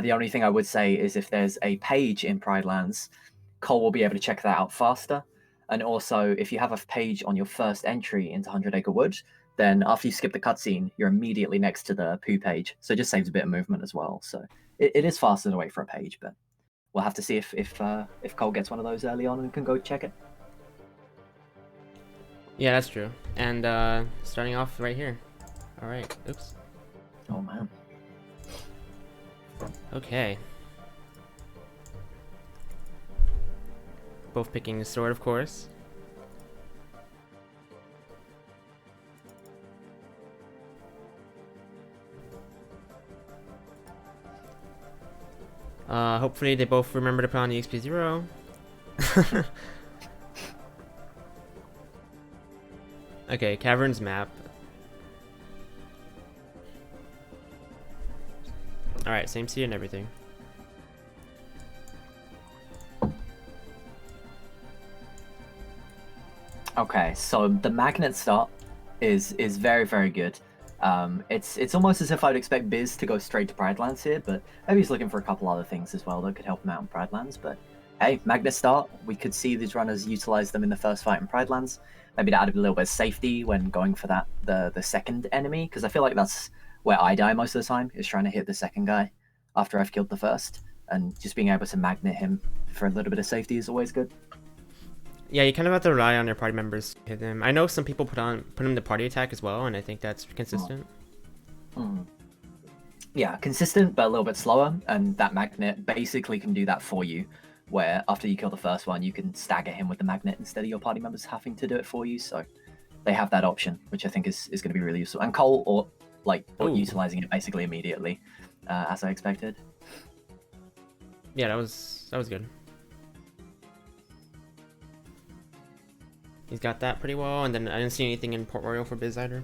The only thing I would say is if there's a page in Pride Lands, Cole will be able to check that out faster. And also, if you have a page on your first entry into 100 Acre Wood, then after you skip the cutscene, you're immediately next to the poo page. So it just saves a bit of movement as well. So it is faster to wait for a page, but we'll have to see if Cole gets one of those early on and can go check it. Yeah, that's true. And starting off right here. All right. Oops. Oh man. Okay. Both picking the sword, of course. Hopefully they both remember to put on the XP 0. Okay, Caverns map. Alright, same seed and everything. Okay, so the magnet start is very, very good. It's almost as if I'd expect Biz to go straight to Pride Lands here, but maybe he's looking for a couple other things as well that could help him out in Pride Lands. But hey, magnet start, we could see these runners utilize them in the first fight in Pride Lands. Maybe to add a little bit of safety when going for that the second enemy, because I feel like that's where I die most of the time, is trying to hit the second guy after I've killed the first, and just being able to magnet him for a little bit of safety is always good. Yeah, you kind of have to rely on your party members to hit him. I know some people put him the party attack as well, and I think that's consistent. Yeah, consistent but a little bit slower, and that magnet basically can do that for you, where after you kill the first one, you can stagger him with the magnet instead of your party members having to do it for you. So they have that option, which I think is going to be really useful. And Cole, or utilizing it basically immediately, as I expected. Yeah, that was good. He's got that pretty well, and then I didn't see anything in Port Royal for Biz either.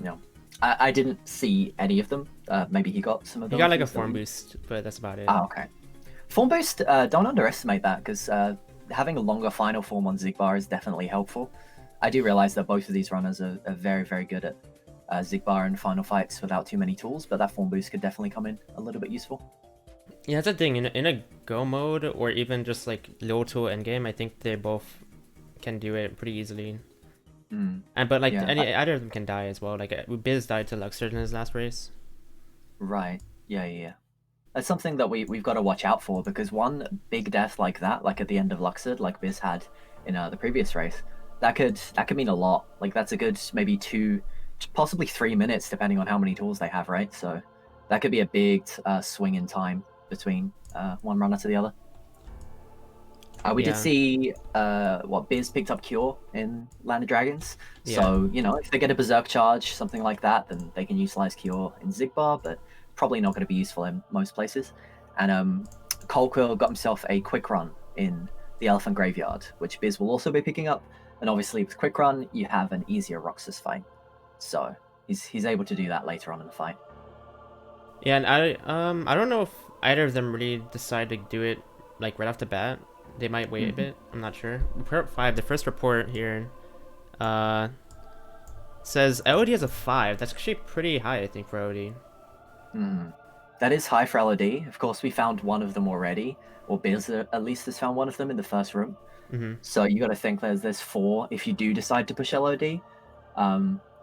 No, I didn't see any of them. Maybe he got some of those. He got like a form boost, but that's about it. Ah, okay. Form boost, don't underestimate that, because having a longer final form on Xigbar is definitely helpful. I do realize that both of these runners are very, very good at Xigbar and final fights without too many tools, but that form boost could definitely come in a little bit useful. Yeah, that's the thing. In a go mode, or even just like low tool endgame, I think they both can do it pretty easily. But like either of them can die as well. Like Biz died to Luxord in his last race. Right. Yeah. That's something that we've got to watch out for, because one big death like that, like at the end of Luxord, like Biz had in the previous race, that could mean a lot. Like that's a good maybe 2, possibly 3 minutes, depending on how many tools they have, right? So that could be a big swing in time between one runner to the other. We did see Biz picked up Cure in Land of Dragons. Yeah. So, if they get a Berserk charge, something like that, then they can utilize Cure in Xigbar, but probably not going to be useful in most places. And Colequill got himself a Quick Run in the Elephant Graveyard, which Biz will also be picking up. And obviously with Quick Run, you have an easier Roxas fight. So he's able to do that later on in the fight. Yeah, and I don't know if either of them really decide to do it like right off the bat. They might wait a bit. I'm not sure. Report 5, the first report here, says LOD has a 5. That's actually pretty high, I think, for LOD. That is high for LOD. Of course, we found one of them already, or Biz at least has found one of them in the first room. So you got to think there's 4 if you do decide to push LOD.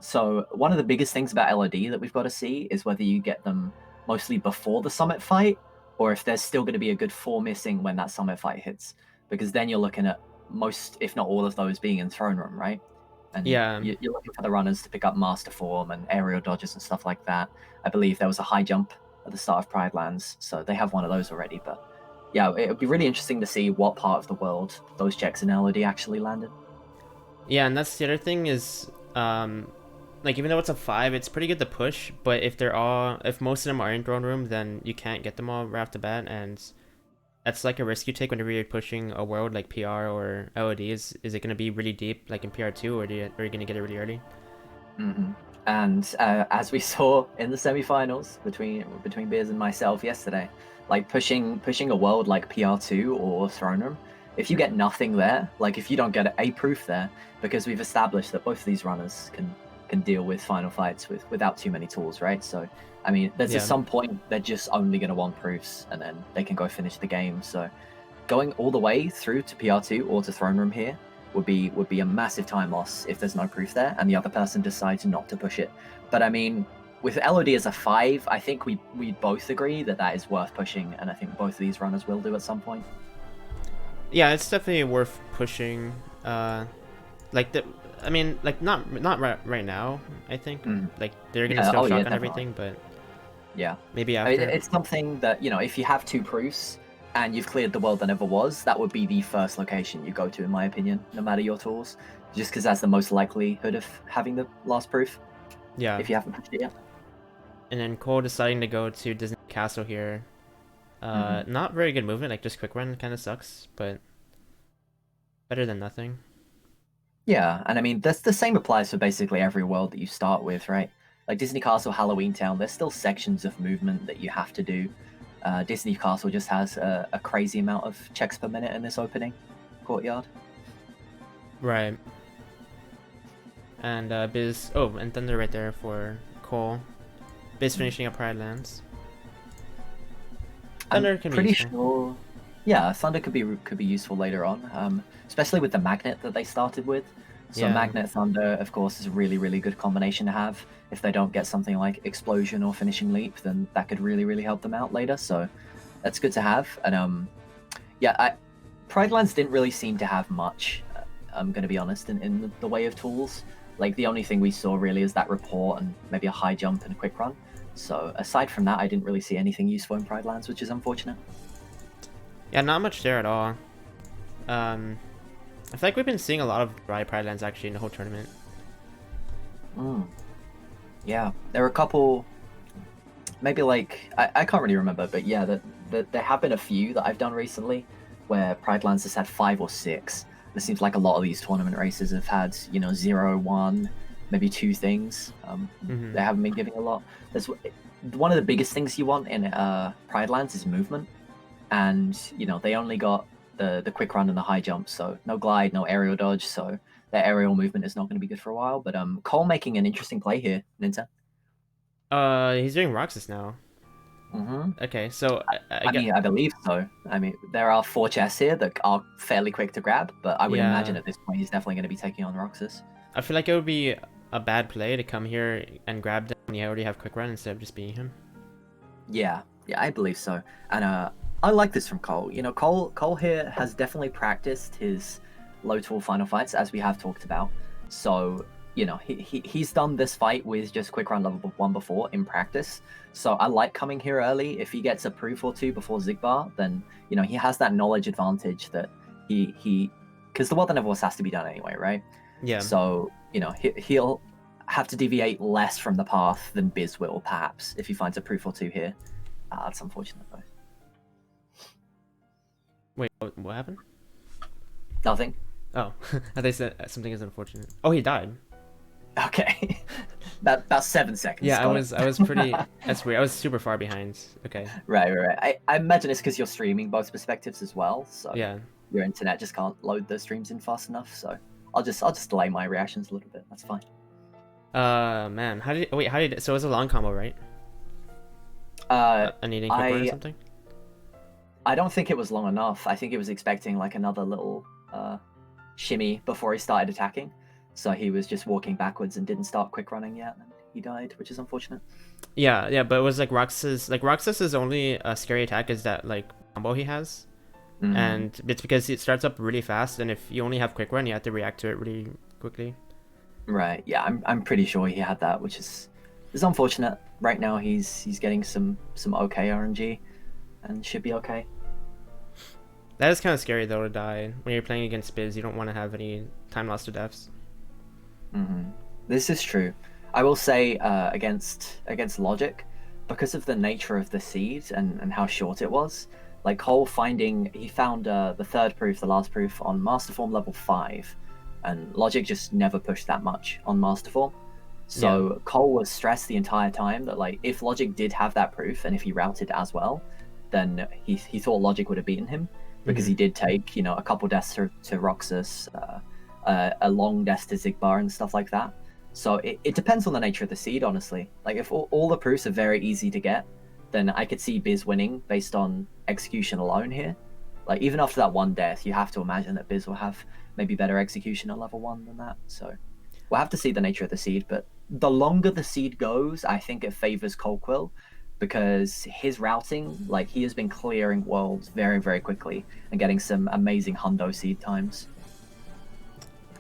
So one of the biggest things about LOD that we've got to see is whether you get them mostly before the summit fight, or if there's still going to be a good 4 missing when that summit fight hits, because then you're looking at most, if not all of those being in throne room, right? And yeah, you're looking for the runners to pick up master form and aerial dodges and stuff like that. I believe there was a high jump at the start of Pride Lands, so they have one of those already. But yeah, it would be really interesting to see what part of the world those checks in LOD actually landed. Yeah, and that's the other thing is, like even though it's a 5, it's pretty good to push. But if most of them are in throne room, then you can't get them all right off the bat, and that's like a risk you take whenever you're pushing a world like PR or LOD. Is it going to be really deep like in PR2, or are you going to get it really early? And as we saw in the semifinals between Beers and myself yesterday, like pushing a world like PR2 or Throne Room, if you get nothing there, like if you don't get a proof there, because we've established that both of these runners can can deal with final fights without too many tools, right? So, I mean, there's at Yeah. some point they're just only going to want proofs, and then they can go finish the game. So, going all the way through to PR2 or to Throne Room here would be a massive time loss if there's no proof there, and the other person decides not to push it. But I mean, with LOD as a 5, I think we both agree that that is worth pushing, and I think both of these runners will do at some point. Yeah, it's definitely worth pushing. Like I mean, like not right now. I think like they're gonna still shotgun everything, but yeah, maybe I mean, after. it's something that, you know, if you have 2 proofs and you've cleared the world that never was, that would be the first location you go to, in my opinion, no matter your tools, just because that's the most likelihood of having the last proof. Yeah. If you haven't pushed it yet. And then Cole deciding to go to Disney Castle here. Not very good movement, like just quick run kind of sucks, but better than nothing. Yeah, and I mean, the same applies for basically every world that you start with, right? Like Disney Castle, Halloween Town, there's still sections of movement that you have to do. Disney Castle just has a crazy amount of checks per minute in this opening courtyard. Right. And Biz, oh, and Thunder right there for Cole. Biz finishing up Pride Lands. Thunder can be pretty useful. sure. Yeah, Thunder could be useful later on, especially with the magnet that they started with. So Yeah. Magnet Thunder, of course, is a really good combination to have. If they don't get something like Explosion or Finishing Leap, then that could really help them out later. So that's good to have. And yeah, Pride Lands didn't really seem to have much. I'm going to be honest, in the way of tools. Like the only thing we saw really is that report and maybe a high jump and a quick run. So aside from that, I didn't really see anything useful in Pride Lands, which is unfortunate. Yeah, not much there at all. I feel like we've been seeing a lot of dry Pride Lands actually in the whole tournament. Yeah, there were a couple, maybe like, I can't really remember, but yeah, there have been a few that I've done recently where Pride Lands has had 5 or 6. It seems like a lot of these tournament races have had, you know, 0, 1, maybe 2 things. They haven't been giving a lot. There's one of the biggest things you want in Pride Lands is movement. And, you know, they only got the quick run and the high jump, so no glide, no aerial dodge, so their aerial movement is not going to be good for a while. But Cole making an interesting play here, Ninja. He's doing Roxas now. Okay, so I mean, I believe so. I mean, there are 4 chests here that are fairly quick to grab, but I would imagine at this point he's definitely going to be taking on Roxas. I feel like it would be a bad play to come here and grab them when you already have quick run instead of just being him. Yeah, I believe so. And I like this from Cole. You know, Cole here has definitely practiced his low tool final fights, as we have talked about. So, you know, he's done this fight with just quick run level 1 before in practice. So I like coming here early. If he gets a proof or 2 before Zigbar, then, you know, he has that knowledge advantage that he because the world that never was has to be done anyway, right? Yeah. So, you know, he'll have to deviate less from the path than Biz will, perhaps, if he finds a proof or 2 here. That's unfortunate, though. Wait, what happened? Nothing. Oh, they said something is unfortunate. Oh, he died. Okay. about 7 seconds. Yeah, I was pretty. That's weird. I was super far behind. Okay. Right. I imagine it's because you're streaming both perspectives as well. So yeah, your internet just can't load the streams in fast enough. So I'll just delay my reactions a little bit. That's fine. Man, how did so it was a long combo, right? A needing quick run or something. I don't think it was long enough. I think he was expecting like another little shimmy before he started attacking. So he was just walking backwards and didn't start quick running yet, and he died, which is unfortunate. Yeah, but it was like Roxas's only scary attack is that like combo he has, and it's because it starts up really fast, and if you only have quick run, you have to react to it really quickly. Right. Yeah, I'm pretty sure he had that, which is unfortunate. Right now he's getting some okay RNG, and should be okay. That is kind of scary though to die when you're playing against Biz. You don't want to have any time lost to deaths. This is true. I will say against Logic, because of the nature of the seed and how short it was, like Cole he found the 3rd proof, the last proof on Master Form level 5, and Logic just never pushed that much on Master Form. So Cole was stressed the entire time that like if Logic did have that proof and if he routed as well, then he thought Logic would have beaten him, because he did take, you know, a couple deaths to Roxas, a long death to Zigbar and stuff like that. So it depends on the nature of the seed, honestly. Like if all the proofs are very easy to get, then I could see Biz winning based on execution alone here. Like even after that one death, you have to imagine that Biz will have maybe better execution at level 1 than that. So we'll have to see the nature of the seed, but the longer the seed goes, I think it favors Colquill because his routing, like he has been clearing worlds very, very quickly and getting some amazing hundo seed times.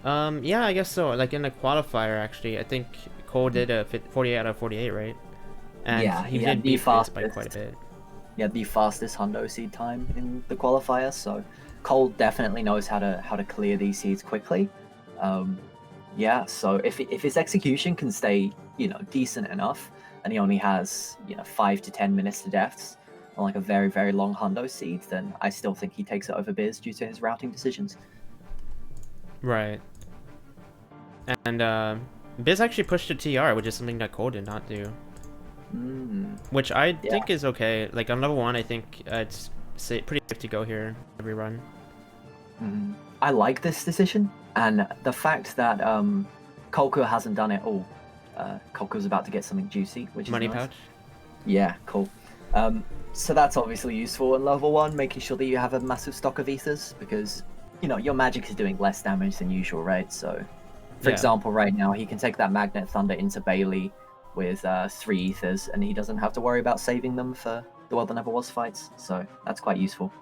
Yeah, I guess so. Like in the qualifier, actually, I think Cole did a 48 out of 48, right? And Yeah, he he had did the beat Biz by fastest. quite a bit. He had the fastest hundo seed time in the qualifier, so Cole definitely knows how to clear these seeds quickly. Yeah, so if his execution can stay, decent enough, and he only has 5 to 10 minutes to deaths on like a very very long hundo seed, then I still think he takes it over Biz due to his routing decisions. Right. And Biz actually pushed to TR, which is something that Cole did not do. Which I Yeah. think is okay. Like on level 1, I think it's pretty safe to go here every run. I like this decision, and the fact that Kolku hasn't done it all. Kolku's about to get something juicy, which is Money nice. pouch. Yeah, cool. So that's obviously useful in level 1, making sure that you have a massive stock of ethers, because your magic is doing less damage than usual, right? So, for example, right now he can take that Magnet Thunder into Bailey with 3 ethers, and he doesn't have to worry about saving them for the World That Never Was fights. So that's quite useful.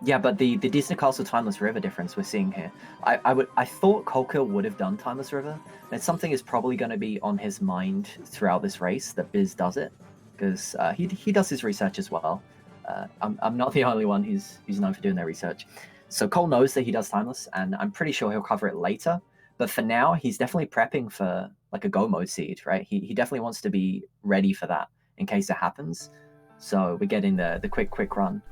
Yeah, but the Disney Castle Timeless River difference we're seeing here, I thought Kolka would have done Timeless River, and something is probably going to be on his mind throughout this race that Biz does it, because he does his research as well. I'm not the only one who's known for doing their research. So Cole knows that he does Timeless, and I'm pretty sure he'll cover it later. But for now, he's definitely prepping for like a go mode seed, right? He definitely wants to be ready for that in case it happens. So we're getting the quick run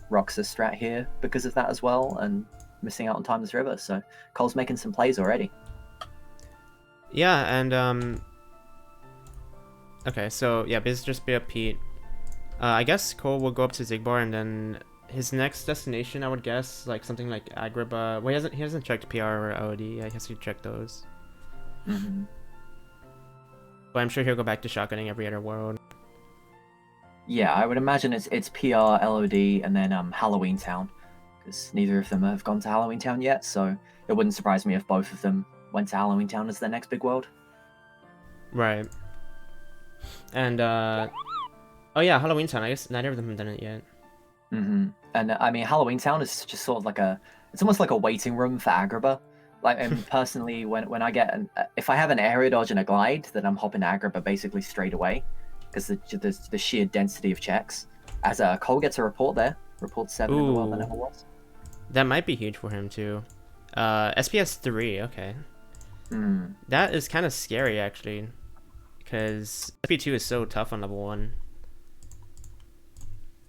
Roxas strat here because of that as well, and missing out on Timeless River. So Cole's making some plays already. Yeah, and okay, so yeah, Biz just beat up Pete. I guess Cole will go up to Zigbar, and then his next destination, I would guess, like something like Agrabah. Well, he hasn't checked PR or OD. I guess he checked those. But I'm sure he'll go back to shotgunning every other world. Yeah, I would imagine it's PR, LOD, and then Halloween Town, because neither of them have gone to Halloween Town yet. So it wouldn't surprise me if both of them went to Halloween Town as their next big world. Right. And oh yeah, Halloween Town. I guess neither of them have done it yet. And I mean, Halloween Town is just sort of like it's almost like a waiting room for Agrabah. Like, and personally, when I get if I have an area dodge and a glide, then I'm hopping to Agrabah basically straight away, because the sheer density of checks. As Cole gets a report there, report 7 in the world that never was. That might be huge for him too. SPS 3, okay. That is kind of scary actually, because SP2 is so tough on level 1.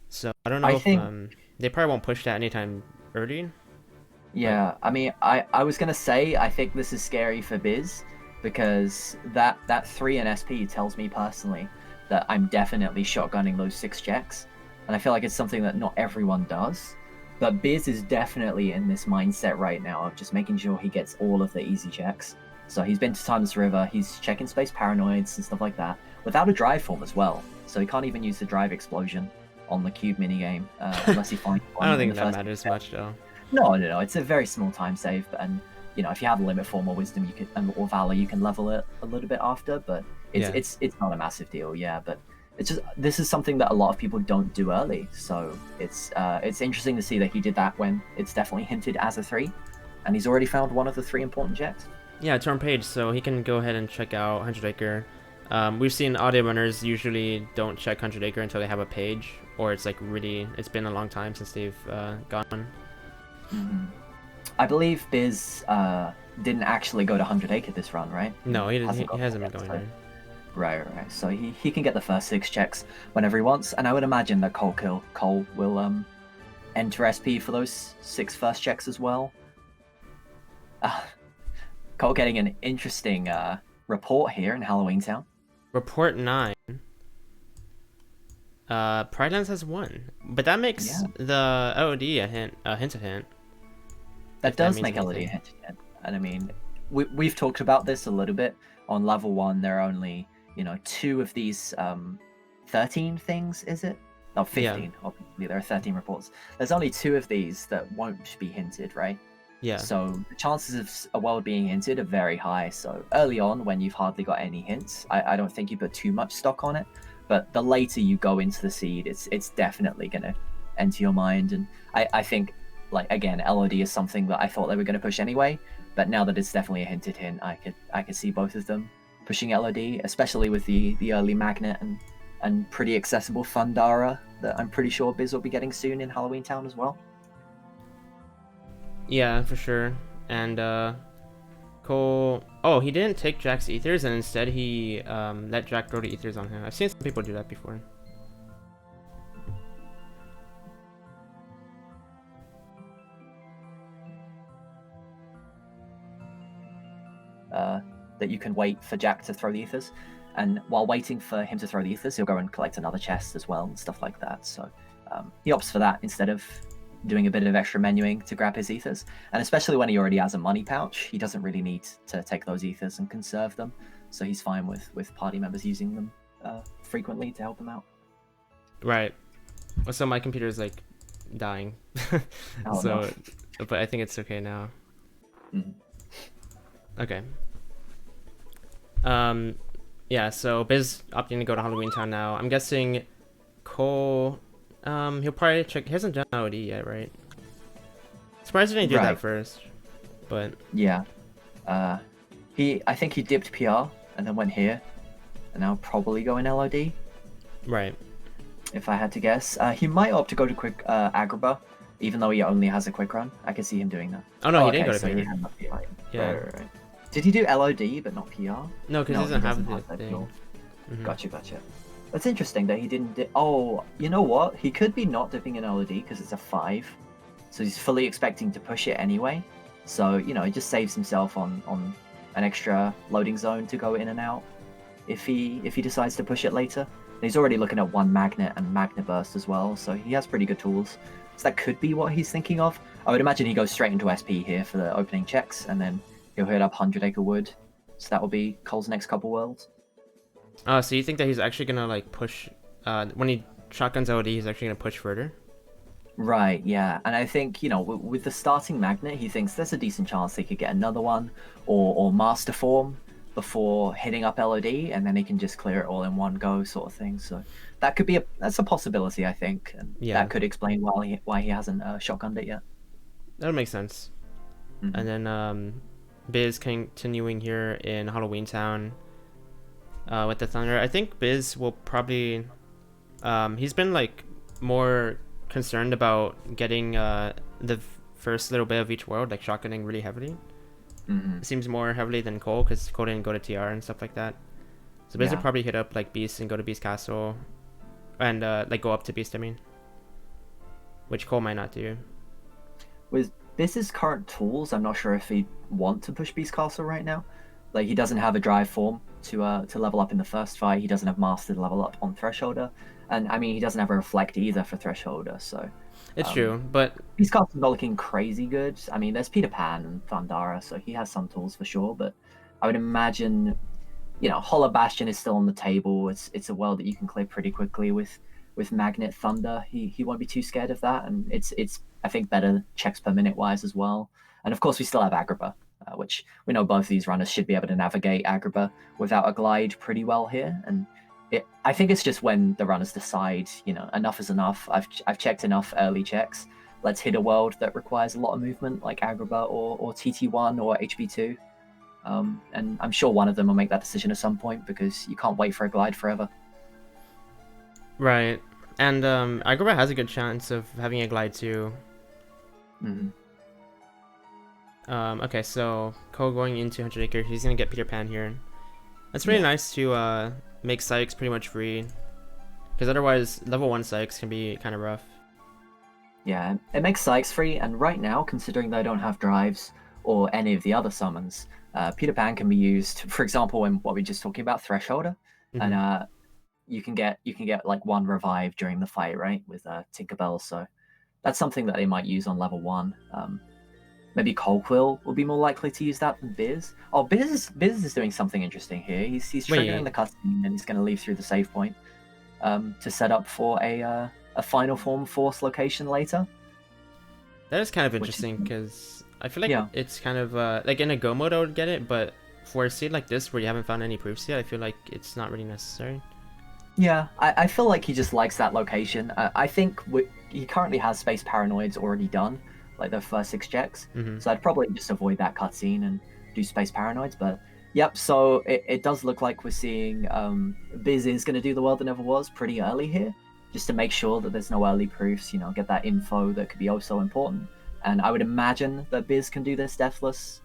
So I don't know if they probably won't push that anytime early. Yeah, I mean, I was gonna say I think this is scary for Biz, because that 3 in SP tells me personally that I'm definitely shotgunning those 6 checks, and I feel like it's something that not everyone does. But Biz is definitely in this mindset right now of just making sure he gets all of the easy checks. So he's been to Timeless River, he's checking Space Paranoids and stuff like that, without a drive form as well. So he can't even use the drive explosion on the cube minigame, unless he finds one. I don't think that matters much though. No, it's a very small time save, and if you have limit form or wisdom, you can, or valor, you can level it a little bit after. But it's not a massive deal, yeah. But it's just, this is something that a lot of people don't do early, so it's interesting to see that he did that when it's definitely hinted as a 3, and he's already found one of the 3 important checks. Yeah, turn page, so he can go ahead and check out 100 Acre. We've seen audio runners usually don't check 100 Acre until they have a page, or it's like it's been a long time since they've gone. I believe Biz didn't actually go to 100 Acre this run, right? No, he hasn't been going there. Right. So he can get the first 6 checks whenever he wants, and I would imagine that Cole will enter SP for those 6 first checks as well. Cole getting an interesting report here in Halloween Town. Report 9. Pride Lands has 1, but that makes the LOD a hint. That does make LOD a hint, and I mean, we've talked about this a little bit. On level 1, there are only, 2 of these 13 things, is it? No, Yeah, 15. Obviously, there are 13 reports. There's only 2 of these that won't be hinted, right? yeah. So the chances of a world being hinted are very high. So early on, when you've hardly got any hints, I don't think you put too much stock on it. But the later you go into the seed, it's definitely going to enter your mind. And I think, like, again, LOD is something that I thought they were going to push anyway. But now that it's definitely a hinted hint, I could see both of them pushing LOD, especially with the early magnet and pretty accessible Fundara that I'm pretty sure Biz will be getting soon in Halloween Town as well. Yeah, for sure. And Cole. Oh, he didn't take Jack's ethers, and instead he let Jack throw the ethers on him. I've seen some people do that before. That you can wait for Jack to throw the ethers, and while waiting for him to throw the ethers, he'll go and collect another chest as well and stuff like that. So he opts for that instead of doing a bit of extra menuing to grab his ethers. And especially when he already has a money pouch, he doesn't really need to take those ethers and conserve them. So he's fine with party members using them frequently to help him out. Right. So my computer is like dying. Oh, so, no. but I think it's okay now. Mhm. Okay. Yeah. So Biz opting to go to Halloween Town now. I'm guessing Cole. He'll probably check. He hasn't done OD yet, right? Surprised he didn't do Right. that first. But Yeah. I think he dipped PR and then went here, and now probably going LOD. right. If I had to guess. He might opt to go to quick Agrabah, even though he only has a quick run. I could see him doing that. Oh no, he didn't okay, go to so he PR. had not PR. Yeah. Right. Did he do LOD but not PR? No, because he doesn't have the that thing. deal. Mhm. Gotcha. That's interesting that he didn't. Oh, you know what? He could be not dipping in LOD because it's a 5, so he's fully expecting to push it anyway. So he just saves himself on an extra loading zone to go in and out if he decides to push it later. And he's already looking at 1 magnet and magnet burst as well, so he has pretty good tools. So that could be what he's thinking of. I would imagine he goes straight into SP here for the opening checks, and then he'll hit up 100 Acre Wood. So that will be Cole's next couple worlds. So you think that he's actually gonna like push? When he shotguns OD, he's actually gonna push further. Right, yeah. And I think, with the starting magnet, he thinks there's a decent chance he could get another one or master form before hitting up LOD, and then he can just clear it all in one go, sort of thing. So that could be that's a possibility, I think, and Yeah. that could explain why he hasn't shotgunned it yet. That would make sense. Mhm. And then Biz continuing here in Halloween Town with the Thunder. I think Biz will probably. He's been like more concerned about getting the first little bit of each world, like shotgunning really heavily. Mhm. It seems more heavily than Cole, because Cole didn't go to TR and stuff like that. So Biz Yeah. will probably hit up like Beast and go to Beast Castle, and like go up to Beast. I mean, which Cole might not do. With Biz's current tools, I'm not sure if he'd want to push Beast Castle right now. Like, he doesn't have a drive form to level up in the first fight. He doesn't have master to level up on Thresholder, and I mean he doesn't have a reflect either for Thresholder. So It's true, but Beast Castle's not looking crazy good. I mean, there's Peter Pan and Thundara, so he has some tools for sure. But I would imagine, Hollow Bastion is still on the table. It's a world that you can clear pretty quickly with Magnet Thunder. He won't be too scared of that, and it's I think better checks per minute wise as well. And of course, we still have Agrabah, which we know both these runners should be able to navigate Agrabah without a glide pretty well here. And I think it's just when the runners decide, enough is enough. I've checked enough early checks. Let's hit a world that requires a lot of movement, like Agrabah or TT1 or HB2. And I'm sure one of them will make that decision at some point because you can't wait for a glide forever. right. And Agrabah has a good chance of having a glide too. Mm-hmm. Okay, so Cole going into 100 Acre, he's gonna get Peter Pan here. That's really nice to make Sykes pretty much free, because otherwise level 1 Sykes can be kind of rough. Yeah, it makes Sykes free, and right now, considering they don't have drives or any of the other summons, Peter Pan can be used, for example, in what we were just talking about, Thresholder, Mhm. and you can get like 1 revive during the fight, right, with Tinkerbell. So that's something that they might use on level 1. maybe Coldquill will be more likely to use that than Biz. Oh, Biz is doing something interesting here. He's triggering Wait, the cutscene and he's going to leave through the save point to set up for a final form force location later. that is kind of Which is, interesting because I feel like yeah, it's kind of like in a go mode I would get it, but for a seed like this where you haven't found any proofs yet, I feel like it's not really necessary. yeah. I feel like he just likes that location. I think he currently has Space Paranoids already done, like the first 6 checks. Mm-hmm. So I'd probably just avoid that cutscene and do Space Paranoids. But yep, so it does look like we're seeing Biz is going to do the world that never was pretty early here, just to make sure that there's no early proofs. You know, get that info that could be oh so important. And I would imagine that Biz can do this deathless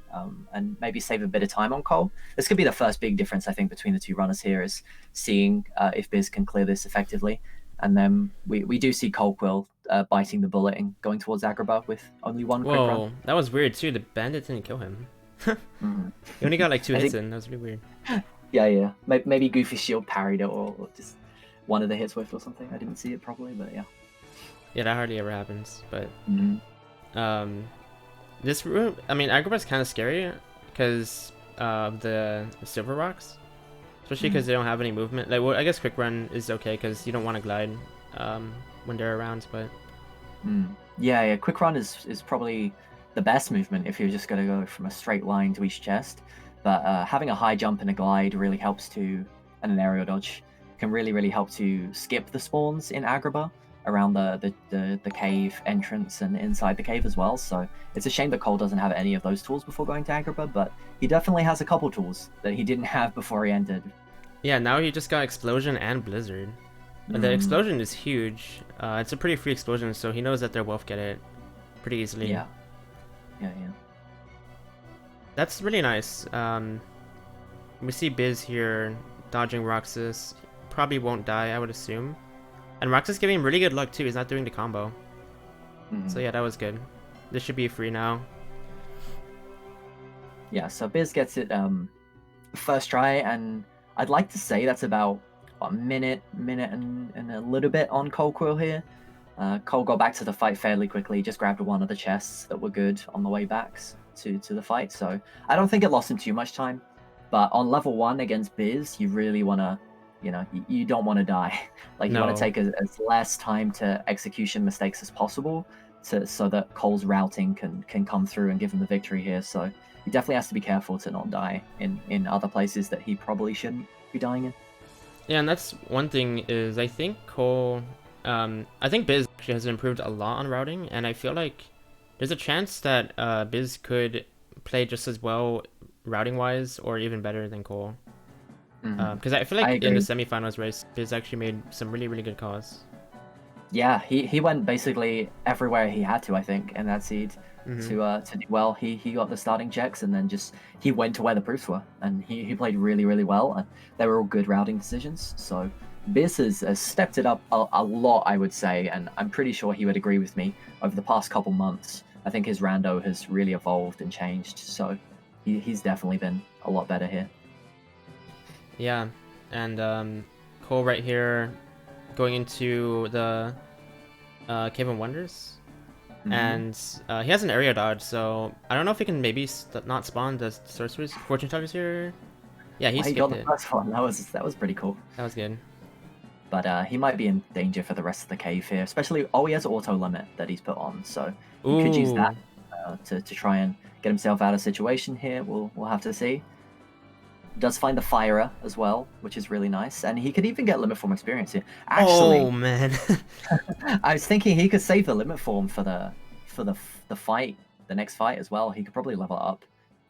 and maybe save a bit of time on Cole. This could be the first big difference, I think, between the two runners here is seeing if Biz can clear this effectively. And then we do see Coldquill biting the bullet and going towards Agrabah with only one quick run. Whoa, that was weird too. The bandit didn't kill him. Mm. He only got like 2 I hits think, in. That was really weird. yeah. Maybe Goofy Shield parried it or just one of the hits with or something. I didn't see it properly, but yeah. Yeah, that hardly ever happens. But Mm. this room, I mean, Agrabah's kind of scary because of the silver rocks, especially because they don't have any movement. Like, well, I guess quick run is okay because you don't want to glide when they're around, but Yeah. Quick run is probably the best movement if you're just going to go from a straight line to each chest. But having a high jump and a glide really helps to, and an aerial dodge can really help to skip the spawns in Agrabah around the cave entrance and inside the cave as well. So it's a shame that Cole doesn't have any of those tools before going to Agrabah, but he definitely has a couple tools that he didn't have before he entered. yeah, now he just got explosion and blizzard. The explosion is huge. It's a pretty free explosion, so he knows that their wolf get it pretty easily. Yeah. That's really nice. We see Biz here dodging Roxas. Probably won't die, I would assume. And Roxas giving him really good luck too. He's not doing the combo. So yeah, that was good. This should be free now. Yeah, so Biz gets it first try, and I'd like to say that's about a minute and a little bit on Coldquill here. Cole got back to the fight fairly quickly, just grabbed one of the chests that were good on the way back to the fight, so I don't think it lost him too much time. But on level 1 against Biz, you really want to, you don't want to die. Like, you want to take as less time to execution mistakes as possible so that Cole's routing can come through and give him the victory here. So he definitely has to be careful to not die in other places that he probably shouldn't be dying in. Yeah, and that's one thing is I think Cole, I think Biz actually has improved a lot on routing, and I feel like there's a chance that Biz could play just as well routing wise or even better than Cole. Because I feel like in the semifinals race, Biz actually made some really good calls. Yeah, he went basically everywhere he had to, I think, in that seed to do well. He got the starting checks and then he went to where the proofs were, and he played really well. And they were all good routing decisions. So Biz has stepped it up a lot, I would say, and I'm pretty sure he would agree with me. Over the past couple months, I think his Rando has really evolved and changed. So he's definitely been a lot better here. Yeah, and Cole right here going into the Cave of Wonders. And he has an area dodge, so I don't know if he can maybe not spawn the sorcerers, fortune tellers here. Yeah, he got the first one. That was pretty cool. That was good. But he might be in danger for the rest of the cave here, especially he has auto limit that he's put on, so he could use that to try and get himself out of situation here. We'll have to see. Does find the Firer as well, which is really nice, and he could even get limit form experience here. Actually, oh man, I was thinking he could save the limit form for the fight, the next fight as well. He could probably level it up,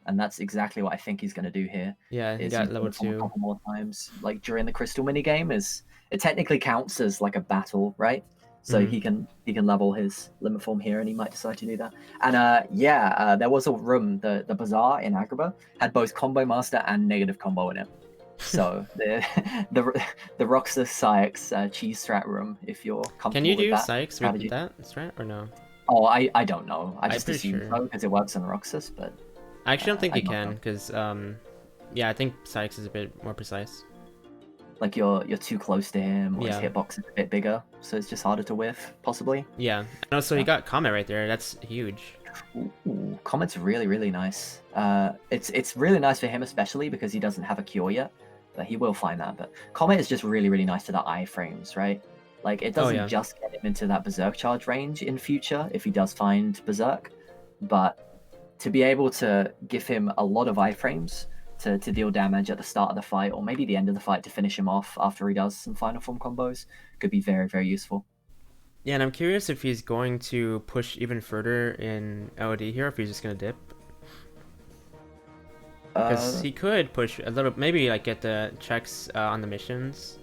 and that's exactly what I think he's going to do here. Yeah, he got level 2 a couple more times, like during the crystal mini game. It technically counts as like a battle, right? So he can level his limit form here, and he might decide to do that. And there was a room, the bazaar in Agrabah had both combo master and negative combo in it. So the Roxas Sykes cheese strat room, if you're comfortable with that. Can you do Sykes with that strat or no? Oh, I don't know. I just assume sure. so because it works on Roxas, but I actually don't think you can because yeah, I think Sykes is a bit more precise. Like you're too close to him, or his hitbox is a bit bigger, so it's just harder to whiff, possibly. Yeah, and also he got Comet right there. That's huge. Ooh. Comet's really, really nice. It's really nice for him, especially because he doesn't have a cure yet. But he will find that. But Comet is just really, really nice for the iframes, right? Like, it Oh doesn't yeah. just get him into that Berserk charge range in future if he does find Berserk, but to be able to give him a lot of iframes to deal damage at the start of the fight, or maybe the end of the fight to finish him off after he does some final form combos, could be very, very useful. Yeah, and I'm curious if he's going to push even further in LOD here, or if he's just gonna dip. Because Uh, he could push a little, maybe like get the checks on the missions.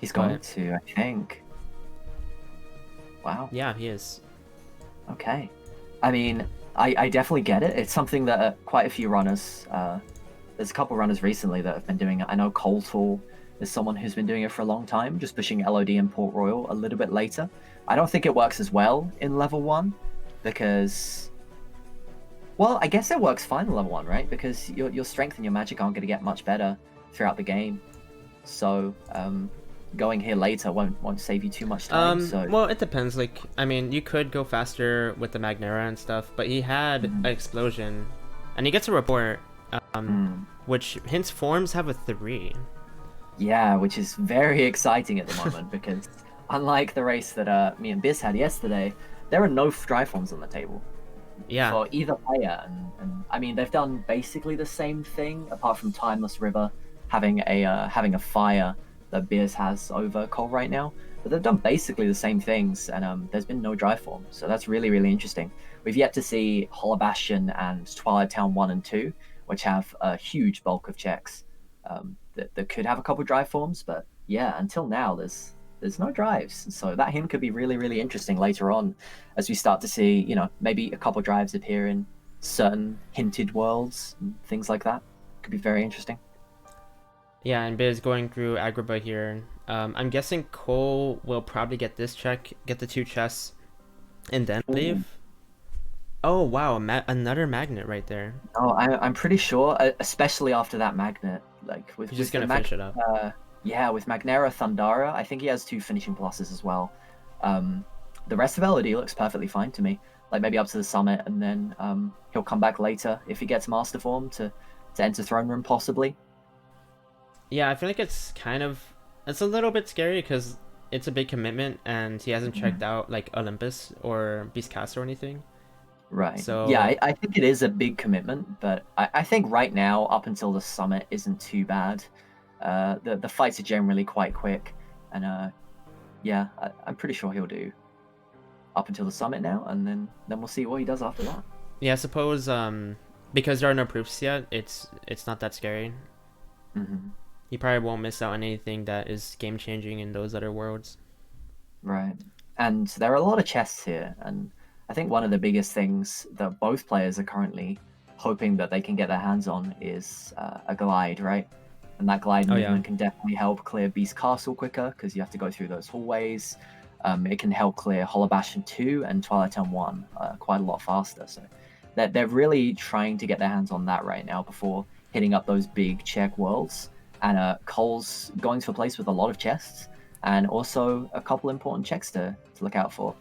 he's going But to, I think. Wow. yeah, he is. Okay. I mean, I definitely get it. It's something that quite a few runners, there's a couple runners recently that have been doing it. I know Coltool is someone who's been doing it for a long time, just pushing LOD and Port Royal a little bit later. I don't think it works as well in level 1 because, well, I guess it works fine in level 1, right? Because your strength and your magic aren't going to get much better throughout the game. So, going here later won't save you too much time. So Well, it depends. Like, I mean, you could go faster with the Magnera and stuff, but he had an explosion, and he gets a report, which hints forms have a 3. yeah, which is very exciting at the moment because unlike the race that me and Biz had yesterday, there are no dry forms on the table Yeah. for either player, and I mean they've done basically the same thing apart from Timeless River having a fire that Biz has over Cole right now. But they've done basically the same things, and there's been no dry form, so that's really, really interesting. We've yet to see Hollow Bastion and Twilight Town 1 and 2, which have a huge bulk of checks that could have a couple dry forms, but yeah, until now there's no drives, so that hint could be really, really interesting later on as we start to see, maybe a couple drives appear in certain hinted worlds and things like that. Could be very interesting. Yeah, and Biz going through Agrabah here. I'm guessing Cole will probably get this check, get the 2 chests, and then Ooh. leave. Oh wow, another magnet right there. Oh, I'm pretty sure, especially after that magnet, like with He's just with gonna the finish it up. yeah, with Magnera Thundara, I think he has 2 finishing pluses as well. The rest of LOD looks perfectly fine to me. Like maybe up to the summit, and then he'll come back later if he gets Master Form to enter Throne Room possibly. Yeah, I feel like it's a little bit scary because it's a big commitment, and he hasn't checked out like Olympus or Beast Castle or anything. Right. So Yeah, I think it is a big commitment, but I think right now, up until the summit, isn't too bad. The fights are generally quite quick, and yeah, I'm pretty sure he'll do up until the summit now, and then we'll see what he does after that. yeah, I suppose because there are no proofs yet, it's not that scary. Mm-hmm. He probably won't miss out on anything that is game changing in those other worlds. Right. And there are a lot of chests here, and I think one of the biggest things that both players are currently hoping that they can get their hands on is a glide, right? And that glide movement can definitely help clear Beast Castle quicker because you have to go through those hallways. It can help clear Hollow Bastion 2 and Twilight Town 1 quite a lot faster. So they're really trying to get their hands on that right now before hitting up those big check worlds. And Cole's going to a place with a lot of chests and also a couple important checks to look out for.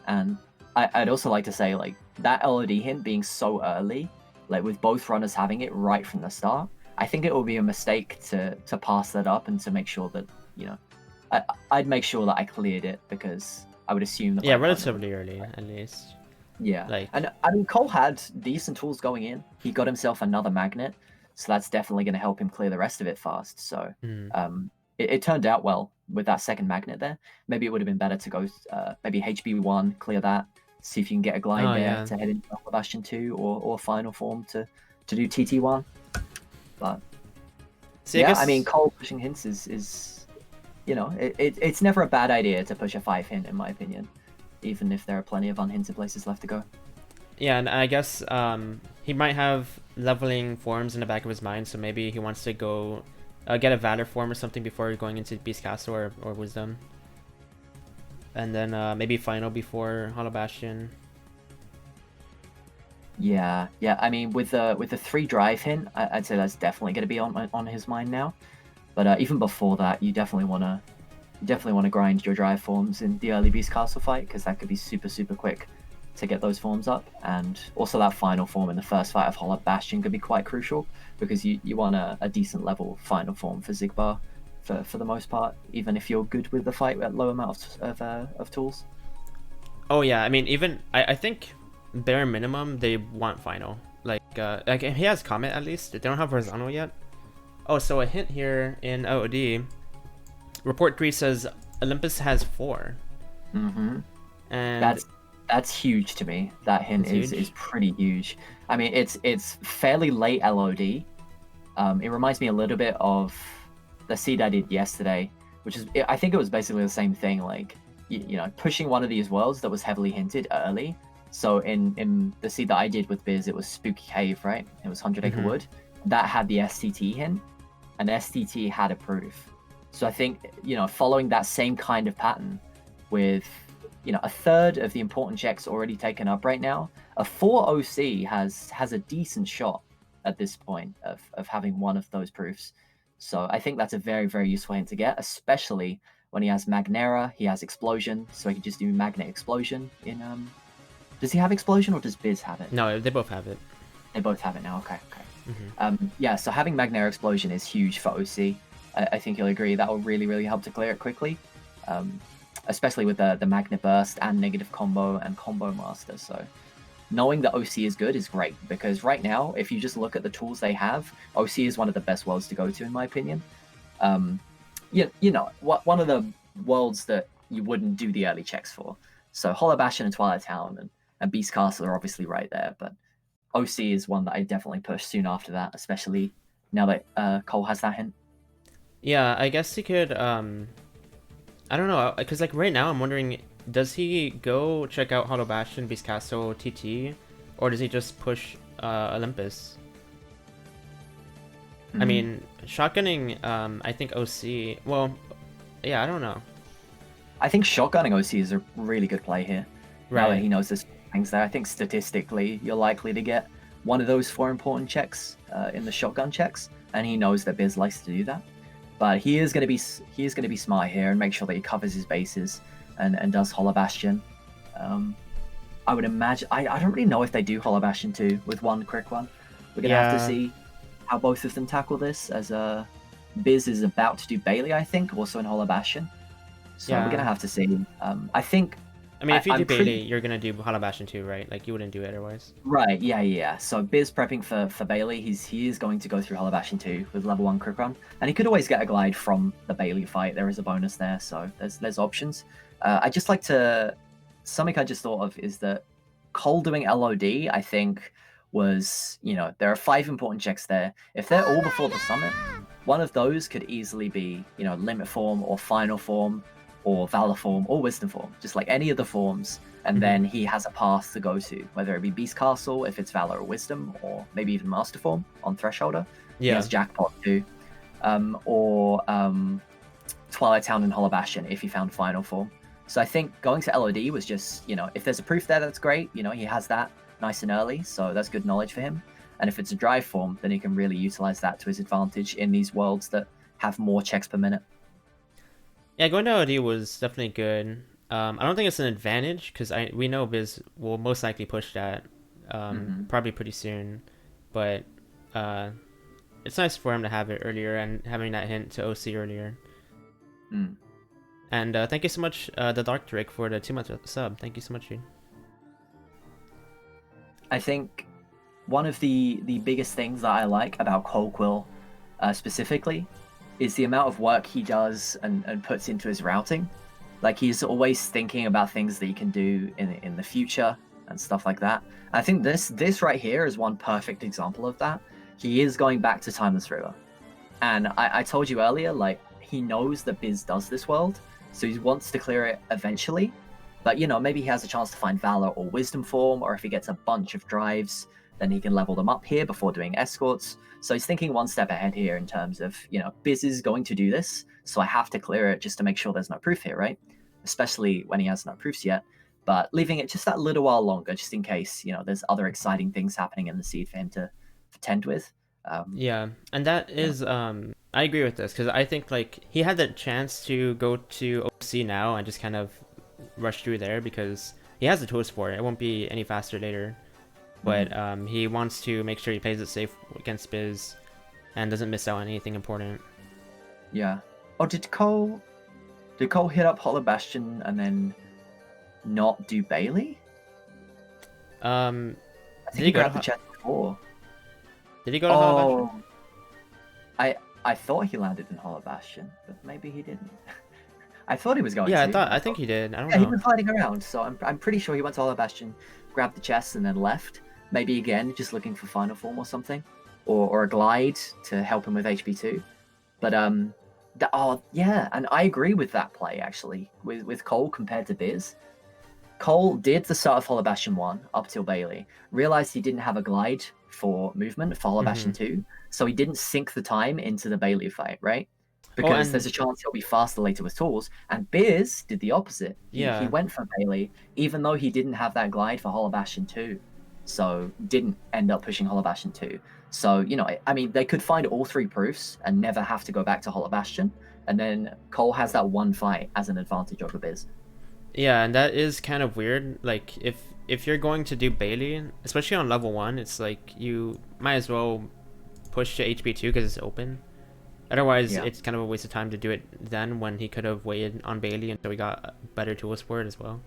And I'd also like to say, like, that LOD hint being so early, like with both runners having it right from the start, I think it would be a mistake to pass that up and to make sure that, I'd make sure that I cleared it because I would assume that. Yeah, relatively early at least. Yeah, like, and I mean Cole had decent tools going in. He got himself another magnet, so that's definitely going to help him clear the rest of it fast. So it turned out well with that second magnet there. Maybe it would have been better to go maybe HB1, clear that, see if you can get a glide there to head into Bastion 2 or Final Form to do TT1. But see, yeah, I guess... I mean Cole pushing hints is it's never a bad idea to push a 5 hint in my opinion, even if there are plenty of unhinted places left to go. Yeah, and I guess he might have leveling forms in the back of his mind, so maybe he wants to go get a Valor form or something before going into Beast Castle or Wisdom. And then maybe Final before Hollow Bastion. Yeah. I mean, with the 3 drive hint, I'd say that's definitely going to be on his mind now. But even before that, you definitely want to grind your drive forms in the early Beast Castle fight because that could be super, super quick to get those forms up, and also that final form in the first fight of Hollow Bastion could be quite crucial because you want a decent level final form for Xigbar for the most part, even if you're good with the fight at low amounts of tools. Oh yeah, I mean, even I think bare minimum they want final. Like he has Comet at least. They don't have Rosano yet. Oh, so a hint here in OOD. Report 3 says Olympus has 4. Mm-hmm. And That's huge to me. That hint is pretty huge. I mean, it's fairly late LOD. It reminds me a little bit of the seed I did yesterday, which is I think it was basically the same thing. Like you know, pushing one of these worlds that was heavily hinted early. So in the seed that I did with Biz, it was Spooky Cave, right? It was 100 Acre Wood. That had the STT hint, and STT had a proof. So I think, you know, following that same kind of pattern with, you know, a third of the important checks already taken up right now, a 4 OC has a decent shot at this point of having one of those proofs. So I think that's a very, very useful hint to get, especially when he has Magnera, he has Explosion, so he can just do Magnet Explosion in... Does he have Explosion or does Biz have it? No, they both have it. They both have it now, okay. Yeah, so having Magnera Explosion is huge for OC. I think you'll agree that will really, really help to clear it quickly. Especially with the Magna Burst and Negative Combo and Combo Master. So knowing that OC is good is great, because right now, if you just look at the tools they have, OC is one of the best worlds to go to, in my opinion. You know, one of the worlds that you wouldn't do the early checks for. So Hollow Bastion and Twilight Town and Beast Castle are obviously right there, but OC is one that I definitely push soon after that, especially now that Cole has that hint. Yeah, I guess he could. I don't know, because like right now I'm wondering, does he go check out Hollow Bastion, Beast Castle, TT, or does he just push Olympus? I mean, shotgunning, I think OC. Well, yeah, I don't know. I think shotgunning OC is a really good play here. Right. Now that he knows there's things there, I think statistically you're likely to get one of those 4 important checks in the shotgun checks, and he knows that Biz likes to do that. But he is going to be smart here and make sure that he covers his bases and does Hollow Bastion. I would imagine. I don't really know if they do Hollow Bastion 2 with one quick one. We're gonna have to see how both of them tackle this. As Biz is about to do Bailey, I think, also in Hollow Bastion. So we're gonna have to see. I think. I mean, if you do Bailey, you're gonna do Hollow Bastion 2, right? Like you wouldn't do it otherwise. Right. Yeah. So Biz prepping for Bailey. He is going to go through Hollow Bastion 2 with level 1 quick run, and he could always get a glide from the Bailey fight. There is a bonus there, so there's options. I just like to. Something I just thought of is that Cole doing LOD, I think, was, you know, there are 5 important checks there. If they're all before the summit, one of those could easily be, you know, limit form or final form or valor form or wisdom form, just like any of the forms. And then he has a path to go to, whether it be Beast Castle if it's valor or wisdom, or maybe even master form on Thresholder. Yeah. He has Jackpot too, or Twilight Town and Hollow Bastion if he found final form. So I think going to LOD was just, you know, if there's a proof there, that's great. You know, he has that nice and early, so that's good knowledge for him. And if it's a drive form, then he can really utilize that to his advantage in these worlds that have more checks per minute. Yeah, going to LOD was definitely good. I don't think it's an advantage because we know Biz will most likely push that probably pretty soon. But it's nice for him to have it earlier and having that hint to OC earlier. And thank you so much, the Dark Drake, for the 2-month sub. Thank you so much, dude. I think one of the biggest things that I like about Cole Quill specifically is the amount of work he does and puts into his routing. Like, he's always thinking about things that he can do in the future and stuff like that. I think this right here is one perfect example of that. He is going back to Timeless River. And I told you earlier, like, he knows that Biz does this world, so he wants to clear it eventually. But, you know, maybe he has a chance to find Valor or Wisdom form, or if he gets a bunch of drives, then he can level them up here before doing escorts. So he's thinking one step ahead here in terms of, you know, Biz is going to do this, so I have to clear it just to make sure there's no proof here, right? Especially when he has no proofs yet. But leaving it just that little while longer, just in case, you know, there's other exciting things happening in the seed for him to contend with. Yeah, and that is, I agree with this, because I think, like, he had the chance to go to OC now and just kind of rush through there, because he has the tools for it. It won't be any faster later, but Mhm. he wants to make sure he plays it safe against Biz and doesn't miss out on anything important. Yeah. Oh, did Cole hit up Hollow Bastion and then not do Bailey? Um, I did think he he go to grabbed the chest before. did he go to Hollow Bastion? Oh, I thought he landed in Hollow Bastion, but maybe he didn't. I thought he was going Yeah, to. I think he did. I don't Yeah, he'd know. been fighting around, so I'm pretty sure he went to Hollow Bastion, grabbed the chest, and then left. Maybe again, just looking for final form or something, or a glide to help him with HP2. But oh yeah, and I agree with that play actually with Cole compared to Biz. Cole did the start of Hollow Bastion 1 up till Bailey, realized he didn't have a glide for movement for Hollow Bastion Hmm. 2, so he didn't sink the time into the Bailey fight, right? Oh, Because there's and a chance he'll be faster later with tools. And Biz did the opposite. He yeah, went for Bailey, even though he didn't have that glide for Hollow Bastion 2. So didn't end up pushing Hollow Bastion 2. So, I mean, they could find all three proofs and never have to go back to Hollow Bastion. And then Cole has that one fight as an advantage over Biz. yeah, and that is kind of weird. Like if you're going to do Bailey, especially on level 1, it's like you might as well push to HP2 because it's open. Otherwise, Yeah. it's kind of a waste of time to do it then when he could have waited on Bailey until we got better tools for it as well.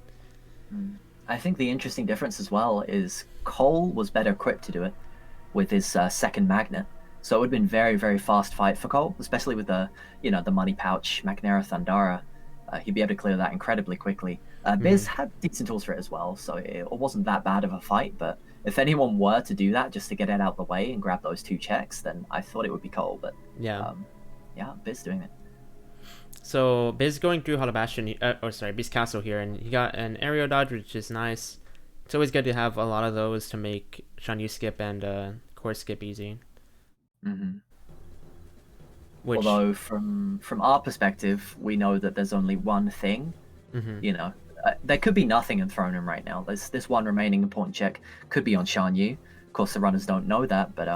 Mm. I think the interesting difference as well is Cole was better equipped to do it with his second magnet. So it would have been very, very fast fight for Cole, especially with the money pouch Magnera Thundara. He'd be able to clear that incredibly quickly. Hmm. Biz had decent tools for it as well, so it wasn't that bad of a fight. But if anyone were to do that just to get it out of the way and grab those two checks, then I thought it would be Cole. But Yeah. um, yeah, Biz doing it. So Biz going through Hollow Bastion, Biz Castle here, and he got an aerial dodge, which is nice. It's always good to have a lot of those to make Shan Yu skip and course skip easy. Hmm. Which, Although from our perspective, we know that there's only one thing. hmm You know, there could be nothing in Throne Room right now. There's this one remaining important check could be on Shan Yu. Of course, the runners don't know that, but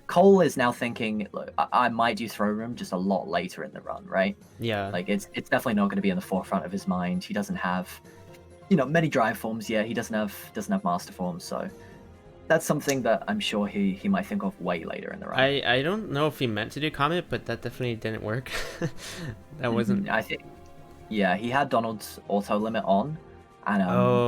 Cole is now thinking, look, I might do Throne Room just a lot later in the run, right? yeah, Like it's definitely not going to be in the forefront of his mind. He doesn't have, many drive forms. Yeah, he doesn't have master forms, so that's something that I'm sure he might think of way later in the run. I don't know if he meant to do Comet, but that definitely didn't work. That wasn't. I think, yeah, he had Donald's auto limit on, and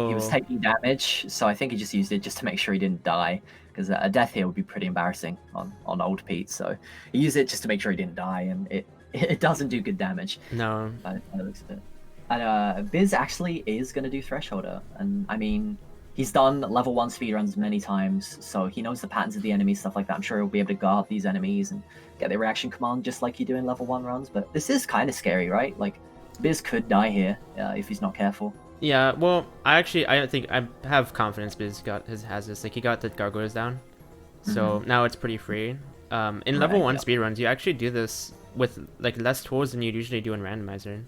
he was Oh, taking damage, so I think he just used it just to make sure he didn't die, because a death here would be pretty embarrassing on old Pete. So he used it just to make sure he didn't die, and it doesn't do good damage no. by the looks of it. And Biz actually is going to do Thresholder, and I mean, he's done level 1 speedruns many times, so he knows the patterns of the enemies, stuff like that. I'm sure he'll be able to guard these enemies and get the reaction command just like you do in level 1 runs. But this is kind of scary, right? Like, Biz could die here if he's not careful. Yeah, well, I think I have confidence Biz has this. Like he got the gargoyles down, so Hmm. now it's pretty free. In level Right, 1 yeah. speedruns, you actually do this with like less tools than you'd usually do in randomizer.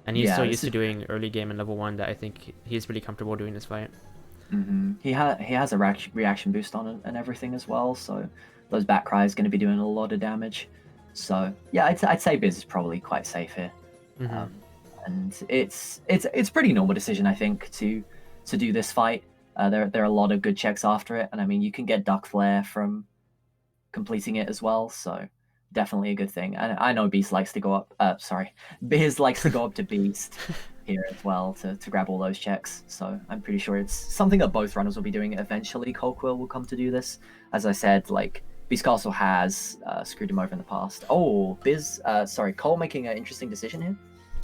And he's so Yeah, used this to is. doing early game in level 1 that I think he's pretty comfortable doing this fight. He has a reaction boost on it and everything as well, so those back cries going to be doing a lot of damage. So yeah, I'd say Biz is probably quite safe here. Hmm. Um, and it's pretty normal decision, I think, to do this fight. There are a lot of good checks after it, and I mean you can get Duck Flare from completing it as well, so definitely a good thing. And I know Beast likes to go up. Sorry, Biz likes to go up to Beast here as well to grab all those checks. So I'm pretty sure it's something that both runners will be doing eventually. Colquill will come to do this, as I said. Like Beast Castle has screwed him over in the past. Oh, Cole making an interesting decision here.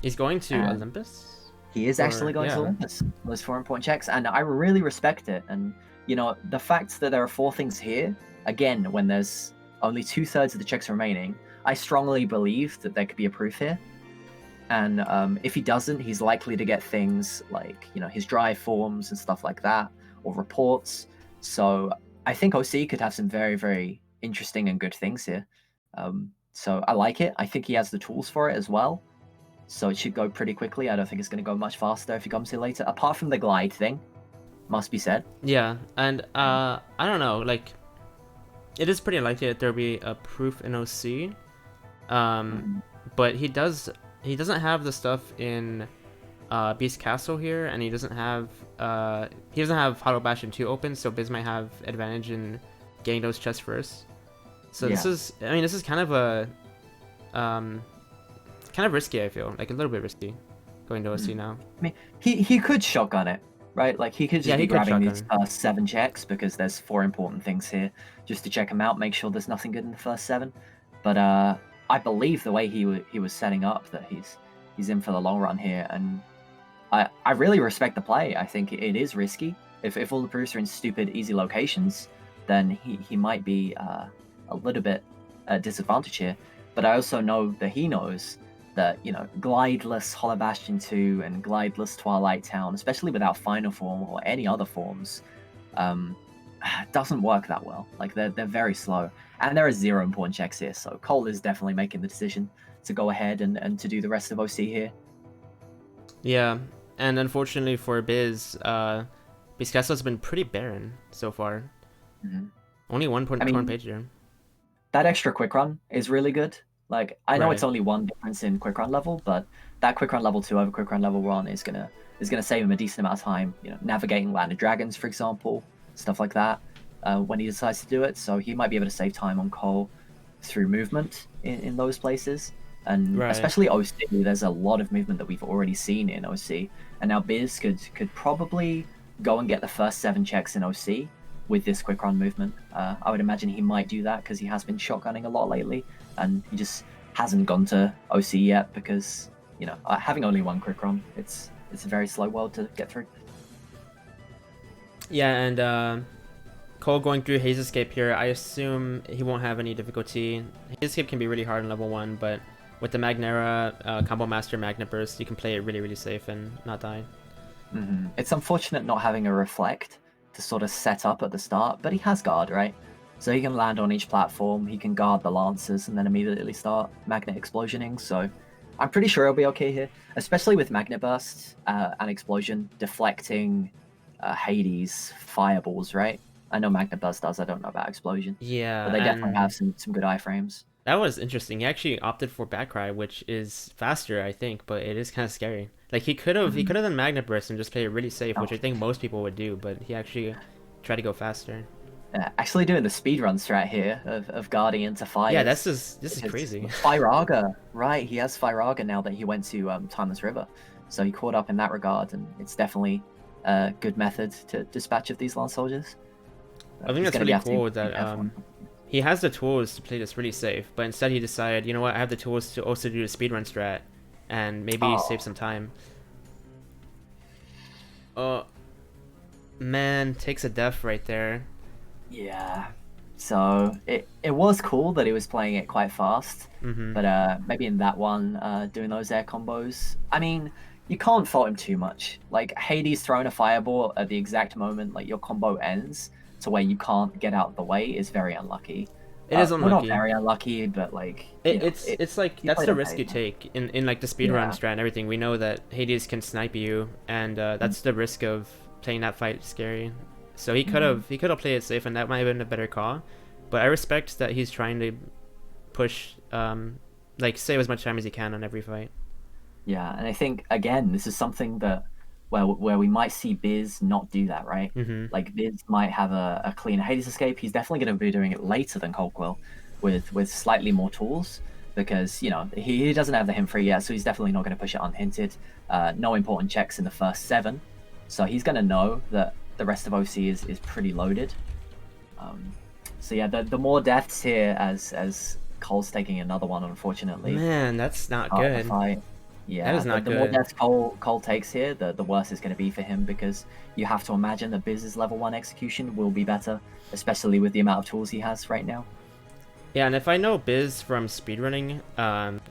He's going to And Olympus? he is Or actually going to yeah. Olympus. Those 4 important checks, and I really respect it. And the fact that there are 4 things here, again, when there's only 2/3 of the checks remaining, I strongly believe that there could be a proof here. And if he doesn't, he's likely to get things like his drive forms and stuff like that, or reports. So I think OC could have some very, very interesting and good things here. So I like it. I think he has the tools for it as well. So it should go pretty quickly. I don't think it's going to go much faster if he comes here later. Apart from the glide thing, must be said. Yeah, and I don't know, like it is pretty likely that there'll be a proof in OC. Um Mhm. but he doesn't have the stuff in Beast Castle here, and he doesn't have Hollow Bastion 2 open, so Biz might have advantage in getting those chests first. So Yeah. this is kind of a kind of risky. I feel like a little bit risky going to OC now. I mean, he could shotgun it, right? Like he could just Yeah, be he could grabbing these shotgun. first 7 checks because there's 4 important things here, just to check them out, make sure there's nothing good in the first 7. But I believe the way he was setting up that he's in for the long run here, and I really respect the play. I think it is risky. If all the proofs are in stupid easy locations, then he might be a little bit disadvantaged here. But I also know that he knows that, you know, glideless Hollow Bastion 2 and glideless Twilight Town, especially without final form or any other forms, um, doesn't work that well. Like they're very slow, and there are 0 important checks here. So Cole is definitely making the decision to go ahead and to do the rest of OC here. Yeah, and unfortunately for Biz, Beast Castle's been pretty barren so far. Mm-hmm. Only one point I torn mean, page here. that extra quick run is really good. Like I know it's Right. only one difference in quick run level, but that quick run level 2 over quick run level 1 is gonna save him a decent amount of time. You know, navigating Land of Dragons, for example, stuff like that. When he decides to do it, so he might be able to save time on Cole through movement in those places. And Right. especially OC, there's a lot of movement that we've already seen in OC, and now Biz could probably go and get the first 7 checks in OC with this quick run movement. I would imagine he might do that because he has been shotgunning a lot lately, and he just hasn't gone to OC yet because, you know, having only one quick run, it's a very slow world to get through. Yeah, and Cole going through Haze Escape here, I assume he won't have any difficulty. Haze Escape can be really hard in level 1, but with the Magnera Combo Master Magna Burst, you can play it really, really safe and not die. Mm-hmm. It's unfortunate not having a Reflect to sort of set up at the start, but he has Guard, right? So he can land on each platform, he can guard the Lancers, and then immediately start Magnet Explosioning, so I'm pretty sure he'll be okay here, especially with Magnet Burst and Explosion deflecting Hades fireballs, right? I know Magnet Burst does, I don't know about Explosion, but Yeah, they definitely have and some good iframes. that was interesting. He actually opted for Backcry, which is faster, I think, but it is kind of scary. Like he Mm-hmm. could have done Magna Burst and just played it really safe, Oh, which I think most people would do, but he actually tried to go faster. actually doing the speedrun strat here of Guardian to Yeah, Fires. this is Because crazy. Firaga, right? He has Firaga now that he went to Timeless River, so he caught up in that regard, and it's definitely a good method to dispatch of these land soldiers. I think He's that's going to be really having to cool be that careful. he has the tools to play this really safe, but instead he decided, you know what, I have the tools to also do the speedrun strat and maybe save Oh, some time. Oh man, takes a death right there. yeah. So it was cool that he was playing it quite fast, Mm-hmm. but maybe in that one, doing those air combos. I mean, you can't fault him too much. Like Hades throwing a fireball at the exact moment like your combo ends to where you can't get out of the way is very unlucky. It is Well, not unlucky. very unlucky, but like you know, It's like he that's played the risk okay. you take in like the speedrun Yeah. strat and everything. We know that Hades can snipe you, and that's the risk of playing that fight scary. So Mhm. he could have played it safe, and that might have been a better call. But I respect that he's trying to push like save as much time as he can on every fight. Yeah, and I think again, this is something that where we might see Biz not do that, right? Mm-hmm. Like Biz might have a clean Hades escape. He's definitely going to be doing it later than Colt will, with slightly more tools because you know he doesn't have the hint free yet, so he's definitely not going to push it unhinted. No important checks in the first 7, so he's going to know that the rest of OC is pretty loaded. Um, so yeah, the more deaths here as Cole's taking another one, unfortunately. Man, that's not Start the good. fight. That Yeah, is not the more good. deaths Cole takes here, the worse it's going to be for him because you have to imagine that Biz's level 1 execution will be better, especially with the amount of tools he has right now. Yeah, and if I know Biz from speedrunning,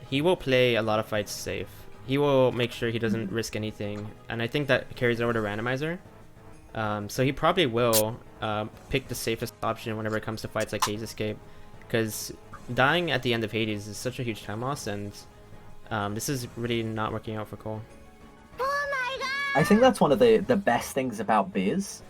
he will play a lot of fights safe. He will make sure he doesn't risk anything, and I think that carries over to randomizer. So he probably will pick the safest option whenever it comes to fights like Haze Escape, because dying at the end of Hades is such a huge time loss, and this is really not working out for Cole. I think that's one of the best things about Biz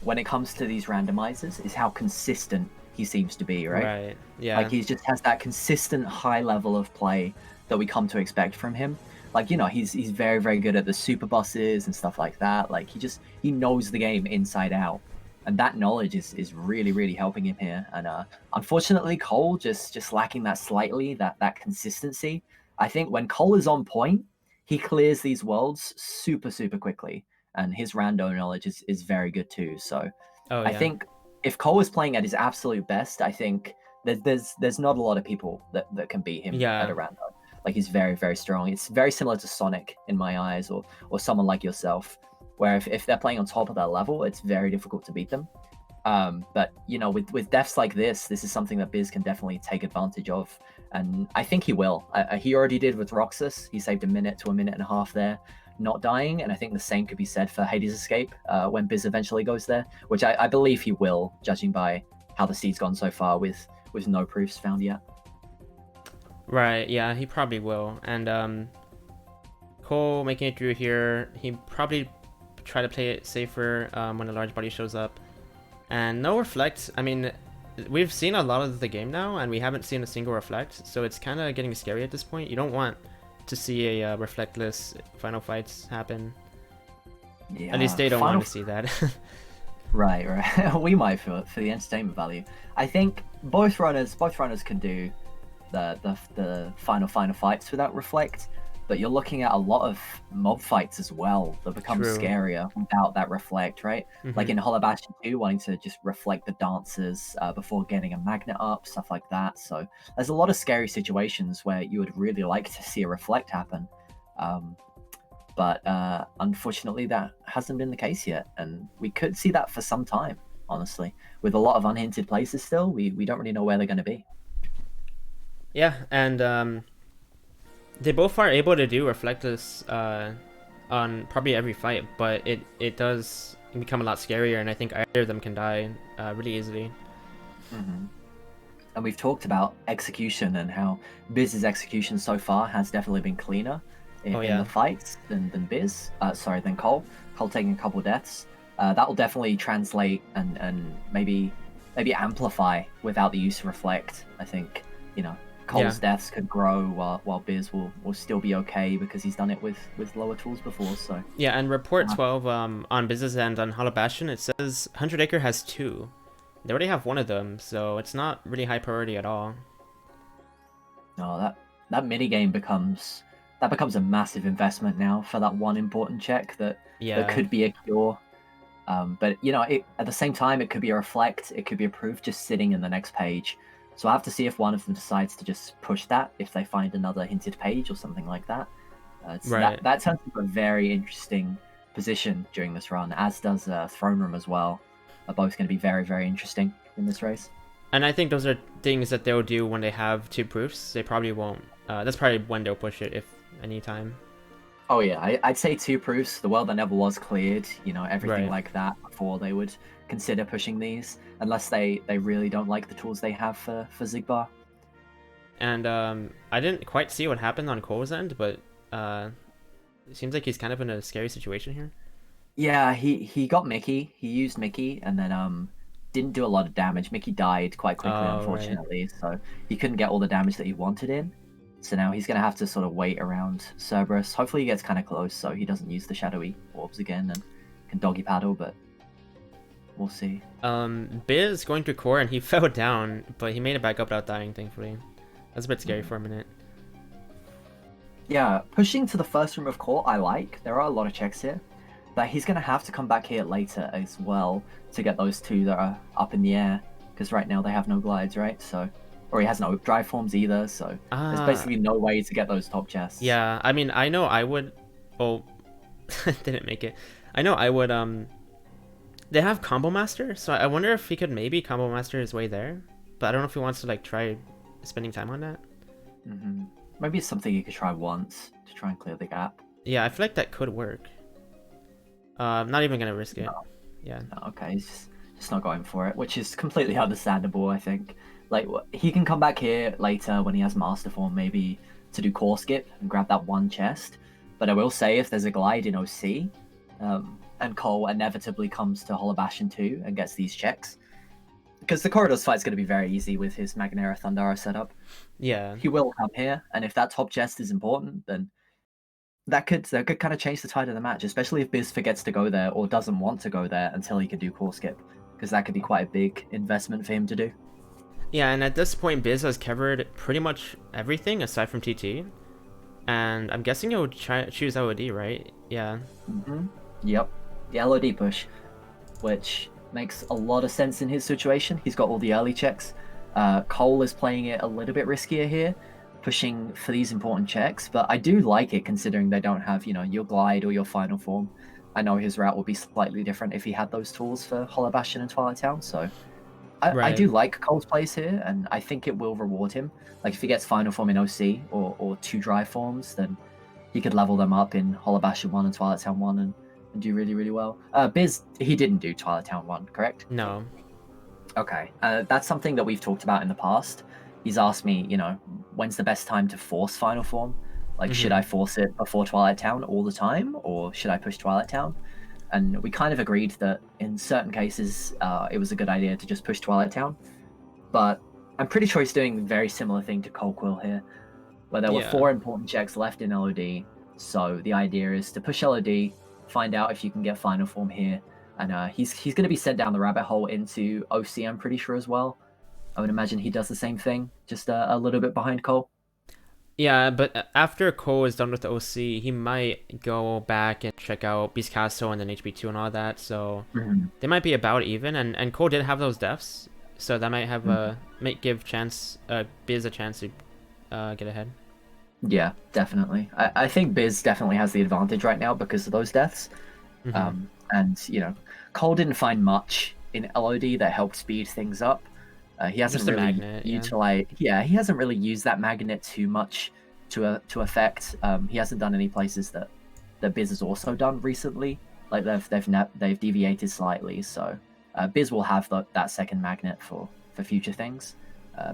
when it comes to these randomizers is how consistent he seems to be, right? Right. Yeah. Like he just has that consistent high level of play that we come to expect from him, Like, he's very, very good at the super bosses and stuff like that. Like, he knows the game inside out. And that knowledge is really, really helping him here. And unfortunately, Cole just lacking that slightly, that consistency. I think when Cole is on point, he clears these worlds super, super quickly. And his rando knowledge is very good too. So Oh I yeah. think if Cole is playing at his absolute best, I think there's not a lot of people that can beat him at Yeah. a rando. Like, he's very, very strong. It's very similar to Sonic in my eyes, or someone like yourself, where if they're playing on top of their level, it's very difficult to beat them. But with deaths like this is something that Biz can definitely take advantage of, and I think he will. He already did with Roxas. He saved a minute to a minute and a half there, not dying, and I think the same could be said for Hades Escape when Biz eventually goes there, which I believe he will, judging by how the seed's gone so far with no proofs found yet. Right. Yeah, he probably will. And Cole making it through here, he probably try to play it safer when a large body shows up. And no reflect. I mean, we've seen a lot of the game now, and we haven't seen a single reflect, so it's kind of getting scary at this point. You don't want to see a reflectless final fights happen. Yeah, At least they don't final want to see that. right. We might for the entertainment value. I think both runners can do the final fights without reflect, but you're looking at a lot of mob fights as well that become True. scarier without that reflect, right? Like in Hollow Bastion 2, wanting to just reflect the dancers before getting a magnet up, stuff like that. So there's a lot of scary situations where you would really like to see a reflect happen. But unfortunately, that hasn't been the case yet, and we could see that for some time, honestly. With a lot of unhinted places still, we don't really know where they're going to be. Yeah, and they both are able to do reflectless on probably every fight, but it does become a lot scarier, and I think either of them can die really easily. Mm-hmm. And we've talked about execution and how Biz's execution so far has definitely been cleaner Oh in yeah. the fights than Biz. Than Cole. Cole taking a couple deaths. That will definitely translate and maybe amplify without the use of reflect. I think Cole's Yeah. deaths could grow while Biz will still be okay because he's done it with lower tools before. So Yeah, and report 12 on business end on Hollow Bastion, it says 100 Acre has 2. They already have one of them, so it's not really high priority at all. no, that mini game becomes a massive investment now for that one important check that Yeah. could be a cure. But at the same time, it could be a reflect, it could be a proof just sitting in the next page. So I have to see if one of them decides to just push that if they find another hinted page or something like that. Right. That turns into a very interesting position during this run, as does Throne Room as well. Are both going to be very, very interesting in this race. And I think those are things that they'll do when they have 2 proofs. They probably won't. That's probably when they'll push it, if any time. Oh yeah, I'd say 2 proofs, the world that never was cleared, everything Right. like that before they would consider pushing these, unless they really don't like the tools they have for Zigbar. And I didn't quite see what happened on Cole's end, but it seems like he's kind of in a scary situation here. Yeah, he got Mickey. He used Mickey and then didn't do a lot of damage. Mickey died quite quickly, Oh, right. unfortunately, so he couldn't get all the damage that he wanted in. So now he's gonna have to sort of wait around Cerberus. Hopefully he gets kind of close so he doesn't use the shadowy orbs again and can doggy paddle, but we'll see. Biz going through core and he fell down, but he made it back up without dying, thankfully. That's a bit scary for a minute. Yeah, pushing to the first room of court I like. There are a lot of checks here. But he's going to have to come back here later as well to get those 2 that are up in the air. Because right now they have no glides, right? So, or he has no drive forms either, so there's basically no way to get those top chests. Yeah, I mean, I know I would... Oh, didn't make it. I know I would... They have Combo Master, so I wonder if he could maybe Combo Master his way there. But I don't know if he wants to, like, try spending time on that. Mm-hmm. Maybe it's something you could try once to try and clear the gap. Yeah, I feel like that could work. I'm not even gonna risk it. No. Yeah. No, okay, he's just not going for it, which is completely understandable, I think. Like, he can come back here later when he has Master Form, maybe to do Core Skip and grab that one chest. But I will say, if there's a glide in OC, and Cole inevitably comes to Hollow Bastion 2 and gets these checks, because the Corridors fight's going to be very easy with his Magnera Thundara setup. Yeah. He will come here, and if that top chest is important, then that could kind of change the tide of the match, especially if Biz forgets to go there or doesn't want to go there until he can do core skip, because that could be quite a big investment for him to do. Yeah, and at this point, Biz has covered pretty much everything aside from TT, and I'm guessing he would choose LOD, right? Yeah. Yep, the LOD push, which makes a lot of sense in his situation. He's got all the early checks. Cole is playing it a little bit riskier here, pushing for these important checks, but I do like it considering they don't have, your glide or your final form. I know his route will be slightly different if he had those tools for Hollow Bastion and Twilight Town, so I Right. do like Cole's plays here, and I think it will reward him. Like if he gets final form in OC or two dry forms, then he could level them up in Hollow Bastion 1 and Twilight Town 1 and do really, really well. Biz, he didn't do Twilight Town 1, correct? No. Okay. That's something that we've talked about in the past. He's asked me, when's the best time to force final form? Like, should I force it before Twilight Town all the time, or should I push Twilight Town? And we kind of agreed that in certain cases, it was a good idea to just push Twilight Town. But I'm pretty sure he's doing a very similar thing to Cold Quill here, where there were Yeah. 4 important checks left in LOD. So the idea is to push LOD, find out if you can get final form here, and he's going to be sent down the rabbit hole into OC, I'm pretty sure as well. I would imagine he does the same thing, just a little bit behind Cole. Yeah, but after Cole is done with the OC, he might go back and check out Beast Castle and then HB2 and all that. So they might be about even. And Cole did have those deaths, so that might have might give Biz a chance to get ahead. Yeah, definitely. I think Biz definitely has the advantage right now because of those deaths. And Cole didn't find much in LOD that helped speed things up. He hasn't Just a really magnet, utilized. Yeah, he hasn't really used that magnet too much to effect. He hasn't done any places that Biz has also done recently. Like they've deviated slightly. So Biz will have that second magnet for future things.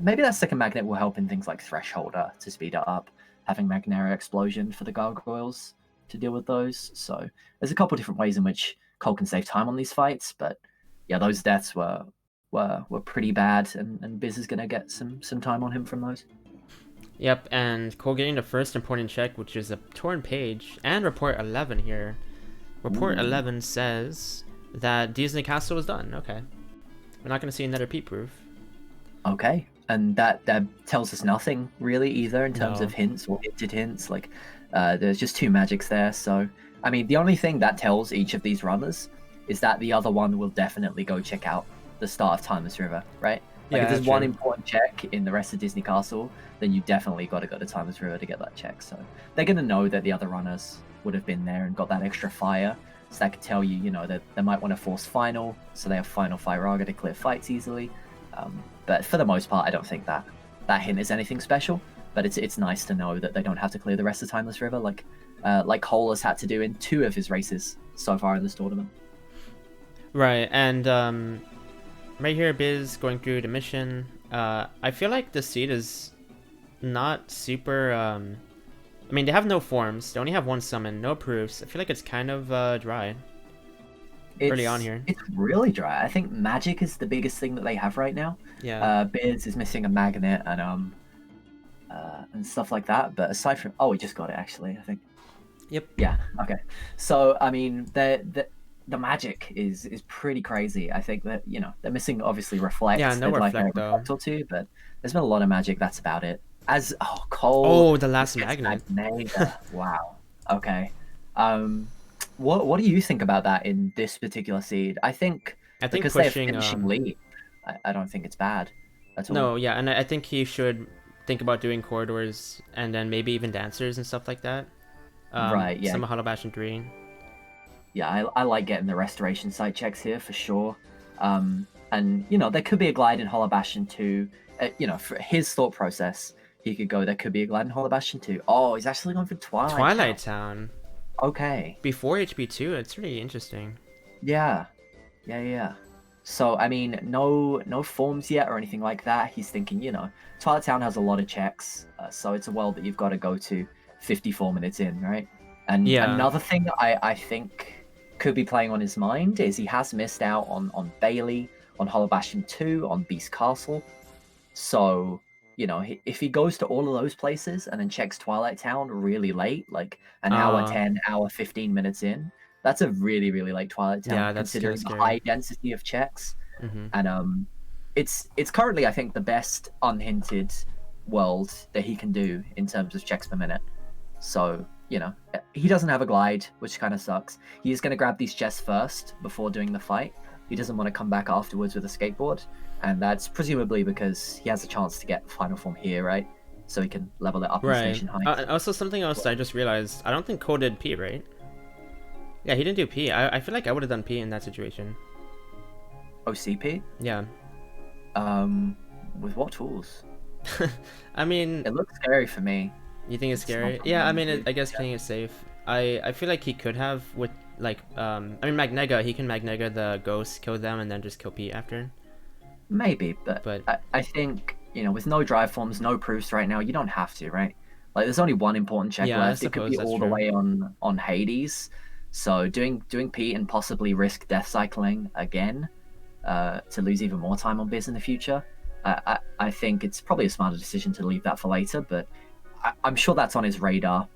Maybe that second magnet will help in things like Thresholder to speed it up. Having Magnera Explosion for the gargoyles to deal with those. So there's a couple different ways in which Cole can save time on these fights. But yeah, those deaths were pretty bad, and Biz is going to get some time on him from those. Yep, and Cole getting the first important check, which is a torn page, and report 11 here. Report 11 says that Disney Castle is done. Okay. We're not going to see another Pete proof. Okay, and that tells us nothing really either in terms of hints or hinted hints. Like, there's just 2 magics there. So, I mean, the only thing that tells each of these runners is that the other one will definitely go check out the start of Timeless River, right? Like, if there's one important check in the rest of Disney Castle, then you definitely got to go to Timeless River to get that check. So they're going to know that the other runners would have been there and got that extra fire. So that could tell you, that they might want to force final, so they have final Firaga to clear fights easily. But for the most part, I don't think that hint is anything special. But it's nice to know that they don't have to clear the rest of Timeless River, like Cole has had to do in 2 of his races so far in this tournament. Right, and right here, Biz going through the mission. I feel like the seed is not super. I mean, they have no forms. They only have 1 summon, no proofs. I feel like it's kind of dry. Early on here. It's really dry. I think magic is the biggest thing that they have right now. Yeah. Biz is missing a magnet and stuff like that. But aside from, we just got it actually, I think. Yep. Yeah. Okay. So I mean, the magic is pretty crazy. I think that they're missing obviously reflect. Yeah, no reflect like though. Or 2, but there's been a lot of magic. That's about it. Cole. Oh, the last magnet. Wow. Okay. What do you think about that in this particular seed? I think because pushing they're finishing lead, I don't think it's bad at all. No, yeah, and I think he should think about doing corridors and then maybe even dancers and stuff like that. Right. Yeah. Some Hollow Bastion 3. Yeah, I like getting the restoration site checks here for sure. And there could be a glide in Hollow Bastion 2. For his thought process, he could go. There could be a glide in Hollow Bastion 2. Oh, he's actually going for Twilight Town. Okay. Before HB2, it's really interesting. Yeah. So I mean, no forms yet or anything like that. He's thinking, Twilight Town has a lot of checks, so it's a world that you've got to go to 54 minutes in, right? And another thing I think could be playing on his mind is he has missed out on Bailey, on Hollow Bastion 2, on Beast Castle. So, you know, if he goes to all of those places and then checks Twilight Town really late, like an hour Uh, 10, hour 15 minutes in, that's a really, really late Twilight Town yeah, that's kind of considering the scary. high density of checks. Mm-hmm. And it's currently, I think, the best unhinted world that he can do in terms of checks per minute. So, you know, he doesn't have a glide, which kind of sucks. He's going to grab these chests first before doing the fight. He doesn't want to come back afterwards with a skateboard, and that's presumably because he has a chance to get final form here, right? So he can level it up in Right. station height. And also something else I just realized. I don't think Cole did P, right? Yeah, he didn't do P. I feel like I would have done P in that situation. OCP? Yeah. With what tools? I mean, It looks scary for me. you think it's It's scary? not Yeah, I something mean, to- I guess playing it safe. I feel like he could have with like I mean Magnega, he can Magnega the ghost, kill them, and then just kill P after. Maybe, but But I think, you know, with no drive forms, no proofs right now, you don't have to, right? Like, there's only one important check yeah, I left. It could suppose be that's all the true. way on Hades. So doing Pete and possibly risk death cycling again to lose even more time on Biz in the future. I think it's probably a smarter decision to leave that for later, but I'm sure that's on his radar.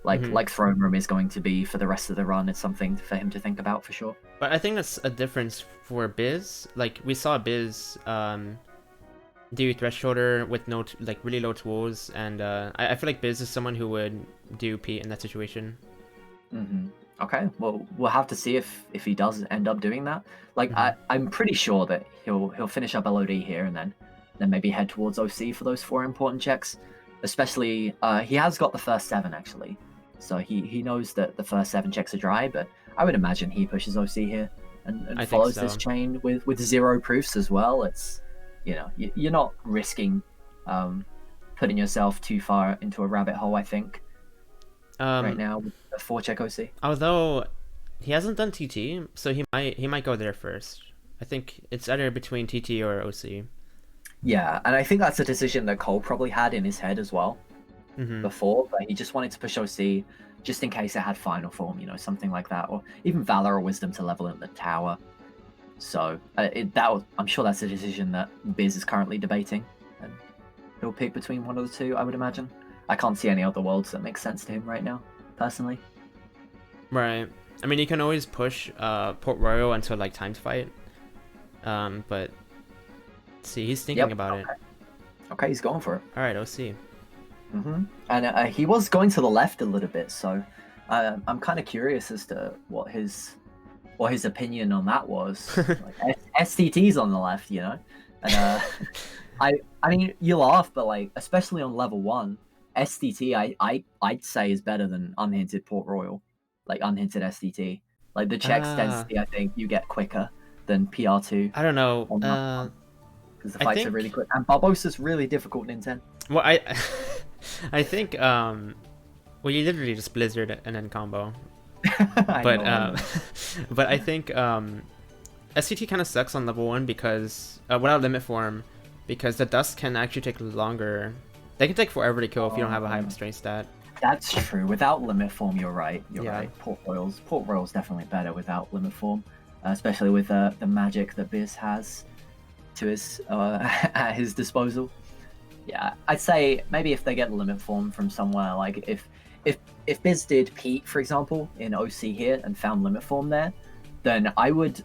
Mhm. Like Throne Room is going to be for the rest of the run. It's something for him to think about for sure. But I think that's a difference for Biz. Like we saw Biz do Thresholder with no like really low tools, and I feel like Biz is someone who would do Pete in that situation. Hmm. Okay, well, we'll have to see if he does end up doing that. Like, Mhm. I'm pretty sure that he'll finish up LOD here and then maybe head towards OC for those 4 important checks. Especially, he has got the first 7 actually, so he knows that the first 7 checks are dry. But I would imagine he pushes OC here and I think follows so. this chain with 0 proofs as well. It's, you know, you're not risking putting yourself too far into a rabbit hole, I think, right now with a 4 check OC. Although he hasn't done TT, so he might go there first. I think it's either between TT or OC. Yeah, and I think that's a decision that Cole probably had in his head as well Hmm. before, but he just wanted to push OC just in case it had final form, you know, something like that, or even Valor or Wisdom to level in the tower. So I'm sure that's a decision that Biz is currently debating, and he'll pick between one of the two, I would imagine. I can't see any other worlds that make sense to him right now, personally. Right. I mean, you can always push Port Royal until like time to fight. But see, he's thinking Yep. about it. Okay, he's going for it. All right, OC. And he was going to the left a little bit, so I'm kind of curious as to what his opinion on that was. Like, STT's on the left, you know, and I mean, you laugh, but like, especially on level 1, STT I'd say is better than unhinted Port Royal, like unhinted STT. Like the checks Ah, density, I think you get quicker than PR2 I don't know. on because the I fights are think. really quick, and Barbosa's really difficult in 10. Well, I I think well, you literally just Blizzard and then combo. I But know. but I think SCT kind of sucks on level 1 because without limit form, because the dust can actually take longer. They can take forever to kill if you don't have a high strength stat. That's true. Without limit form, you're right. You're Yeah. right. Port Royal's definitely better without limit form, especially with the magic that Biz has to his at his disposal. Yeah, I'd say maybe if they get limit form from somewhere, like if Biz did Pete, for example, in OC here and found limit form there, then I would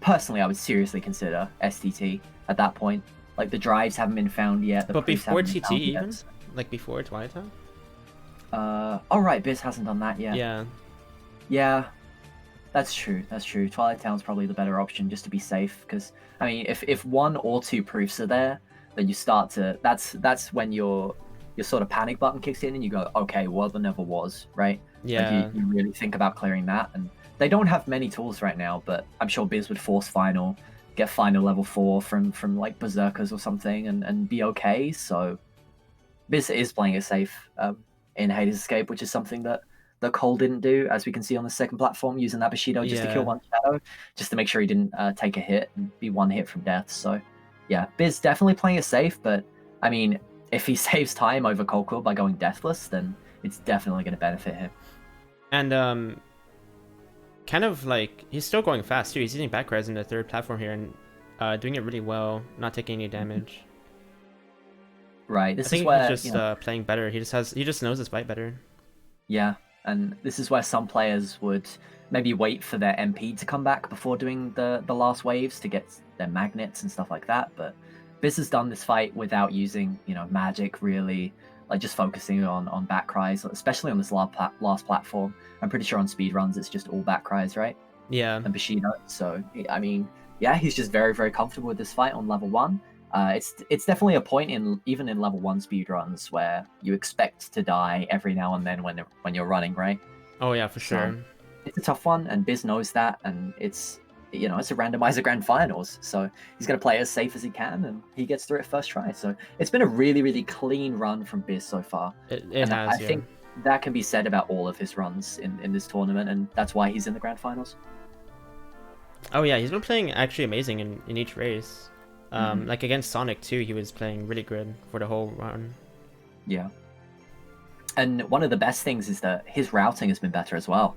personally seriously consider STT at that point. Like the drives haven't been found yet. The But proofs before haven't been TT found even, yet. like before Twilight Town. Oh right, Biz hasn't done that yet. Yeah. Yeah, that's true. That's true. Twilight Town's probably the better option just to be safe. Because I mean, if 1 or 2 proofs are there, then you start to. That's when your sort of panic button kicks in, and you go, okay, well, there never was, right? Yeah. Like you really think about clearing that, and they don't have many tools right now. But I'm sure Biz would force final, get final level 4 from like Berserkers or something, and be okay. So Biz is playing it safe in Hades Escape, which is something that Cole didn't do, as we can see on the second platform, using that Bushido just to kill Yeah. 1 shadow, just to make sure he didn't take a hit and be 1 hit from death. So, yeah, Biz definitely playing it safe, but I mean, if he saves time over Cold by going deathless, then it's definitely going to benefit him. And kind of like he's still going fast too. He's using back res in the third platform here and doing it really well, not taking any damage. Right. I This is think he's where, just playing better. He just knows his fight better. yeah, and this is where some players would maybe wait for their MP to come back before doing the last waves to get their magnets and stuff like that. But Biz has done this fight without using magic really, like just focusing on back cries, especially on this last platform. I'm pretty sure on speed runs it's just all back cries, right? Yeah. And Bushido. So I mean, yeah, he's just very comfortable with this fight on level 1. It's definitely a point in even in level 1 speedruns where you expect to die every now and then when you're running, right? Oh yeah, for So sure. it's a tough one, and Biz knows that, and it's a randomizer grand finals, so he's going to play as safe as he can, and he gets through it first try. So it's been a really clean run from Biz so far, It and I has, yeah. think that can be said about all of his runs in this tournament, and that's why he's in the grand finals. Oh yeah, he's been playing actually amazing in each race. Mhm. Like against Sonic too, he was playing really good for the whole run. Yeah. And one of the best things is that his routing has been better as well.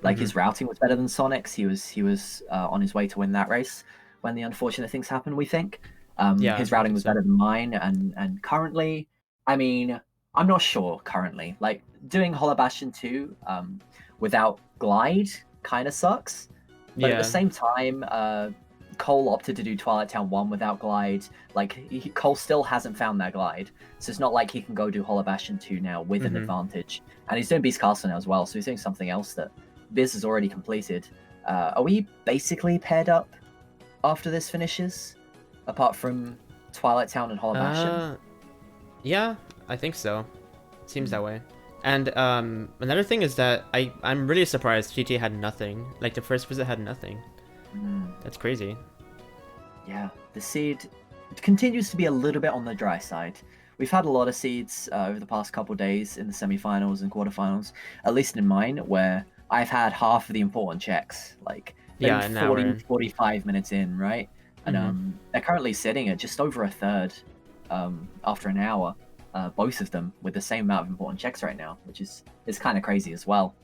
Like Hmm. his routing was better than Sonic's. He was on his way to win that race when the unfortunate things happened. We think Yeah, his I routing think was so. better than mine, and currently, I mean, I'm not sure currently. Like doing Hollow Bastion 2 without glide kind of sucks, but at the Yeah. same time, Cole opted to do Twilight Town 1 without glide. Like Cole still hasn't found that glide, so it's not like he can go do Hollow Bastion 2 now with an Hmm. advantage. And he's doing Beast Castle now as well, so he's doing something else that Biz has already completed. Are we basically paired up after this finishes, apart from Twilight Town and Hollow Bastion? Uh, yeah, I think so. Seems Mm. that way. And another thing is that I'm really surprised TT had nothing. Like the first visit had nothing. Mm. That's crazy. Yeah, the seed continues to be a little bit on the dry side. We've had a lot of seeds over the past couple days in the semifinals and quarterfinals, at least in mine, where I've had half of the important checks, like maybe Yeah, an 40, hour. 45 minutes in, right? And Hmm. they're currently sitting at just over a third after an hour, both of them with the same amount of important checks right now, which is kind of crazy as well.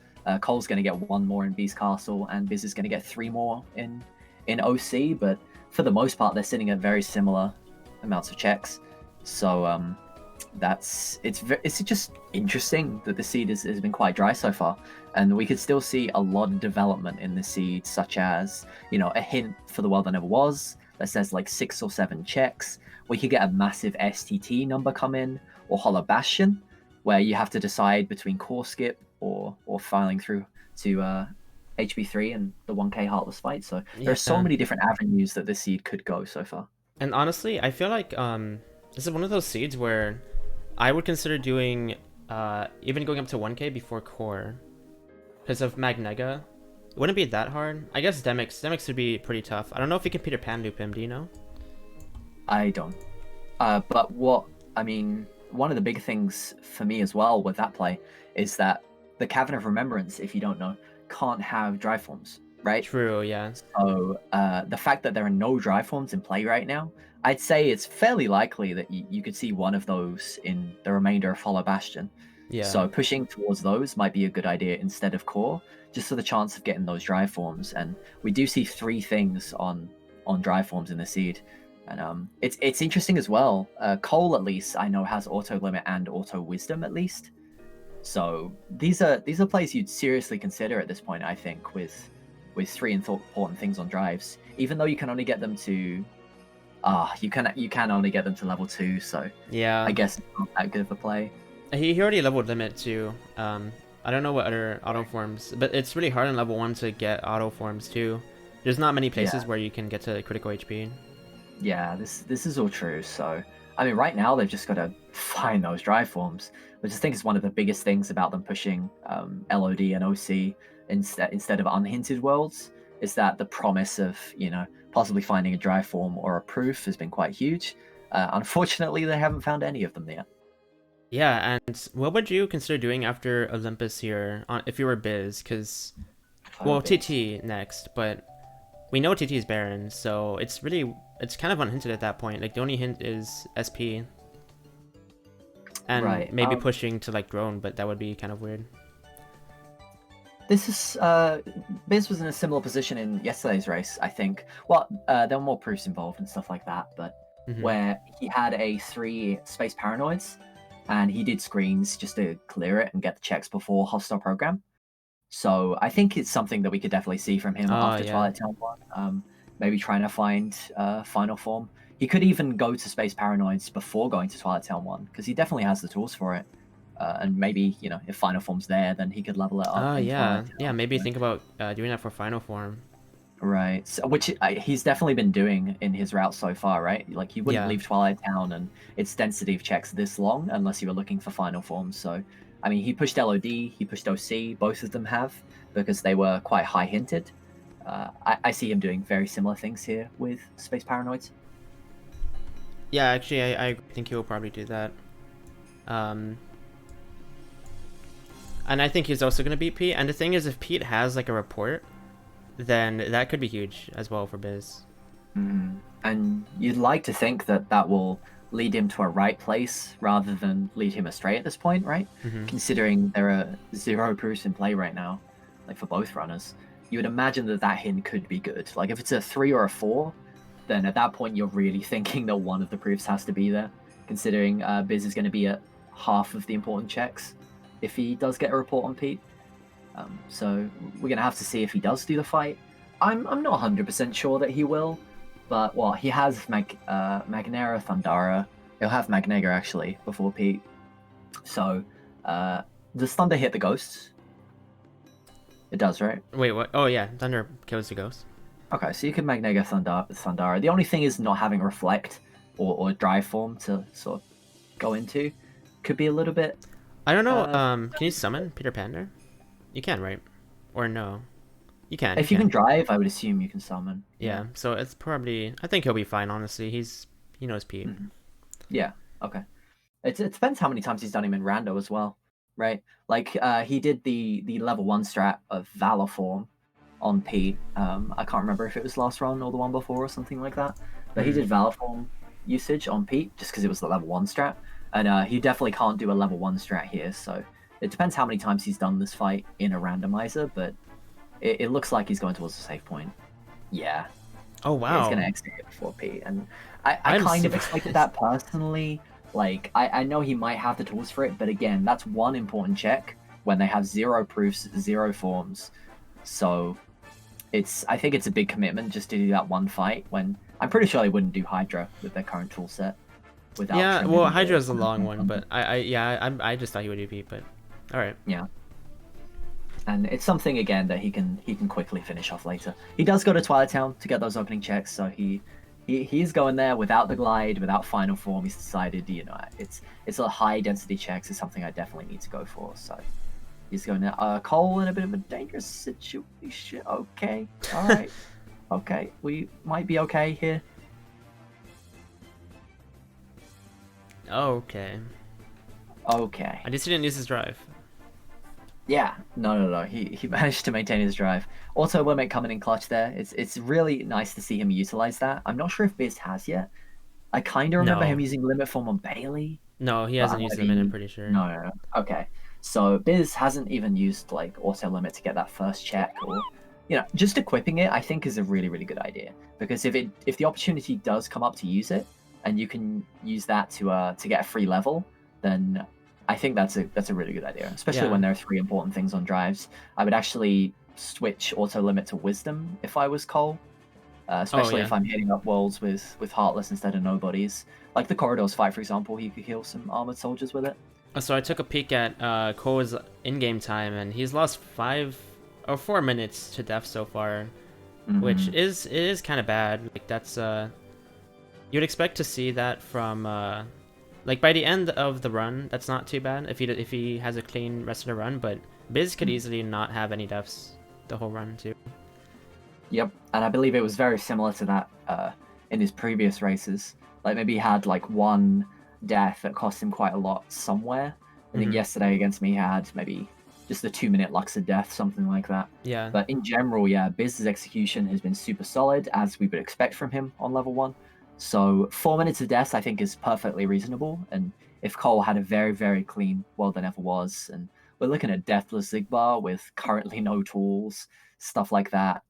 Cole's going to get one more in Beast Castle, and Biz is going to get three more in OC, but for the most part, they're sitting at very similar amounts of checks. So it's just interesting that the seed has been quite dry so far, and we could still see a lot of development in the seed, such as a hint for the world that never was that says like 6 or 7 checks. We could get a massive STT number come in, or Hollow Bastion, where you have to decide between core skip or filing through to HB3 and the 1K Heartless fight. So there are so Yeah. many different avenues that this seed could go so far. And honestly, I feel like this is one of those seeds where I would consider doing even going up to 1K before core because of Magnega. It wouldn't be that hard. I guess Demix would be pretty tough. I don't know if you can Peter Pan loop him. Do you know? I don't. But I mean, one of the big things for me as well with that play is that the Cavern of Remembrance, if you don't know, can't have dry forms, right? True. Yeah. So the fact that there are no dry forms in play right now, I'd say it's fairly likely that you could see one of those in the remainder of Hollow Bastion. Yeah. So pushing towards those might be a good idea instead of core, just for the chance of getting those dry forms. And we do see 3 things on dry forms in the seed, and it's interesting as well. Cole at least I know has auto limit and auto wisdom at least. So these are plays you'd seriously consider at this point, I think, with 3 important things on drives. Even though you can only get them to you can only get them to level 2, so I Yeah. guess it's not that good of a play. He already leveled limit too. I don't know what other auto forms, but it's really hard in level 1 to get auto forms too. There's not many Yeah, places where you can get to critical HP. yeah, this is all true. So I mean, right now they've just got to find those drive forms, which I think is one of the biggest things about them pushing LOD and OC instead of unhinted worlds, is that the promise of possibly finding a drive form or a proof has been quite huge. Unfortunately, they haven't found any of them yet. Yeah, and what would you consider doing after Olympus here if you were Biz? Because, Oh, well, biz. TT next, but we know TT is Baron, so it's kind of unhinted at that point. Like the only hint is SP and Right. maybe pushing to like drone, but that would be kind of weird. This is Biz was in a similar position in yesterday's race, I think. Well, there were more proofs involved and stuff like that, but Mm-hmm. where he had a 3 space paranoids, and he did screens just to clear it and get the checks before hostile program. So I think it's something that we could definitely see from him Oh after yeah. Twilight Town 1. Maybe trying to find final form. He could even go to Space Paranoids before going to Twilight Town 1, because he definitely has the tools for it. And maybe, if final form's there, then he could level it up Oh in Twilight yeah. Yeah. Town. Maybe think about doing that for final form. Right. So, which he's definitely been doing in his route so far, right? Like, you wouldn't Yeah. leave Twilight Town and its density of checks this long unless you were looking for final forms. So, I mean, he pushed LOD, he pushed OC, both of them have, because they were quite high hinted. I see him doing very similar things here with Space Paranoids. Yeah. Actually, I think he will probably do that. Um, and I think he's also gonna beat Pete. And the thing is, if Pete has like a report, then that could be huge as well for Biz. And you'd like to think that that will lead him to a right place rather than lead him astray at this point, right? Mm-hmm. Considering there are 0 proofs in play right now, like for both runners, you would imagine that that hint could be good. Like if it's a 3 or a 4, then at that point you're really thinking that one of the proofs has to be there, considering Biz is going to be at half of the important checks if he does get a report on Pete. So we're going to have to see if he does do the fight. I'm not 100% sure that he will, but well, he has Magnera Thundara. He'll have Magnega actually before Pete. So does Thunder hit the ghosts? It does, right? Wait, what? Oh yeah, Thunder kills the ghost. Okay, so you can Magnega Thundara. The only thing is not having Reflect or Drive form to sort of go into. Could be a little bit. I don't know. Can you summon Peter Panda? You can, right? Or no? You can. You If you can can. drive, I would assume you can summon. Yeah. So it's probably. I think he'll be fine. Honestly, he knows Pete. Mm-hmm. Yeah. Okay. It depends how many times he's done him in Rando as well, right? Like he did the level 1 strat of Valor form on Pete. I can't remember if it was last run or the one before or something like that, but he Mm-hmm. did Valor form usage on Pete just because it was the level 1 strat, and he definitely can't do a level 1 strat here. So it depends how many times he's done this fight in a randomizer, but it looks like he's going towards the save point. Yeah, Oh yeah, he's wow. gonna exit it before Pete, and I I'm kind of surprised. expected that personally. Like, I know he might have the tools for it, but again, that's one important check when they have 0 proofs, 0 forms. So I think it's a big commitment just to do that one fight. When I'm pretty sure they wouldn't do Hydra with their current tool set without Yeah. trimming Well, or Hydra's a long one, but I just thought he would do Pete, but all right. yeah. And it's something again that he can quickly finish off later. He does go to Twilight Town to get those opening checks, so he's going there without the glide, without final form. He's decided, it's a high density checks is something I definitely need to go for. So he's going to Cole in a bit of a dangerous situation. Okay, all right, okay, we might be okay here. Okay. Okay. I just didn't use his drive. Yeah, no. He managed to maintain his drive. Auto limit coming in clutch there. It's really nice to see him utilize that. I'm not sure if Biz has yet. I kind of remember him No. using limit form on Bailey, No, he but I hasn't might used him in. I'm be pretty sure. no. Okay, so Biz hasn't even used like auto limit to get that first check, or just equipping it. I think is a really good idea, because if the opportunity does come up to use it, and you can use that to get a free level, then I think that's a really good idea, especially Yeah. when there are 3 important things on drives. I would actually switch auto limit to wisdom if I was Cole, Oh especially yeah. if I'm hitting up worlds with Heartless instead of Nobodies. Like the Corridors fight, for example, he could heal some armored soldiers with it. So I took a peek at Cole's in-game time, and he's lost 4 minutes to death so far, which Mm-hmm. is kind of bad. Like that's you'd expect to see that from like by the end of the run. That's not too bad if he has a clean rest of the run, but Biz could easily not have any deaths the whole run too. Yep, and I believe it was very similar to that in his previous races. Like maybe he had like one death that cost him quite a lot somewhere. I think Hmm. yesterday against me he had maybe just a 2-minute Luxor death, something like that. Yeah. But in general, yeah, Biz's execution has been super solid, as we would expect from him on level 1. So 4 minutes of death I think is perfectly reasonable, and if Cole had a very clean world than ever was, and we're looking at Deathless Zigbar with currently no tools, stuff like that,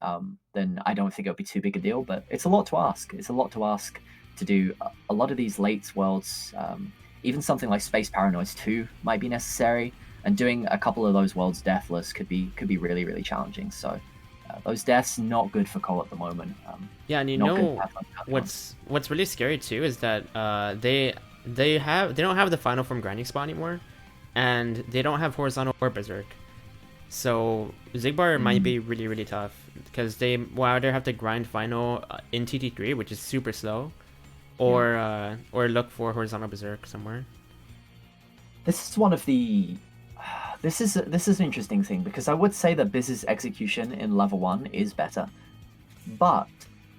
then I don't think it would be too big a deal. But it's a lot to ask. It's a lot to ask to do a lot of these late worlds. Even something like Space Paranoids 2 might be necessary, and doing a couple of those worlds deathless could be really really challenging. So those deaths not good for Cole at the moment. Yeah, and you Not good know to have on what's really scary too is that they don't have the final form grinding spot anymore, and they don't have horizontal or berserk. So Zigbar might be really really tough because they will either have to grind final in TT3, which is super slow, or look for horizontal berserk somewhere. This is one of the. This is an interesting thing because I would say that Biz's execution in level 1 is better, but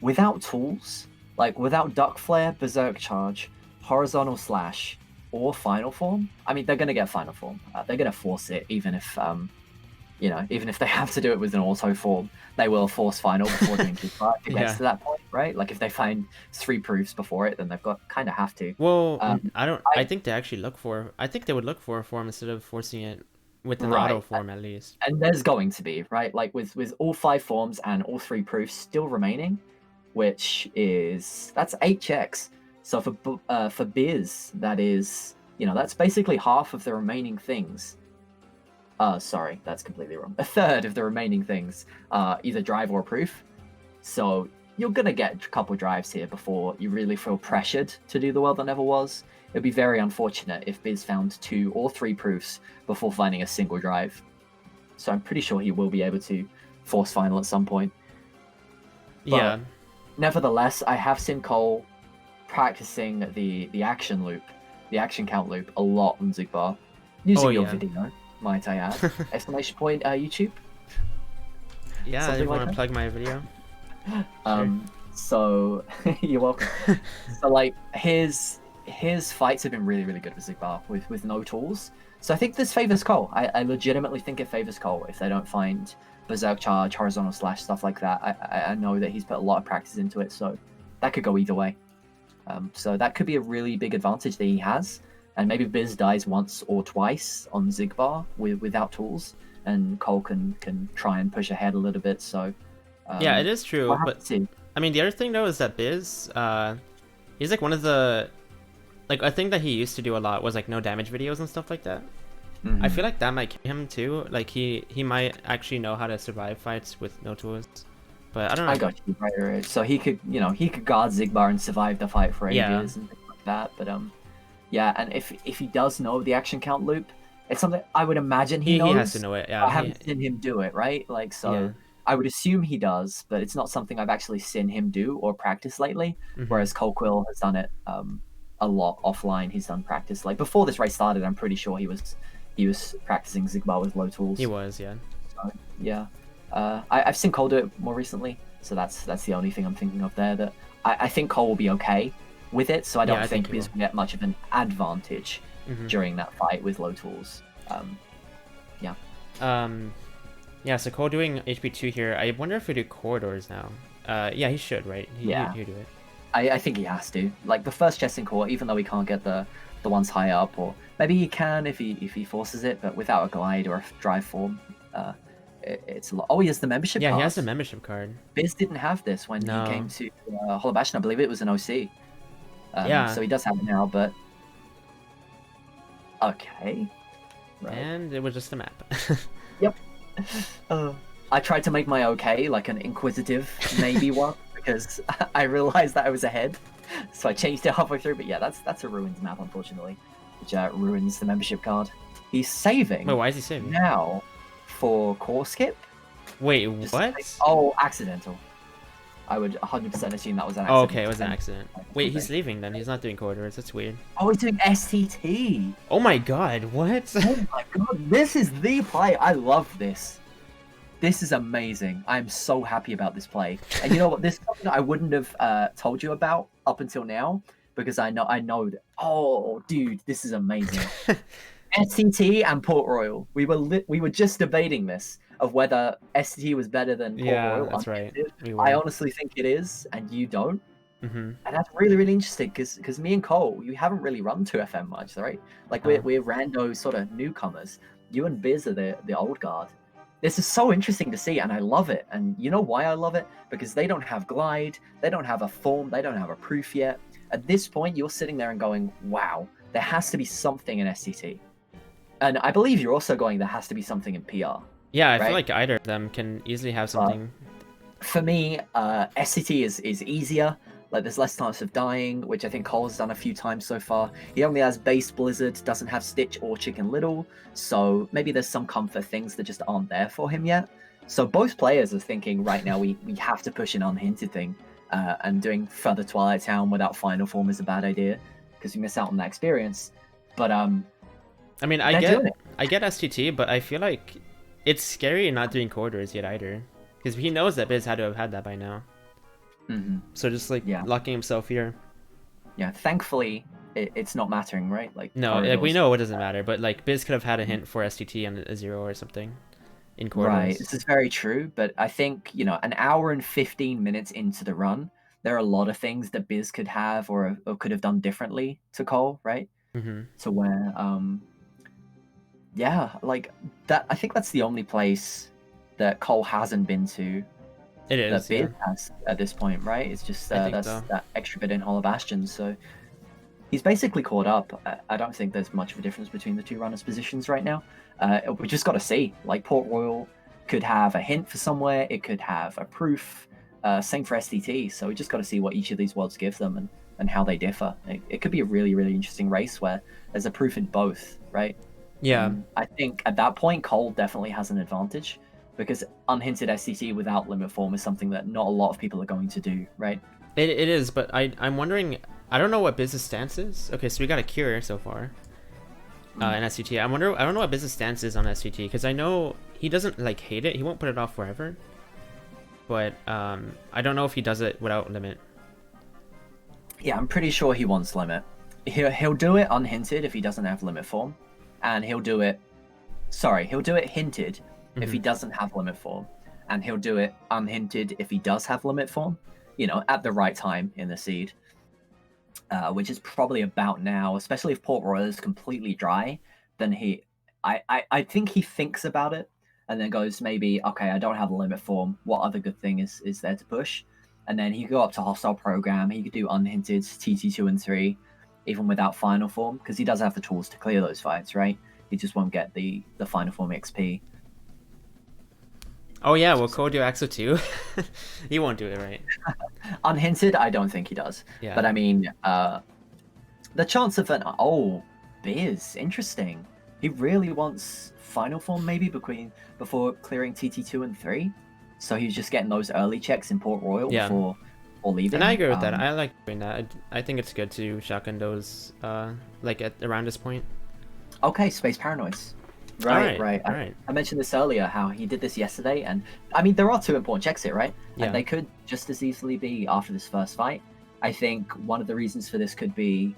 without tools, like without Duck Flare, Berserk Charge, Horizontal Slash, or Final Form, I mean they're gonna get Final Form. They're gonna force it, even if even if they have to do it with an auto form, they will force final before doing Jigbar if it gets to that point, right? Like if they find 3 proofs before it, then they've got kind of have to. Well, I think they actually look for. I think they would look for a form instead of forcing it with an auto form at least. And there's going to be, right? Like with all 5 forms and all 3 proofs still remaining, that's 8 checks. So for Biz, that is that's basically half of the remaining things. Sorry, that's completely wrong. A third of the remaining things are either drive or proof. So you're gonna get a couple drives here before you really feel pressured to do the world that never was. It'd be very unfortunate if Biz found 2 or 3 proofs before finding a single drive. So I'm pretty sure he will be able to force final at some point. But nevertheless, I have seen Cole practicing the action loop, the action count loop a lot on Zigbar, using your video, might I add. Exclamation point YouTube. Yeah, Something I want to plug my video. So you're welcome. So like his fights have been really really good with Zigbar with no tools. So I think this favors Cole. I legitimately think it favors Cole if they don't find Berserk Charge, Horizontal Slash, stuff like that. I know that he's put a lot of practice into it, so that could go either way. So that could be a really big advantage that he has. And maybe Biz dies once or twice on Zigbar without tools, and Cole can try and push ahead a little bit. So yeah, it is true. But I mean, the other thing though is that Biz, he's like one of the a thing that he used to do a lot was like no damage videos and stuff like that. I feel like that might kill him too. Like he might actually know how to survive fights with no tools. But I don't know. I got you, right. So he could guard Zigbar and survive the fight for ages and things like that. But yeah, and if he does know the action count loop, it's something I would imagine he knows. He has to know it. Yeah, I haven't seen him do it, right? Like so. Yeah. I would assume he does, but it's not something I've actually seen him do or practice lately. Whereas Cole Quill has done it a lot offline. He's done practice. Like before this race started, I'm pretty sure he was practicing Zigbar with low tools. He was, yeah. So, yeah. I've seen Cole do it more recently, so that's the only thing I'm thinking of there. That I think Cole will be okay with it, so I don't think Biz will get much of an advantage during that fight with low tools. Yeah, so Cole doing HP2 here. I wonder if we do corridors now. Yeah, he should, right? He'd do it. I think he has to. Like the first chest in core, even though he can't get the ones high up, or maybe he can if he forces it, but without a glide or a drive form, it's a lot. Oh, he has the membership card. Yeah, he has the membership card. Biz didn't have this when he came to Hollow Bastion. I believe it was an OC. So he does have it now, but okay. Right. And it was just a map. Yep. I tried to make my okay like an inquisitive maybe one because I realized that I was ahead, so I changed it halfway through. But yeah, that's a ruins map, unfortunately, which ruins the membership card. He's saving. Wait, why is he saving now for core skip? Wait, what? Accidental. I would 100% assume that was an accident. Oh, okay, it was an accident. Wait, he's leaving then. He's not doing corridors. That's weird. Oh, he's doing STT. Oh my god, what? Oh my god, this is the play. I love this. This is amazing. I'm so happy about this play. And you know what? This is something I wouldn't have told you about up until now because I know that. Oh, dude, this is amazing. STT and Port Royal. We were just debating this of whether STT was better than Port Royal. Yeah, that's right. I honestly think it is, and you don't. And that's really, really interesting because me and Cole, you haven't really run 2FM much, right? Like we're rando sort of newcomers. You and Biz are the old guard. This is so interesting to see, and I love it. And you know why I love it? Because they don't have glide, they don't have a form, they don't have a proof yet. At this point, you're sitting there and going, wow, there has to be something in STT. And I believe you're also going, there has to be something in PR. Yeah, I feel right? like either of them can easily have something. For me, SCT is easier. Like there's less chance of dying, which I think Cole's done a few times so far. He only has base Blizzard, doesn't have Stitch or Chicken Little, so maybe there's some comfort things that just aren't there for him yet. So both players are thinking right now we have to push an unhinted thing, and doing further Twilight Town without Final Form is a bad idea because you miss out on that experience. But I mean, I doing it. get STT, but I feel like it's scary not doing corridors yet either, because he knows that Biz had to have had that by now. So just like locking himself here. Yeah, thankfully it's not mattering, right? Like no, like, we know it doesn't matter, but like Biz could have had a hint for STT and a 0 or something in corridors. Right, this is very true, but I think, you know, an hour and 15 minutes into the run, there are a lot of things that Biz could have or could have done differently to Cole, right? To where, yeah, like that. I think that's the only place that Cole hasn't been to. It is. That Biz has at this point, right? It's just that extra bit in Hollow Bastion, so he's basically caught up. I don't think there's much of a difference between the two runners' positions right now. We just got to see. Like Port Royal could have a hint for somewhere. It could have a proof. Same for STT. So we just got to see what each of these worlds give them and how they differ. It could be a really, really interesting race where there's a proof in both, right? Yeah. I think at that point, Cole definitely has an advantage because unhinted STT without limit form is something that not a lot of people are going to do, right? It is, but I'm wondering. I don't know what Biz's stance is. Okay, so we got a cure so far in SCT. I don't know what Biz's stance is on SCT because I know he doesn't like hate it. He won't put it off forever. But I don't know if he does it without limit. Yeah, I'm pretty sure he wants limit. He'll do it unhinted if he doesn't have limit form, and he'll do it hinted if he doesn't have limit form, and he'll do it unhinted if he does have limit form. You know, at the right time in the seed. Which is probably about now, especially if Port Royal is completely dry, then I think he thinks about it and then goes, maybe, okay, I don't have a limit form. What other good thing is there to push? And then he could go up to Hostile Program. He could do unhinted TT2 and 3, even without Final Form, because he does have the tools to clear those fights, right? He just won't get the Final Form XP. Oh yeah, well Cole do Axo too. He won't do it, right? Unhinted, I don't think he does. Yeah. But I mean, the chance of an Biz, interesting. He really wants Final Form maybe before clearing TT2 and 3. So he's just getting those early checks in Port Royal before leaving. And I agree with that. I like doing that. I think it's good to shotgun those like around this point. Okay, Space Paranoids. Right. I mentioned this earlier, how he did this yesterday, and I mean there are 2 important checks here, right? Yeah. And they could just as easily be after this first fight. I think one of the reasons for this could be,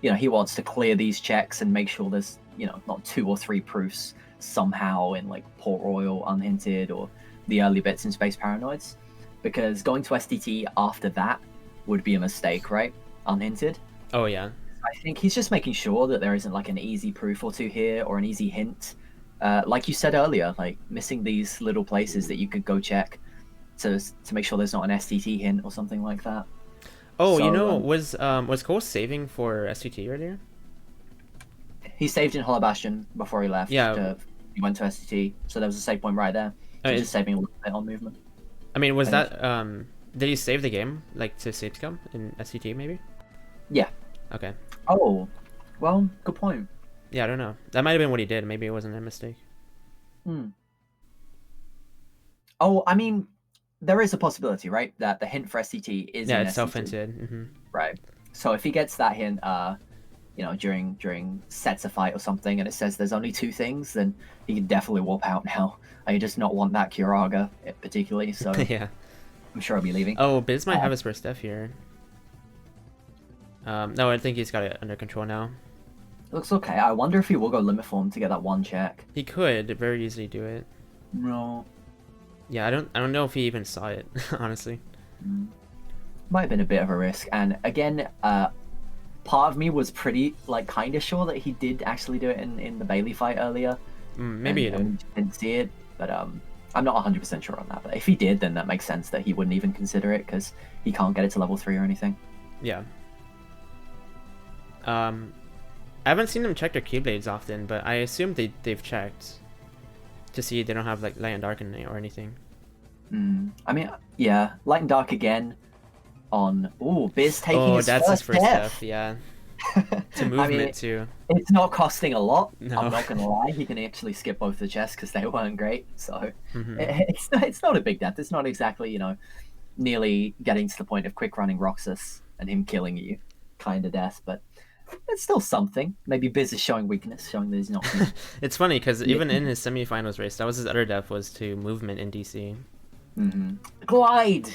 you know, he wants to clear these checks and make sure there's, you know, not 2 or 3 proofs somehow in like Port Royal, unhinted, or the early bits in Space Paranoids, because going to STT after that would be a mistake, right? Unhinted. Oh yeah. I think he's just making sure that there isn't like an easy proof or 2 here or an easy hint. Like you said earlier, like missing these little places that you could go check to make sure there's not an STT hint or something like that. Oh, so, you know, was Cole saving for STT earlier? He saved in Hollow Bastion before he left. Yeah. He went to STT, so there was a save point right there. So just saving a little bit on movement. I mean, was that did he save the game like to save scum in STT maybe? Yeah. Okay. Oh, well, good point. Yeah, I don't know. That might have been what he did. Maybe it wasn't a mistake. Oh, I mean, there is a possibility, right? That the hint for STT is it's self-hinted. Right. So if he gets that hint, you know, during sets a fight or something, and it says there's only 2 things, then he can definitely warp out now. I just not want that Kuraga particularly, so yeah. I'm sure I'll be leaving. Oh, Biz might have his first death here. No, I think he's got it under control now. Looks okay. I wonder if he will go limit form to get that 1 check. He could very easily do it. No. Yeah, I don't know if he even saw it, honestly. Might have been a bit of a risk. And again, part of me was pretty, like, kind of sure that he did actually do it in the Bailey fight earlier. Maybe he didn't see it, but I'm not 100% sure on that. But if he did, then that makes sense that he wouldn't even consider it because he can't get it to level 3 or anything. Yeah. Um, I haven't seen them check their keyblades often, but I assume they've checked to see they don't have like light and dark in it or anything. I mean, yeah, light and dark again on. Ooh, Biz taking Oh, his that's his first first death. death. Yeah, to I mean, movement too. it's not costing a lot. I'm No. not gonna lie. He can actually skip both the chests because they weren't great. So Hmm. it's not a big death. It's not exactly nearly getting to the point of quick running Roxas and him killing you kind of death, but it's still something. Maybe Biz is showing weakness, showing that he's not. It's funny because even in his semifinals race, that was his other death was to movement in DC. Glide.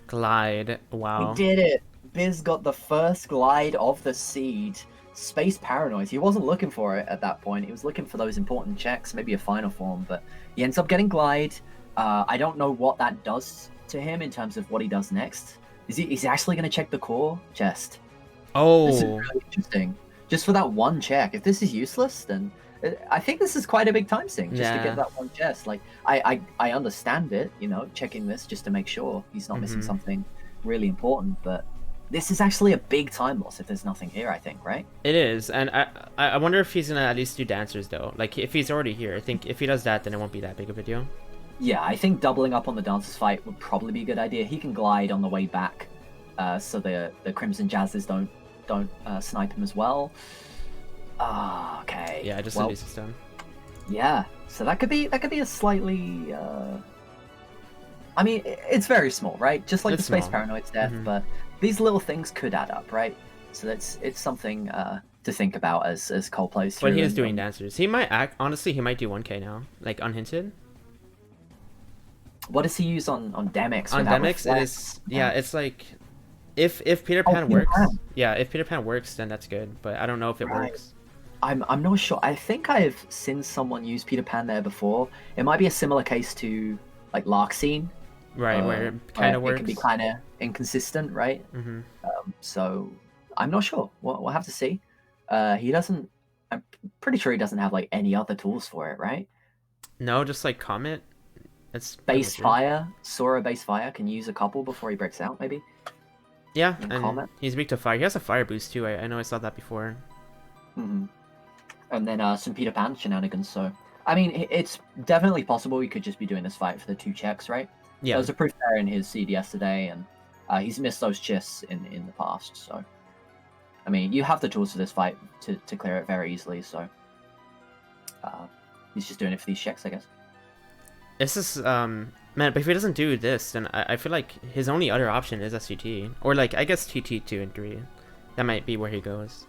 Glide. We Wow. did it. Biz got the first glide of the seed. Space Paranoid. He wasn't looking for it at that point. He was looking for those important checks, maybe a final form, but he ends up getting glide. I don't know what that does to him in terms of what he does next. Is he actually going to check the core chest? This is Oh. really interesting. Just for that one check. If this is useless, then I think this is quite a big time sink just to Yeah. get that one chest. Like I understand it, checking this just to make sure he's not missing something really important, but this is actually a big time loss if there's nothing here, I think, right? It is, and I wonder if he's gonna at least do dancers though. Like if he's already here, I think if he does that, then it won't be that big of a deal. Yeah, I think doubling up on the dancers fight would probably be a good idea. He can glide on the way back, so the Crimson Jazzers don't snipe him as well. Okay. Yeah, just well, a new system. yeah. So that could be a slightly. I mean, it's very small, right? Just like It's the Space small. Paranoid's death, but these little things could add up, right? So it's something to think about as Cole plays through. But he is doing dancers. He might honestly, he might do 1K now, like unhinted. What does he use on Demix? On Demix, it is it's like if Peter Pan Peter works, Pan. yeah, if Peter Pan works, then that's good. But I don't know if it works. I'm not sure. I think I've seen someone use Peter Pan there before. It might be a similar case to like Larkscene, Right, where it kind of works. It can be kind of inconsistent, right? So I'm not sure. We'll have to see. He doesn't. I'm pretty sure he doesn't have like any other tools for it, right? No, just like Comet. It's Base fire, Sora base fire can use a couple before he breaks out, maybe. Yeah, And and Comet. he's weak to fire. He has a fire boost too. I know I saw that before. And then some Peter Pan shenanigans. So I mean, it's definitely possible he could just be doing this fight for the 2 checks, right? Yeah. There was a proof there in his seed yesterday, and he's missed those chests in the past. So, I mean, you have the tools for this fight to clear it very easily. So, he's just doing it for these checks, I guess. This is man, but if he doesn't do this, then I feel like his only other option is SCT, or like I guess TT 2 and 3. That might be where he goes.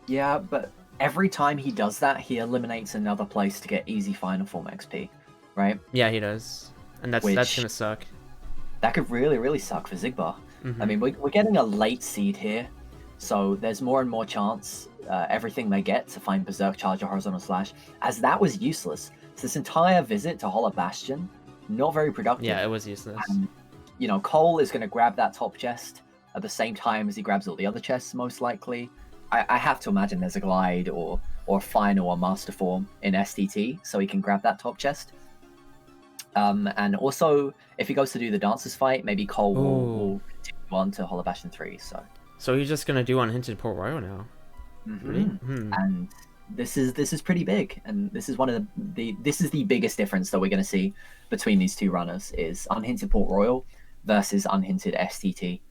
Yeah, but every time he does that, he eliminates another place to get easy final form XP, right? Yeah, he does, and that's gonna suck. That could really, really suck for Zigbar. I mean, we're getting a late seed here, so there's more and more chance everything they get to find Berserk Charge or Horizontal Slash, as that was useless. So this entire visit to Hollow Bastion, not very productive. Yeah, it was useless. And, Cole is going to grab that top chest at the same time as he grabs all the other chests, most likely. I have to imagine there's a glide or final or master form in STT, so he can grab that top chest. And also, if he goes to do the Dancers fight, maybe Cole will continue on to Hollow Bastion 3. So he's just gonna do unhinted Port Royal now. Really? And this is pretty big, and this is one of this is the biggest difference that we're going to see between these 2 runners is unhinted Port Royal versus unhinted STT.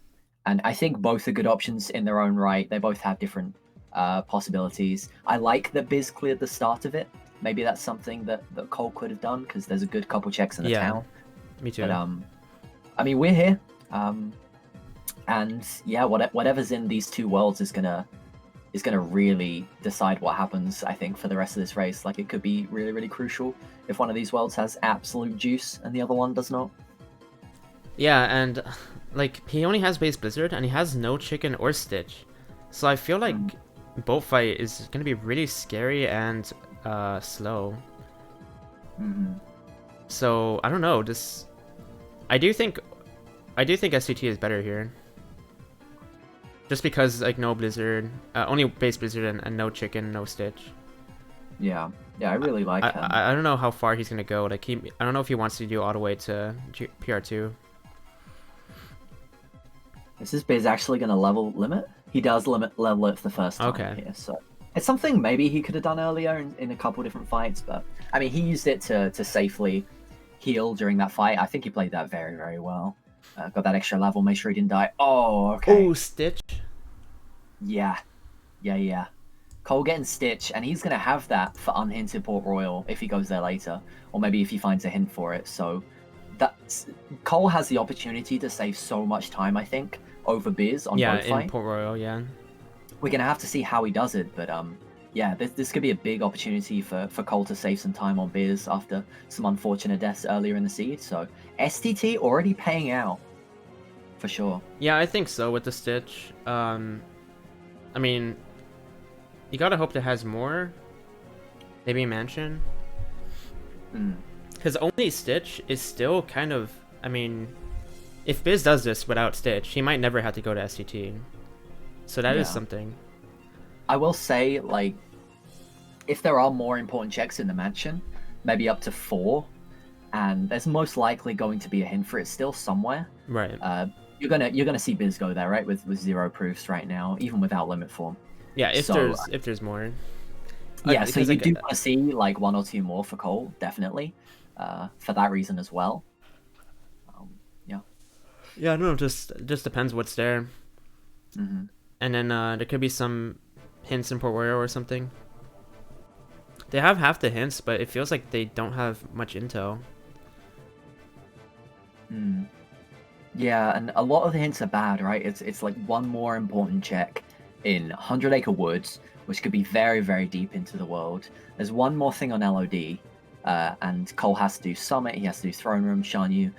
And I think both are good options in their own right. They both have different possibilities. I like that Biz cleared the start of it. Maybe that's something that Cole could have done, because there's a good couple checks in the town. Me too. But I mean, we're here, and yeah, whatever's in these 2 worlds is gonna really decide what happens, I think, for the rest of this race. Like, it could be really, really crucial if one of these worlds has absolute juice and the other one does not. Yeah, and like he only has base Blizzard and he has no chicken or Stitch, so I feel like boat fight is gonna be really scary and slow. So I don't know. I do think SCT is better here. Just because like no Blizzard, only base Blizzard and no chicken, no Stitch. Yeah, I really like him. I don't know how far he's gonna go. Like I don't know if he wants to do all the way to PR2. Is this Biz actually going to level limit? He does level it for the first time Okay. here, so it's something maybe he could have done earlier in a couple different fights, but I mean, he used it to safely heal during that fight. I think he played that very, very well. Got that extra level, make sure he didn't die. Oh, okay. Oh, Stitch. Yeah. Yeah. Cole getting Stitch, and he's going to have that for unhinted Port Royal if he goes there later, or maybe if he finds a hint for it. So Cole has the opportunity to save so much time, I think, over Biz on Yeah, both in fights. Port Royal, yeah. We're going to have to see how he does it, but yeah, this could be a big opportunity for Cole to save some time on Biz after some unfortunate deaths earlier in the seed. So STT already paying out, for sure. Yeah, I think so with the Stitch. I mean, you gotta hope that has more. Maybe Mansion. Because only Stitch is still kind of... I mean, if Biz does this without Stitch, he might never have to go to STT. So that is something. I will say, like, if there are more important checks in the mansion, maybe up to 4, and there's most likely going to be a hint for it still somewhere. Right. You're gonna see Biz go there, right? With 0 proofs right now, even without limit form. Yeah, if there's more. Yeah, so you do want to see like 1 or 2 more for Cole, definitely, for that reason as well. Yeah. Yeah, no, just depends what's there. Mm-hmm. And then there could be some hints in Port Royal or something. They have half the hints, but it feels like they don't have much intel. Yeah, and a lot of the hints are bad, right? It's like one more important check in 100 Acre Woods, which could be very, very deep into the world. There's one more thing on LOD, and Cole has to do Summit, he has to do Throne Room, Shanyu,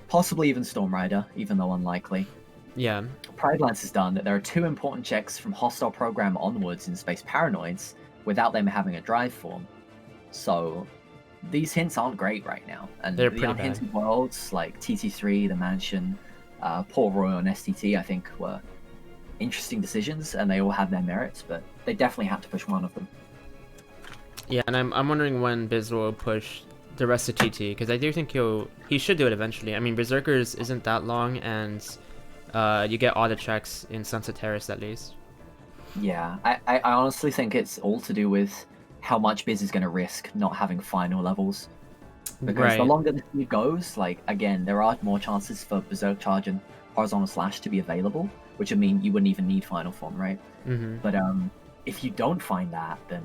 possibly even Storm Rider, even though unlikely. Yeah. Pride Lance is done. There are 2 important checks from Hostile Program onwards in Space Paranoids without them having a drive form. So these hints aren't great right now. And They're the pretty unhinted bad. worlds like TT3, the Mansion, Port Royal, and STT, I think were interesting decisions, and they all have their merits, but they definitely had to push one of them. Yeah, and I'm wondering when Biz will push the rest of TT, because I do think he should do it eventually. I mean, Berserkers isn't that long, and you get all the checks in Sunset Terrace at least. Yeah, I honestly think it's all to do with how much Biz is going to risk not having final levels. Because the longer the seed goes, like, again, there are more chances for Berserk Charge and Horizontal Slash to be available, which would mean you wouldn't even need Final Form, right? Mm-hmm. But if you don't find that, then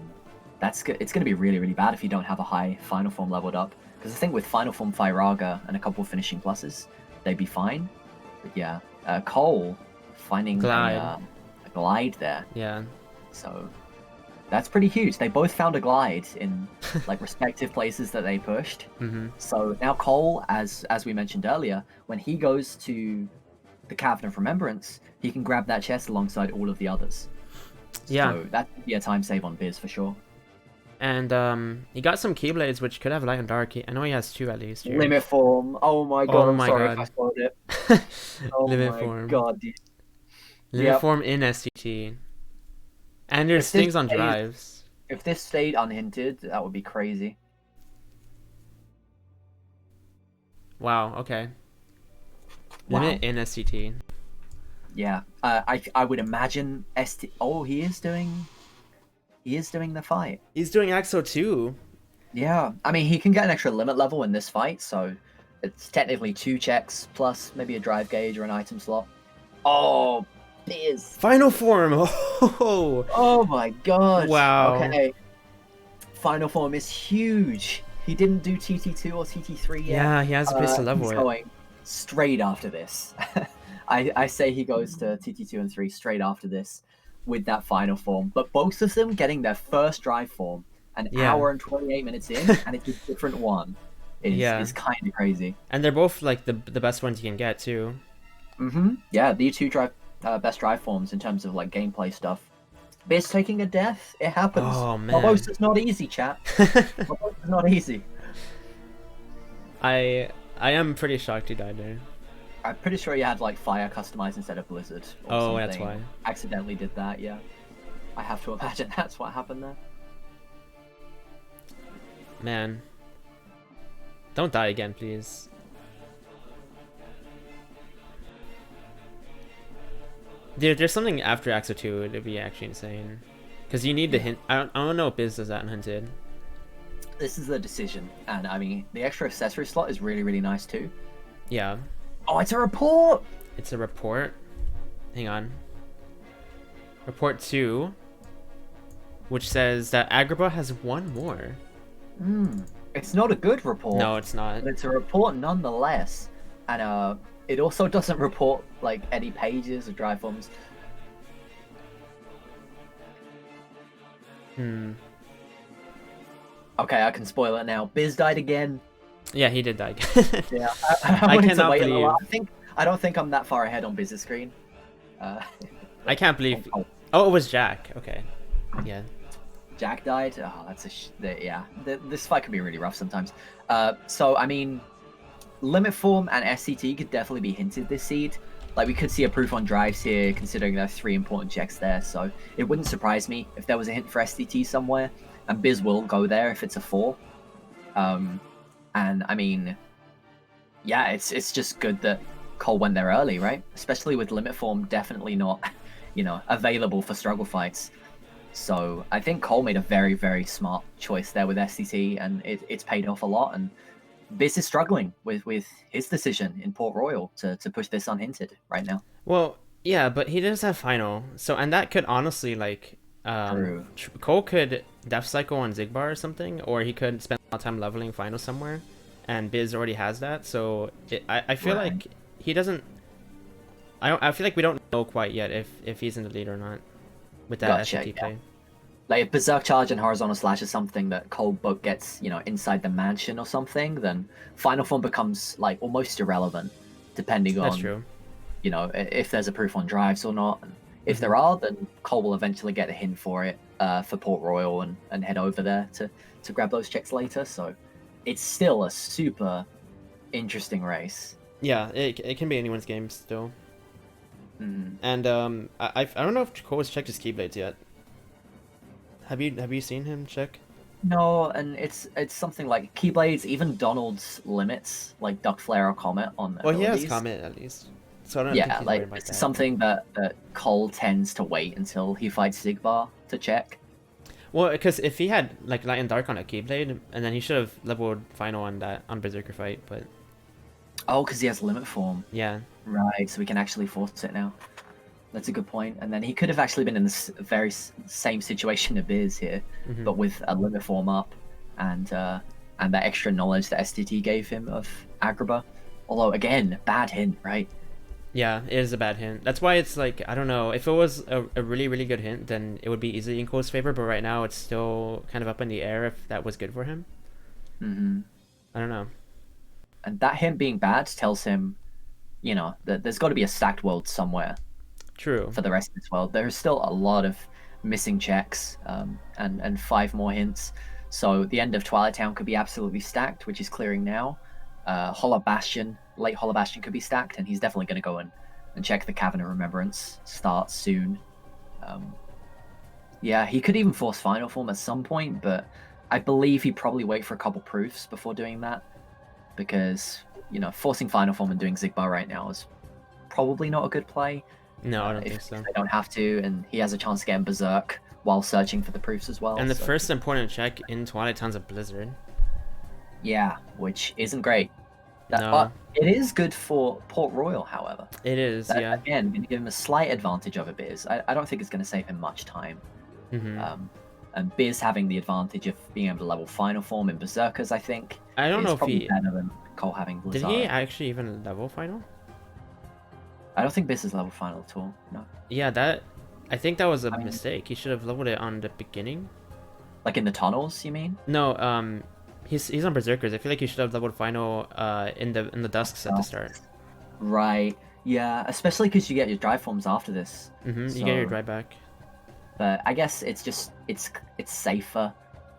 it's going to be really, really bad if you don't have a high Final Form leveled up. Because I think with Final Form Firaga and a couple of finishing pluses, they'd be fine. But yeah, Cole finding a glide there. Yeah. So that's pretty huge. They both found a glide in like respective places that they pushed. Mm-hmm. So now Cole, as we mentioned earlier, when he goes to the Cavern of Remembrance, he can grab that chest alongside all of the others. Yeah. So that could be a time save on Biz for sure. And he got some Keyblades, which could have Light and Dark. I know he has 2 at least. Here. Limit form. Oh my god, I'm sorry if I spoiled it. Oh Limit my form. god, dude. Limit form in STT. And there's things on drives. If this stayed unhinted, that would be crazy. Wow, okay. Wow. Limit in STT. Yeah. I would imagine Oh, he is doing the fight. He's doing Axo too. Yeah. I mean, he can get an extra limit level in this fight, so it's technically 2 checks plus maybe a drive gauge or an item slot. Oh, Biz. Final form. Oh my god. Wow. Okay. Final form is huge. He didn't do TT2 or TT3 yet. Yeah, he has a place to level he's it. Going straight after this. I say he goes to TT2 and 3 straight after this with that final form. But both of them getting their first drive form an hour and 28 minutes in, and it's a different one. Is kind of crazy. And they're both like the best ones you can get too. Mm-hmm. Yeah, the 2 best drive forms in terms of like gameplay stuff. Biz taking a death, it happens. Oh man, almost it's not easy, chat. Almost it's not easy. I am pretty shocked he died there. I'm pretty sure he had like fire customized instead of blizzard. Or something. That's why. Accidentally did that. Yeah, I have to imagine that's what happened there. Man, don't die again, please. There's something after Axo 2. It'd be actually insane. Because you need the hint. I don't know if Biz does that in Hunted. This is the decision, and I mean the extra accessory slot is really really nice too. Yeah. Oh, it's a report. It's a report. Hang on. Report 2, which says that Agrabah has one more. It's not a good report. No, it's not. But it's a report nonetheless, and it also doesn't report like any pages or drive forms. Okay, I can spoil it now. Biz died again. Yeah, he did die. Yeah, I wanted to cannot wait a believe. little. I don't think I'm that far ahead on Biz's screen. I can't believe. Oh, it was Jack. Okay. Yeah. Jack died. Oh, that's yeah. This fight can be really rough sometimes. So I mean, Limit Form and SCT could definitely be hinted this seed. Like we could see a proof on drives here, considering there's 3 important checks there. So it wouldn't surprise me if there was a hint for SCT somewhere, and Biz will go there if it's a 4. And I mean, yeah, it's just good that Cole went there early, right? Especially with Limit Form definitely not, available for struggle fights. So I think Cole made a very, very smart choice there with SCT, and it's paid off a lot. And Biz is struggling with his decision in Port Royal to push this unhinted right now. Well, yeah, but he does have final. So, and that could honestly, like, Cole could Death Cycle on Zigbar or something, or he could spend a lot of time leveling final somewhere, and Biz already has that. So I feel like he doesn't. I feel like we don't know quite yet if he's in the lead or not with that SCT play. Like if Berserk Charge and Horizontal Slash is something that Cole Book gets, inside the mansion or something, then Final Form becomes like almost irrelevant, depending on, That's true. If there's a proof on drives or not. And if there are, then Cole will eventually get a hint for it for Port Royal and head over there to grab those checks later. So it's still a super interesting race. Yeah, it can be anyone's game still. And I don't know if Cole has checked his Keyblades yet. Have you seen him check? No, and it's something like Keyblades, even Donald's limits, like Duck Flare or Comet on abilities. He has Comet at least. So I don't think he's like worried about it's that. something that Cole tends to wait until he fights Zigbar to check. Well, because if he had like Light and Dark on a Keyblade, and then he should have leveled final on that on Berserker fight, but oh, because he has Limit Form. Yeah. Right, so we can actually force it now. That's a good point. And then he could have actually been in this very same situation as Biz here, but with a Limit Form up and that extra knowledge that STT gave him of Agrabah. Although, again, bad hint, right? Yeah, it is a bad hint. That's why it's like, I don't know. If it was a really, really good hint, then it would be easily in Cole's favor, but right now it's still kind of up in the air if that was good for him. I don't know. And that hint being bad tells him, that there's got to be a stacked world somewhere. True. For the rest of this world, there's still a lot of missing checks, and 5 more hints. So the end of Twilight Town could be absolutely stacked, which is clearing now. Hollow Bastion, late Hollow Bastion could be stacked, and he's definitely going to go and check the Cavern of Remembrance. Starts soon. Yeah, he could even force Final Form at some point, but I believe he'd probably wait for a couple proofs before doing that, because forcing Final Form and doing Zigbar right now is probably not a good play. No, I don't think so. If they don't have to, and he has a chance to get in Berserk while searching for the proofs as well. And the first important check in Twilight Town's a Blizzard. Yeah, which isn't great. No. But it is good for Port Royal, however. It is, yeah. Again, going to give him a slight advantage over Biz. I don't think it's going to save him much time. And Biz having the advantage of being able to level Final Form in Berserkers, I think. I don't know if probably he... better than Cole having Blizzard. Did he actually even level Final? I don't think Biz is level Final at all, no. Yeah, I think that was a mistake. He should have leveled it on the beginning. Like in the tunnels, you mean? No, he's on Berserkers. I feel like he should have leveled Final in the Dusks at the start. Right, yeah, especially because you get your drive forms after this. You get your drive back. But I guess it's safer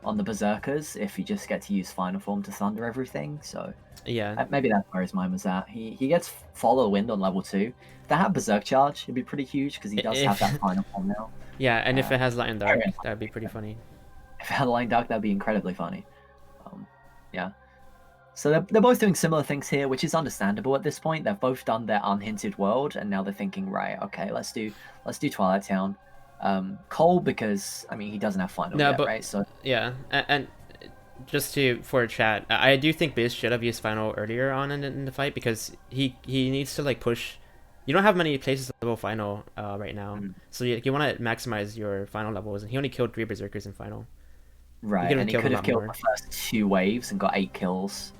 on the Berserkers if you just get to use Final Form to thunder everything, so... Yeah. Maybe that's where his mind was at. He gets Follow Wind on level 2. If that had Berserk Charge, it'd be pretty huge, because he does have that Final Form now. Yeah, and if it has Light and Dark, that'd be pretty funny. If it had Light and Dark, that'd be incredibly funny. Yeah. So they're both doing similar things here, which is understandable at this point. They've both done their unhinted world, and now they're thinking, right, okay, let's do Twilight Town. Cole, because I mean he doesn't have final No, yet, but right? So yeah, and just to for a chat, I do think Biz should have used final earlier on in the fight because he needs to like push. You don't have many places to level final right now, so you want to maximize your final levels. And he only killed 3 berserkers in final. He right, could have and he killed a could have lot killed more. the first 2 waves and got 8 kills.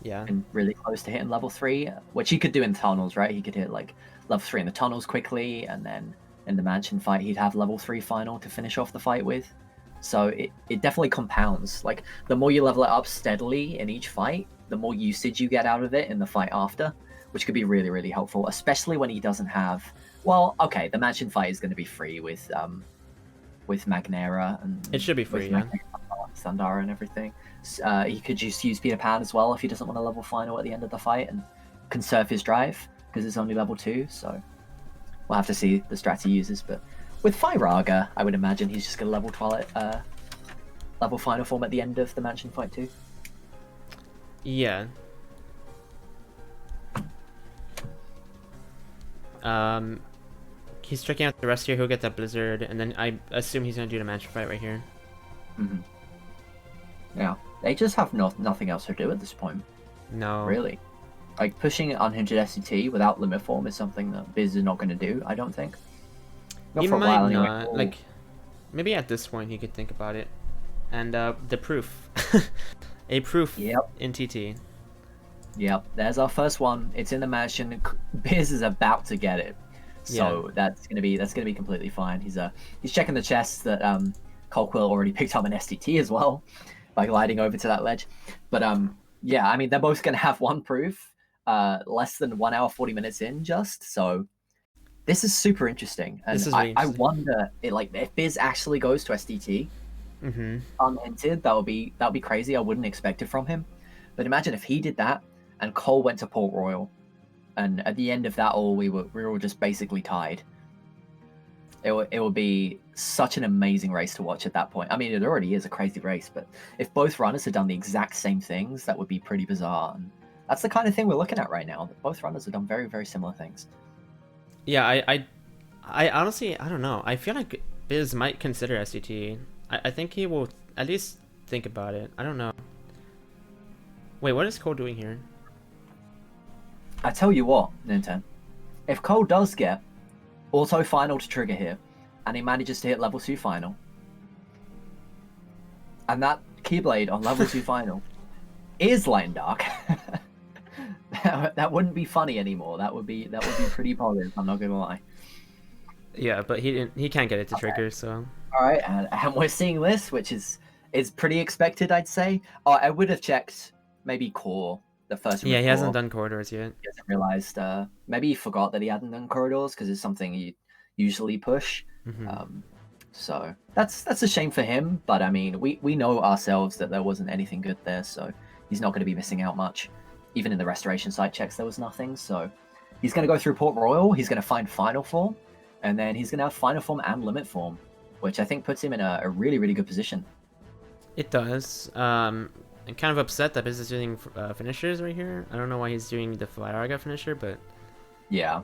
Yeah. And really close to hitting level 3, which he could do in tunnels, right? He could hit like level 3 in the tunnels quickly, and then in the mansion fight, he'd have level 3 final to finish off the fight with. So it definitely compounds. Like, the more you level it up steadily in each fight, the more usage you get out of it in the fight after, which could be really, really helpful, especially when he doesn't have. Well, okay, the mansion fight is going to be free with Magnera and It should be free, yeah. Sandara and everything. He could just use Peter Pan as well if he doesn't want a level final at the end of the fight and conserve his drive because it's only level 2. So we'll have to see the strat he uses. But with Firaga, I would imagine he's just going to level final form at the end of the mansion fight too. Yeah. He's checking out the rest here. He'll get that blizzard, and then I assume he's gonna do the mansion fight right here. Mm-hmm. Yeah, they just have nothing else to do at this point. No, really. Like, pushing unhinged SCT without limit form is something that Biz is not going to do, I don't think. Not he for a might while anyway. not. Like, maybe at this point he could think about it. And the proof, a proof in TT. Yep, there's our first one. It's in the mansion. Biz is about to get it, so that's gonna be completely fine. He's checking the chest that Colquill already picked up an STT as well by gliding over to that ledge. But yeah, I mean they're both gonna have one proof, less than 1 hour 40 minutes in just. So this is super interesting, and I wonder if Biz actually goes to STT unhinted. That would be crazy. I wouldn't expect it from him, but imagine if he did that. And Cole went to Port Royal, and at the end of that all, we were just basically tied. It would be such an amazing race to watch at that point. I mean, it already is a crazy race, but if both runners had done the exact same things, that would be pretty bizarre. And that's the kind of thing we're looking at right now. That both runners have done very, very similar things. Yeah, I honestly, I don't know. I feel like Biz might consider SCT. I think he will at least think about it. I don't know. Wait, what is Cole doing here? I tell you what, Nintendo, if Cole does get auto final to trigger here, and he manages to hit level 2 final, and that Keyblade on level 2 final is light and dark, that wouldn't be funny anymore. That would be pretty positive. I'm not gonna lie. Yeah, but he can't get it to trigger, so. All right, and we're seeing this, which is pretty expected, I'd say. Oh, I would have checked maybe core. The first he hasn't done corridors yet. He hasn't realized. Maybe he forgot that he hadn't done corridors because it's something you usually push. So that's a shame for him. But I mean, we know ourselves that there wasn't anything good there, so he's not going to be missing out much. Even in the restoration site checks, there was nothing. So he's going to go through Port Royal. He's going to find final form, and then he's going to have final form and limit form, which I think puts him in a really, really good position. It does. I'm kind of upset that Biz is doing finishers right here. I don't know why he's doing the Flyarga finisher, but yeah.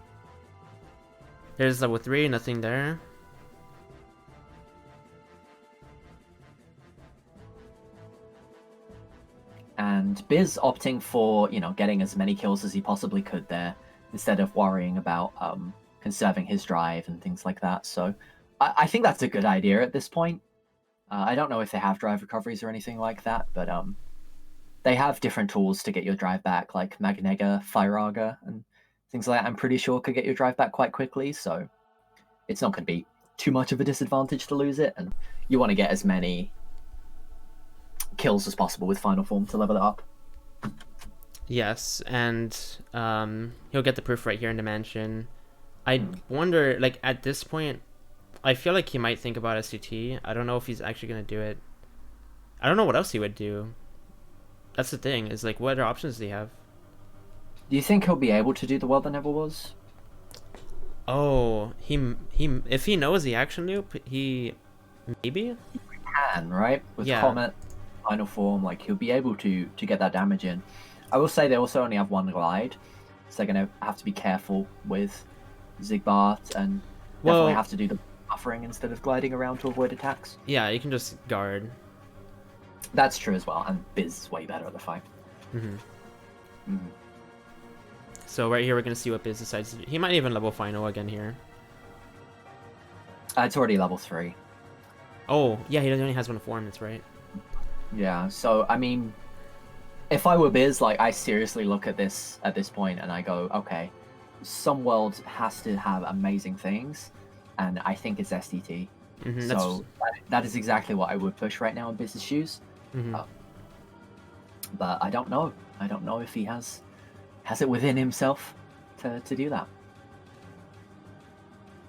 There's level 3, nothing there. And Biz opting for, getting as many kills as he possibly could there, instead of worrying about conserving his drive and things like that. So I think that's a good idea at this point. I don't know if they have drive recoveries or anything like that, but they have different tools to get your drive back, like Magnega, Firaga, and things like that. I'm pretty sure could get your drive back quite quickly, so it's not going to be too much of a disadvantage to lose it, and you want to get as many kills as possible with final form to level it up. Yes, and he'll get the proof right here in the mansion. I wonder, like, at this point, I feel like he might think about SCT. I don't know if he's actually going to do it. I don't know what else he would do. That's the thing, is like, what other options do you have? Do you think he'll be able to do the world that never was? Oh, he if he knows the action loop, he maybe? He can, right? With Comet. final form, like he'll be able to get that damage in. I will say they also only have one glide, so they're gonna have to be careful with Zigbart and definitely Well, have to do the buffering instead of gliding around to avoid attacks. yeah, you can just guard. That's true as well, and Biz is way better at the fight. Hmm. Mm. So right here, we're gonna see what Biz decides to do. He might even level final again here. It's already level 3. Oh, yeah, he only has one form. That's right. Yeah, so I mean, if I were Biz, like I seriously look at this point and I go, okay, some world has to have amazing things, and I think it's STT. So that is exactly what I would push right now in Biz's shoes. But I don't know. I don't know if he has it within himself to do that.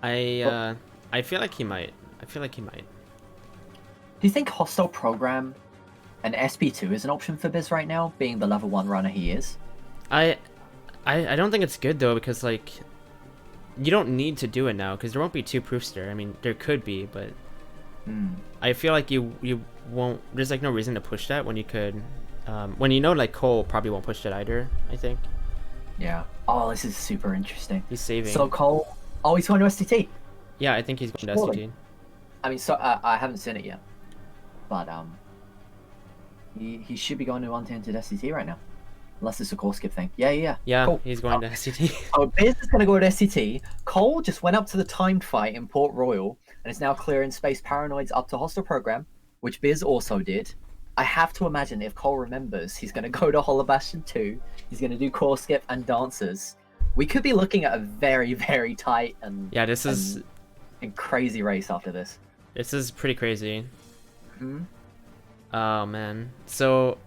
I feel like he might. Do you think hostile program and SP2 is an option for Biz right now, being the level 1 runner he is? I don't think it's good though, because like you don't need to do it now because there won't be 2 proofs there. I mean, there could be, but I feel like you won't. There's like no reason to push that when you could. When you know like Cole probably won't push that either. I think. Yeah. Oh, this is super interesting. He's saving. So Cole, he's going to STT. Yeah, I think he's going to STT. I mean, so I haven't seen it yet, but he should be going to untainted STT right now. Unless it's a core skip thing. Yeah. Yeah, cool. He's going to SCT. So Biz is going to go to SCT. Cole just went up to the timed fight in Port Royal and is now clearing Space Paranoids up to hostile program, which Biz also did. I have to imagine if Cole remembers, he's going to go to Hollow Bastion 2. He's going to do core skip and dancers. We could be looking at a very, very tight and this is a crazy race after this. This is pretty crazy. Oh man. So.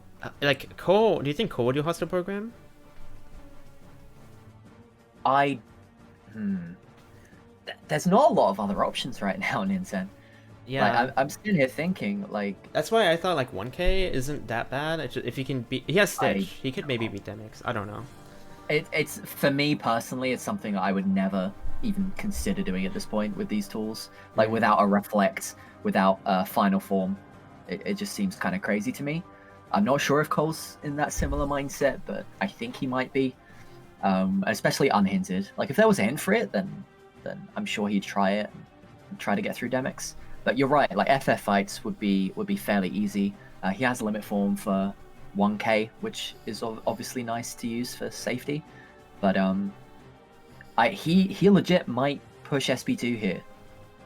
Like Cole, do you think Cole would do hostile program? There's not a lot of other options right now in Incent. Yeah, like, I'm sitting here thinking like that's why I thought like 1K isn't that bad. If he can beat, he has Stitch. He could maybe beat Demix. I don't know. It's for me personally, it's something I would never even consider doing at this point with these tools. Like without a reflect, without a final form, it just seems kind of crazy to me. I'm not sure if Cole's in that similar mindset, but I think he might be, especially unhinted. Like if there was a hint for it, then I'm sure he'd try it and try to get through Demix. But you're right, like FF fights would be fairly easy. He has a limit form for 1K, which is obviously nice to use for safety. But he legit might push SP2 here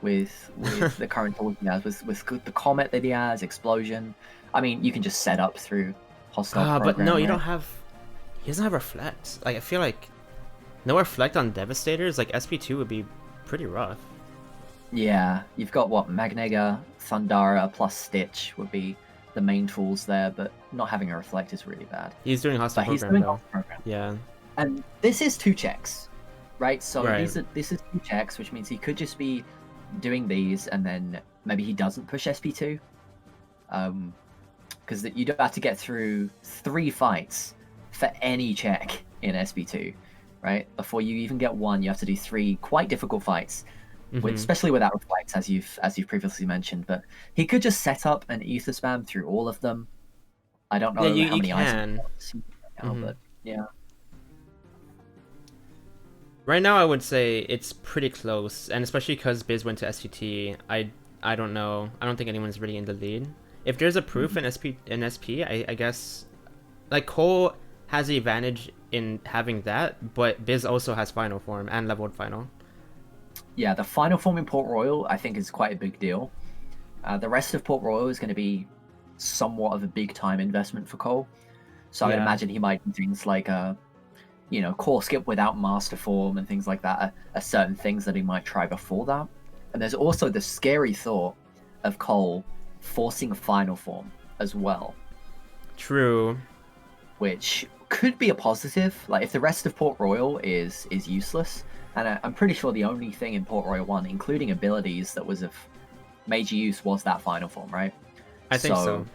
with the current tools he has, with the Comet that he has, Explosion. I mean, you can just set up through hostile program, but no, you right? don't have. He doesn't have reflect. Like I feel like no reflect on Devastators. Like SP2 would be pretty rough. Yeah, you've got what Magnega, Thundara plus Stitch would be the main tools there, but not having a reflect is really bad. He's doing hostile program, he's doing though. hostile program. Yeah. And this is 2 checks, right? So Right. this is 2 checks, which means he could just be doing these, and then maybe he doesn't push SP2. Because you don't have to get through 3 fights for any check in SP2, right? Before you even get 1, you have to do 3 quite difficult fights, especially without reflects, as you've previously mentioned. But he could just set up an ether spam through all of them. I don't know how many items now, but yeah. Right now, I would say it's pretty close, and especially because Biz went to SCT, I don't know. I don't think anyone's really in the lead. If there's a proof in SP, I guess, like Cole has the advantage in having that, but Biz also has final form and leveled final. Yeah, the final form in Port Royal I think is quite a big deal. The rest of Port Royal is going to be somewhat of a big time investment for Cole, so I would imagine he might do things like core skip without master form and things like that are certain things that he might try before that. And there's also the scary thought of Cole forcing a final form as well. True. Which could be a positive. Like if the rest of Port Royal is useless, and I'm pretty sure the only thing in Port Royal 1, including abilities that was of major use, was that final form, right? I think so.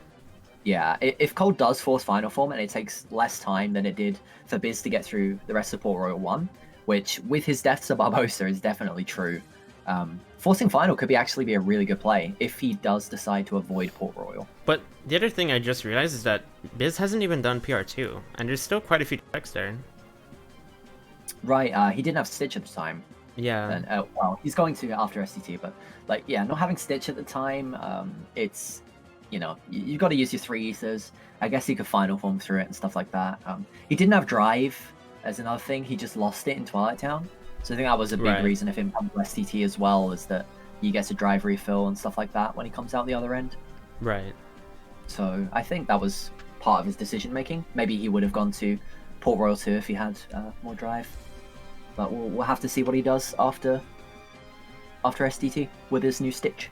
Yeah, if Cole does force final form and it takes less time than it did for Biz to get through the rest of Port Royal 1, which with his deaths of Barbosa is definitely true, Forcing final could actually be a really good play if he does decide to avoid Port Royal. But the other thing I just realized is that Biz hasn't even done PR2, and there's still quite a few checks there. Right, he didn't have Stitch at the time. Yeah. And well, he's going to after STT, but like, yeah, not having Stitch at the time, it's, you know, you got to use your 3 ethers. I guess he could final form through it and stuff like that. He didn't have drive as another thing. He just lost it in Twilight Town. So I think that was a big reason of him coming to STT as well, is that he gets a drive refill and stuff like that when he comes out the other end. Right. So I think that was part of his decision making. Maybe he would have gone to Port Royal 2 if he had more drive. But we'll have to see what he does after STT with his new Stitch.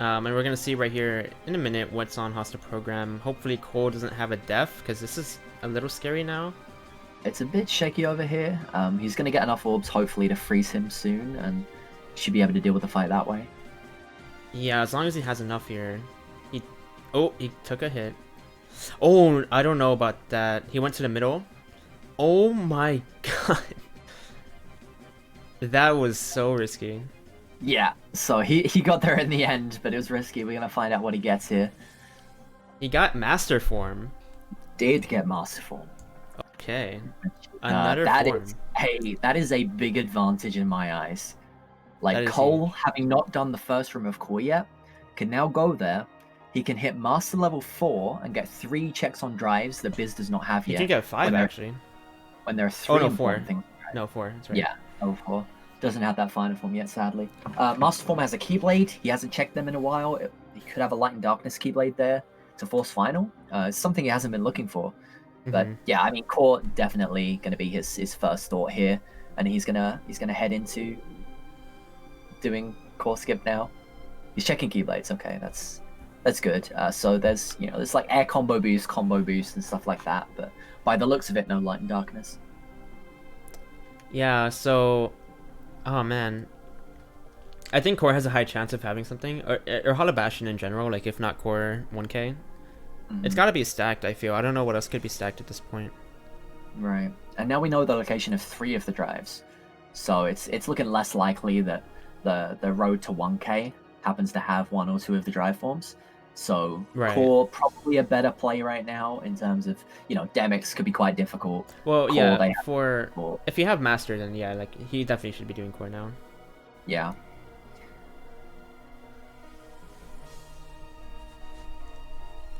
And we're going to see right here in a minute what's on Hostile Program. Hopefully Cole doesn't have a def, because this is a little scary now. It's a bit shaky over here. He's going to get enough orbs, hopefully, to freeze him soon, and should be able to deal with the fight that way. Yeah, as long as he has enough here. He took a hit. Oh, I don't know about that. He went to the middle. Oh my god. That was so risky. Yeah, so he got there in the end, but it was risky. We're going to find out what he gets here. He got Master Form. Did get Master Form. Okay. Another form. That is a big advantage in my eyes. Like, Cole, having not done the first room of core yet, can now go there. He can hit Master level 4 and get 3 checks on drives that Biz does not have yet. He can get 5, actually. When there are 3 no, 4. things. No, 4. That's right. Yeah, level 4. Doesn't have that final form yet, sadly. Master form has a Keyblade. He hasn't checked them in a while. He could have a Light and Darkness Keyblade there to force final. It's something he hasn't been looking for. But yeah, I mean, core definitely going to be his first thought here, and he's gonna head into doing core skip now. He's checking Keyblades. Okay, that's good. So there's there's like air combo boost, and stuff like that. But by the looks of it, no Light and Darkness. Yeah. So, oh man, I think core has a high chance of having something, or Hollow Bastion in general. Like if not core 1K. It's got to be stacked, I feel. I don't know what else could be stacked at this point. Right. And now we know the location of 3 of the drives. So it's looking less likely that the road to 1K happens to have 1 or 2 of the drive forms. So core probably a better play right now in terms of, Demix could be quite difficult. Well, core, yeah, if you have Master, then yeah, like he definitely should be doing core now. Yeah.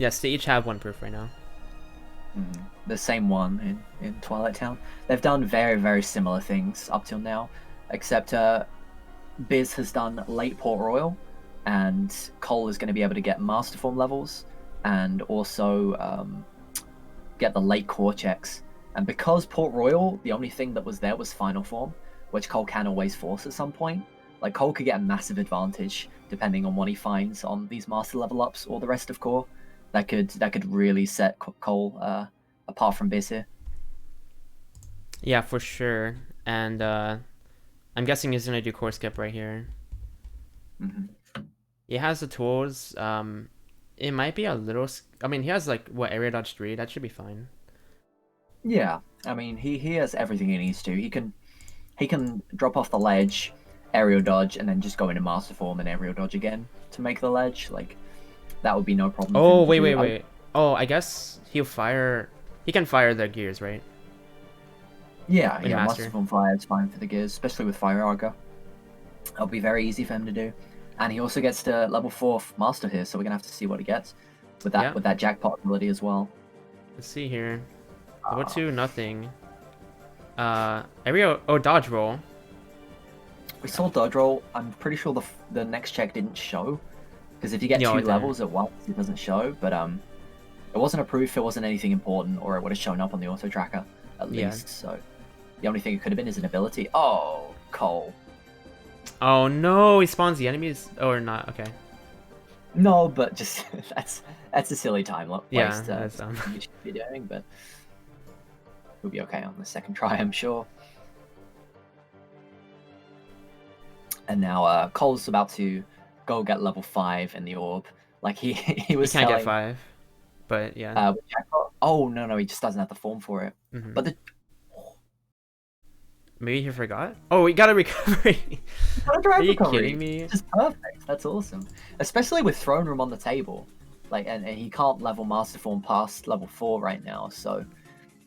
Yes, they each have 1 proof right now. The same one in Twilight Town. They've done very, very similar things up till now, except Biz has done late Port Royal, and Cole is going to be able to get Master Form levels, and also get the late core checks. And because Port Royal, the only thing that was there was Final Form, which Cole can always force at some point, like Cole could get a massive advantage depending on what he finds on these Master level ups or the rest of core. That could really set Cole apart from Biz here. Yeah, for sure. And I'm guessing he's gonna do core skip right here. He has the tools. It might be a little. I mean, he has like what, area dodge 3. That should be fine. Yeah, I mean he has everything he needs to. He can drop off the ledge, aerial dodge, and then just go into Master Form and aerial dodge again to make the ledge. Like, that would be no problem. Oh, wait. Oh, I guess he'll fire. He can fire the gears, right? Yeah, Master Form fire is fine for the gears, especially with Fire Arga. It'll be very easy for him to do. And he also gets to level 4 Master here, so we're gonna have to see what he gets with that jackpot ability as well. Let's see here. Level 2, nothing. Aerial. Oh, dodge roll. We saw dodge roll. I'm pretty sure the next check didn't show. Because if you get 2 levels at once, it doesn't show. But it wasn't a proof, it wasn't anything important, or it would have shown up on the auto tracker at least. So the only thing it could have been is an ability. Oh, Cole. Oh no, he spawns the enemies or not? Okay. No, but just that's a silly time waste. Yeah, that's you should be doing, but we'll be okay on the second try, I'm sure. And now Cole's about to go get level 5 in the orb. Like he was. He can't get 5, but yeah. Oh no, he just doesn't have the form for it. But Maybe he forgot. Oh, we got a recovery. What a Are drive you recovery. kidding me? Just perfect. That's awesome. Especially with throne room on the table. Like, and he can't level master form past level 4 right now. So,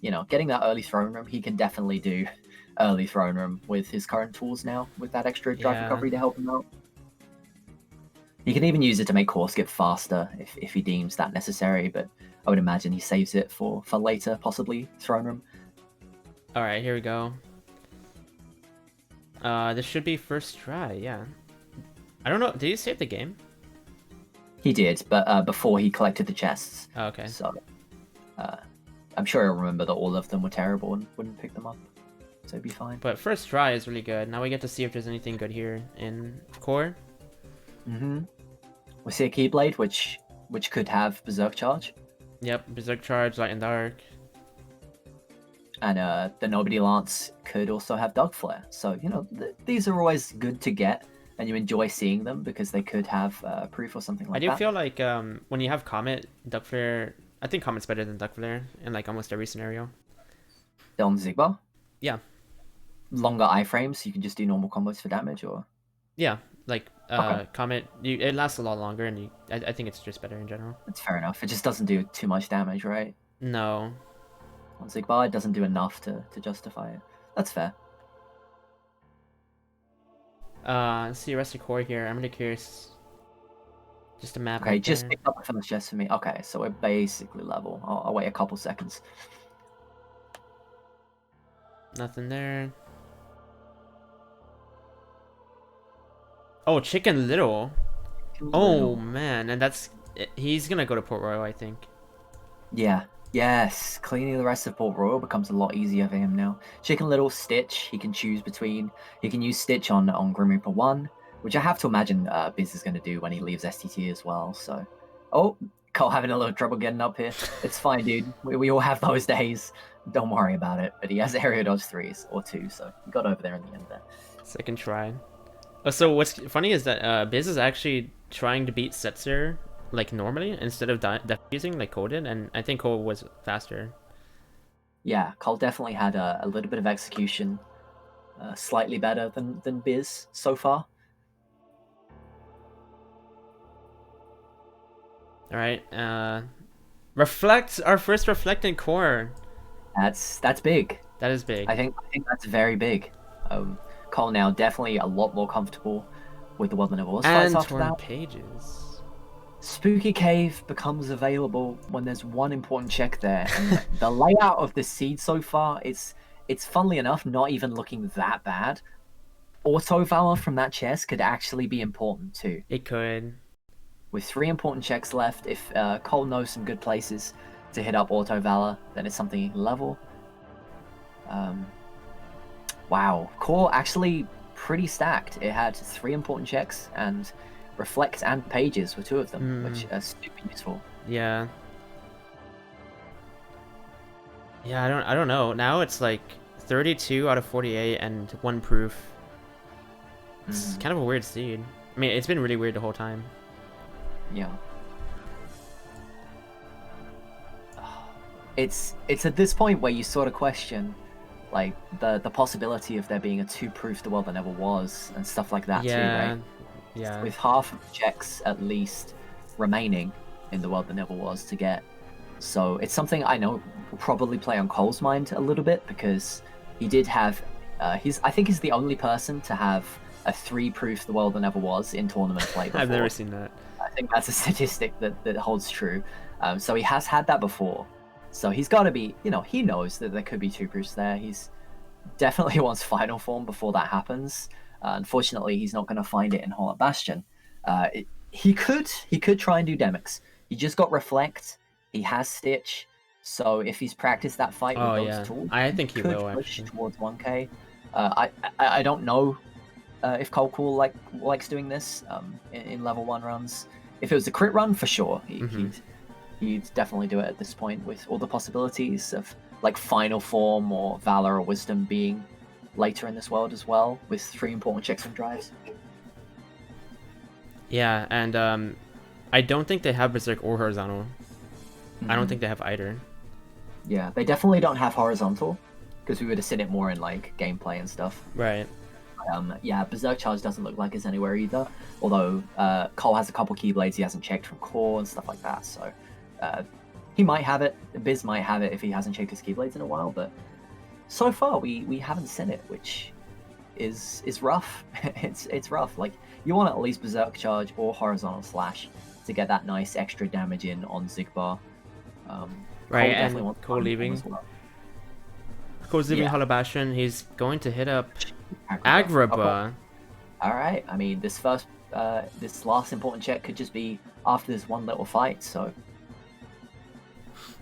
you know, getting that early throne room, he can definitely do early throne room with his current tools now, with that extra drive Yeah. recovery to help him out. He can even use it to make core skip faster if he deems that necessary, but I would imagine he saves it for later, possibly throne room. All right, here we go. This should be first try. Yeah. I don't know. Did you save the game? He did, but before he collected the chests. Oh, okay. So I'm sure he'll remember that all of them were terrible and wouldn't pick them up. So it'd be fine. But first try is really good. Now we get to see if there's anything good here in core. We see a Keyblade, which could have Berserk Charge. Yep, Berserk Charge, Light and Dark. And the Nobody Lance could also have Dark Flare. So, you know, these are always good to get, and you enjoy seeing them because they could have proof or something like that. I do feel like when you have Comet, Duck Flare, I think Comet's better than Duck Flare in like almost every scenario. On Zigbar? Yeah. Longer iframes, so you can just do normal combos for damage, or? Yeah, like Okay. Comet, it lasts a lot longer, and I think it's just better in general. That's fair enough. It just doesn't do too much damage, right? No. On Zigbar, it doesn't do enough to justify it. That's fair. Let's see the rest of core here. I'm really curious. Just a map. Okay, right just there. pick up the first chest for me. Okay, so we're basically level. I'll wait a couple seconds. Nothing there. Oh, Chicken Little. Oh man, and he's gonna go to Port Royal, I think. Yeah. Yes. Cleaning the rest of Port Royal becomes a lot easier for him now. Chicken Little, Stitch, he can choose between. He can use Stitch on Grim Reaper 1, which I have to imagine Biz is going to do when he leaves STT as well. So, oh, Cole having a little trouble getting up here. It's fine, dude. We all have those days. Don't worry about it. But he has area dodge 3s or 2, so he got over there in the end there. Second try. Oh, so what's funny is that Biz is actually trying to beat Setzer like normally instead of using like Cole did, and I think Cole was faster. Yeah, Cole definitely had a little bit of execution, slightly better than Biz so far. All right, reflect our first reflect in core. That's big. That is big. I think that's very big. Cole now definitely a lot more comfortable with the World Level fights after that. Pages. Spooky Cave becomes available when there's one important check there, and the layout of the seed so far, it's funnily enough not even looking that bad. Auto Valor from that chest could actually be important too. It could. With 3 important checks left, if Cole knows some good places to hit up Auto Valor, then it's something he can level. Wow, core actually pretty stacked. It had 3 important checks, and Reflect and Pages were 2 of them, which are super useful. Yeah. Yeah, I don't know. Now it's like 32 out of 48 and 1 proof. It's kind of a weird seed. I mean, it's been really weird the whole time. Yeah. It's at this point where you sort of question, like, the possibility of there being a 2 proof the world that never was, and stuff like that too, right? Yeah. With half of the checks at least remaining in the world that never was to get. So it's something I know will probably play on Cole's mind a little bit, because he did have, I think he's the only person to have a 3 proof the world that never was in tournament play before. I've never seen that. I think that's a statistic that holds true. So he has had that before. So he's got to be, you know, he knows that there could be 2 proofs there. He's definitely wants final form before that happens. Unfortunately, he's not going to find it in Hollow Bastion. He could try and do Demix. He just got Reflect. He has Stitch. So if he's practiced that fight with those tools, I think he will push actually towards 1K. I don't know if Cole Cool likes doing this in level 1 runs. If it was a crit run, for sure, he'd definitely do it at this point, with all the possibilities of like final form or valor or wisdom being later in this world as well, with 3 important checks and drives. Yeah, and I don't think they have Berserk or Horizontal. I don't think they have either. Yeah, they definitely don't have horizontal, because we would have seen it more in like gameplay and stuff. Right. Yeah, Berserk Charge doesn't look like it's anywhere either. Although Cole has a couple Keyblades he hasn't checked from core and stuff like that, so he might have it. Biz might have it if he hasn't checked his Keyblades in a while. But so far we haven't seen it, which is rough. it's rough. Like you want at least Berserk Charge or Horizontal Slash to get that nice extra damage in on Zigbar. Right, and Cole leaving. Well. Cole's leaving Hollow Bastion. He's going to hit up Agrabah. Okay. All right. I mean, this last important check could just be after this one little fight. So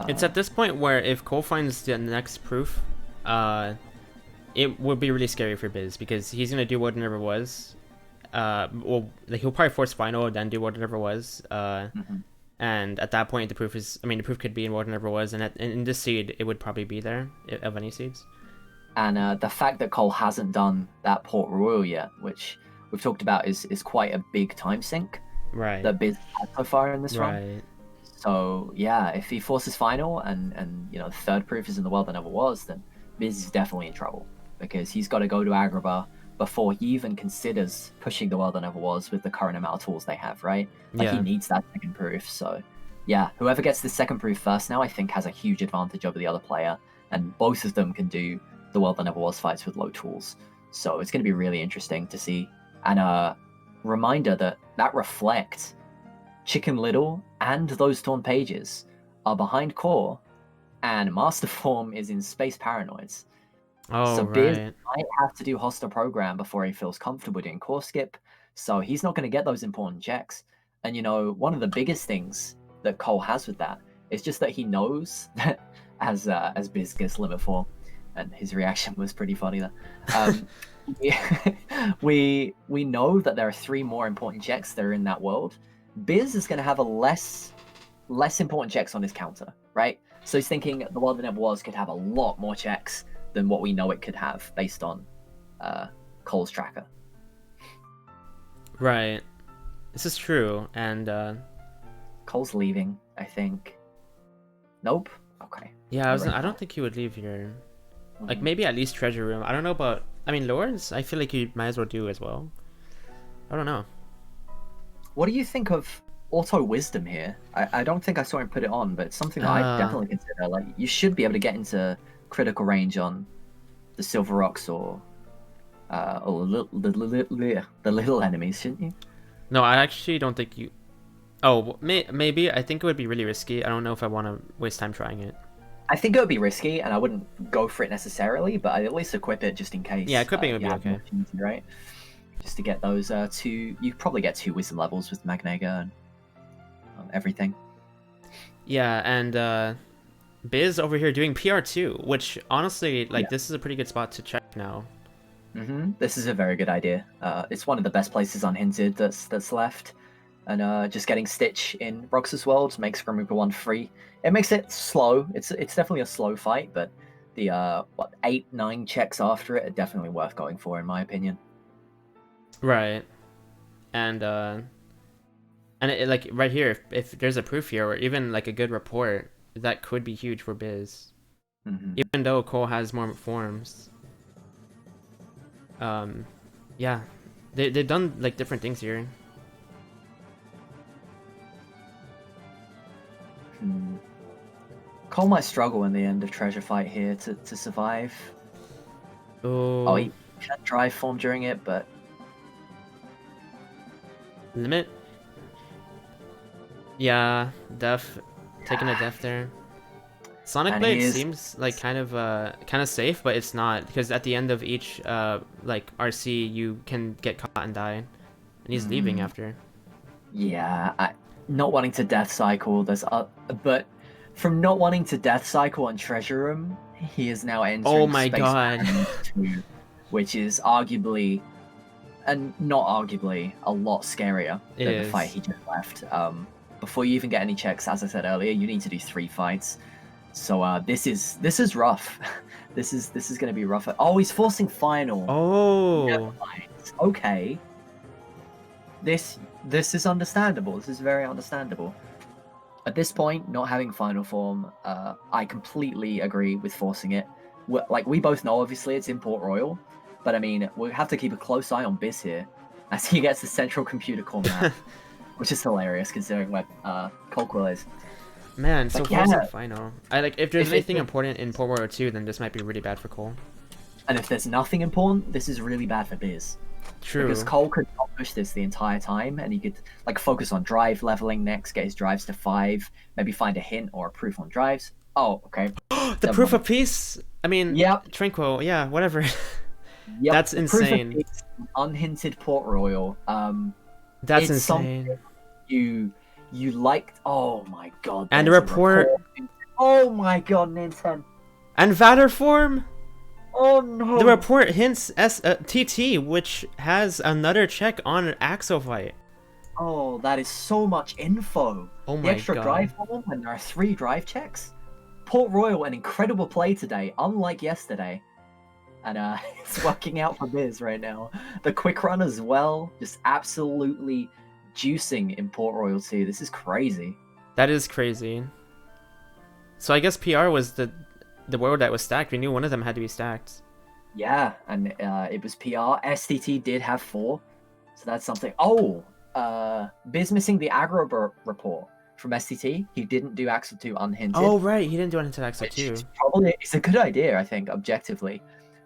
it's at this point where if Cole finds the next proof, it would be really scary for Biz because he's gonna do what it never was. Well, like he'll probably force final, then do what it never was. And at that point, the proof could be in what it never was, and in this seed, it would probably be there of any seeds. And the fact that Cole hasn't done that Port Royal yet, which we've talked about, is quite a big time sink. Right. That Biz had so far in this run. Right. So yeah, if he forces final and the third proof is in the world that never was, then Biz is definitely in trouble because he's got to go to Agrabah before he even considers pushing the world that never was with the current amount of tools they have, right? Like he needs that second proof. So yeah, whoever gets the second proof first now, I think has a huge advantage over the other player, and both of them can do the world that never was fights with low tools. So it's going to be really interesting to see. And a reminder that Reflect, Chicken Little, and those Torn Pages are behind core, and Master Form is in Space Paranoids. Oh, so right. Biz might have to do Hostile Program before he feels comfortable doing core skip, so he's not going to get those important checks. And one of the biggest things that Cole has with that is just that he knows that as Biz gets limit 4, and his reaction was pretty funny there. We know that there are 3 more important checks that are in that world. Biz is going to have a less important checks on his counter, right? So he's thinking the world that never was could have a lot more checks than what we know it could have based on Cole's tracker. Right. This is true, and Cole's leaving, I think. Nope. Okay. Yeah, I don't think he would leave here. Like maybe at least treasure room. I don't know about. I mean, Lords. I feel like he might as well do as well. I don't know. What do you think of Auto Wisdom here? I don't think I saw him put it on, but it's something that I definitely consider. Like you should be able to get into critical range on the Silver Rocks or the little enemies, shouldn't you? No, I actually don't think you. Oh, maybe. I think it would be really risky. I don't know if I want to waste time trying it. I think it would be risky, and I wouldn't go for it necessarily, but I'd at least equip it just in case. Yeah, equipping would be okay. Right? Just to get those 2... You probably get 2 wisdom levels with Magnega and everything. Yeah, and Biz over here doing PR2, which honestly, this is a pretty good spot to check now. This is a very good idea. It's one of the best places unhinted that's left. And just getting Stitch in Roxas World makes Grim Reaper 1 free. It makes it slow. It's definitely a slow fight, but the 8-9 checks after it are definitely worth going for, in my opinion. Right. And it, right here, if there's a proof here, or even like a good report, that could be huge for Biz. Even though Cole has more forms. Yeah, they've done like different things here. Cole might struggle in the end of Treasure Fight here to survive. Oh, he can't drive form during it, but limit. Yeah, def, taking a def there. Sonic Blade seems like kind of safe, but it's not, because at the end of each like RC you can get caught and die, and he's leaving after. Yeah, not wanting to death cycle. But from not wanting to death cycle on Treasure Room, he is now entering. Oh my god! 2, which is arguably, and not arguably, a lot scarier than the fight he just left. Before you even get any checks, as I said earlier, you need to do 3 fights. So this is rough. this is going to be rough. Oh, he's forcing final. Oh. Okay. This is understandable. This is very understandable. At this point, not having final form, I completely agree with forcing it. like we both know, obviously it's in Port Royal, but I mean we have to keep a close eye on Biz here as he gets the central computer core map, which is hilarious considering where Colquill is. Man, so Like, close yeah. to final. If there's If anything it- important in Port Royal 2, then this might be really bad for Cole. And if there's nothing important, this is really bad for Biz. True. Because Cole could not push this the entire time, and he could like focus on drive leveling next, get his drives to 5, maybe find a hint or a proof on drives. Oh, okay. The Never proof mind. of peace. I mean, Yep. Tranquil. Yeah, whatever. Yep. That's the proof of insane. peace, unhinted Port Royal. That's It's insane. You liked. Oh my god. And a there's report. Oh my god, Nintendo. And Vader form. Oh no. The report hints TT, which has another check on Axo fight. Oh, that is so much info. Oh The my extra god. drive form when there are 3 drive checks. Port Royal, an incredible play today, unlike yesterday. And it's working out for Biz right now. The quick run as well, just absolutely juicing in Port Royal 2. This is crazy. That is crazy. So I guess PR was the world that was stacked. We knew one of them had to be stacked. Yeah, and it was PR. STT did have 4, so that's something. Oh, Biz missing the aggro report from STT. He didn't do Axel 2 unhinted. Oh right, he didn't do it into Axo which 2. is probably it's a good idea, I think, objectively.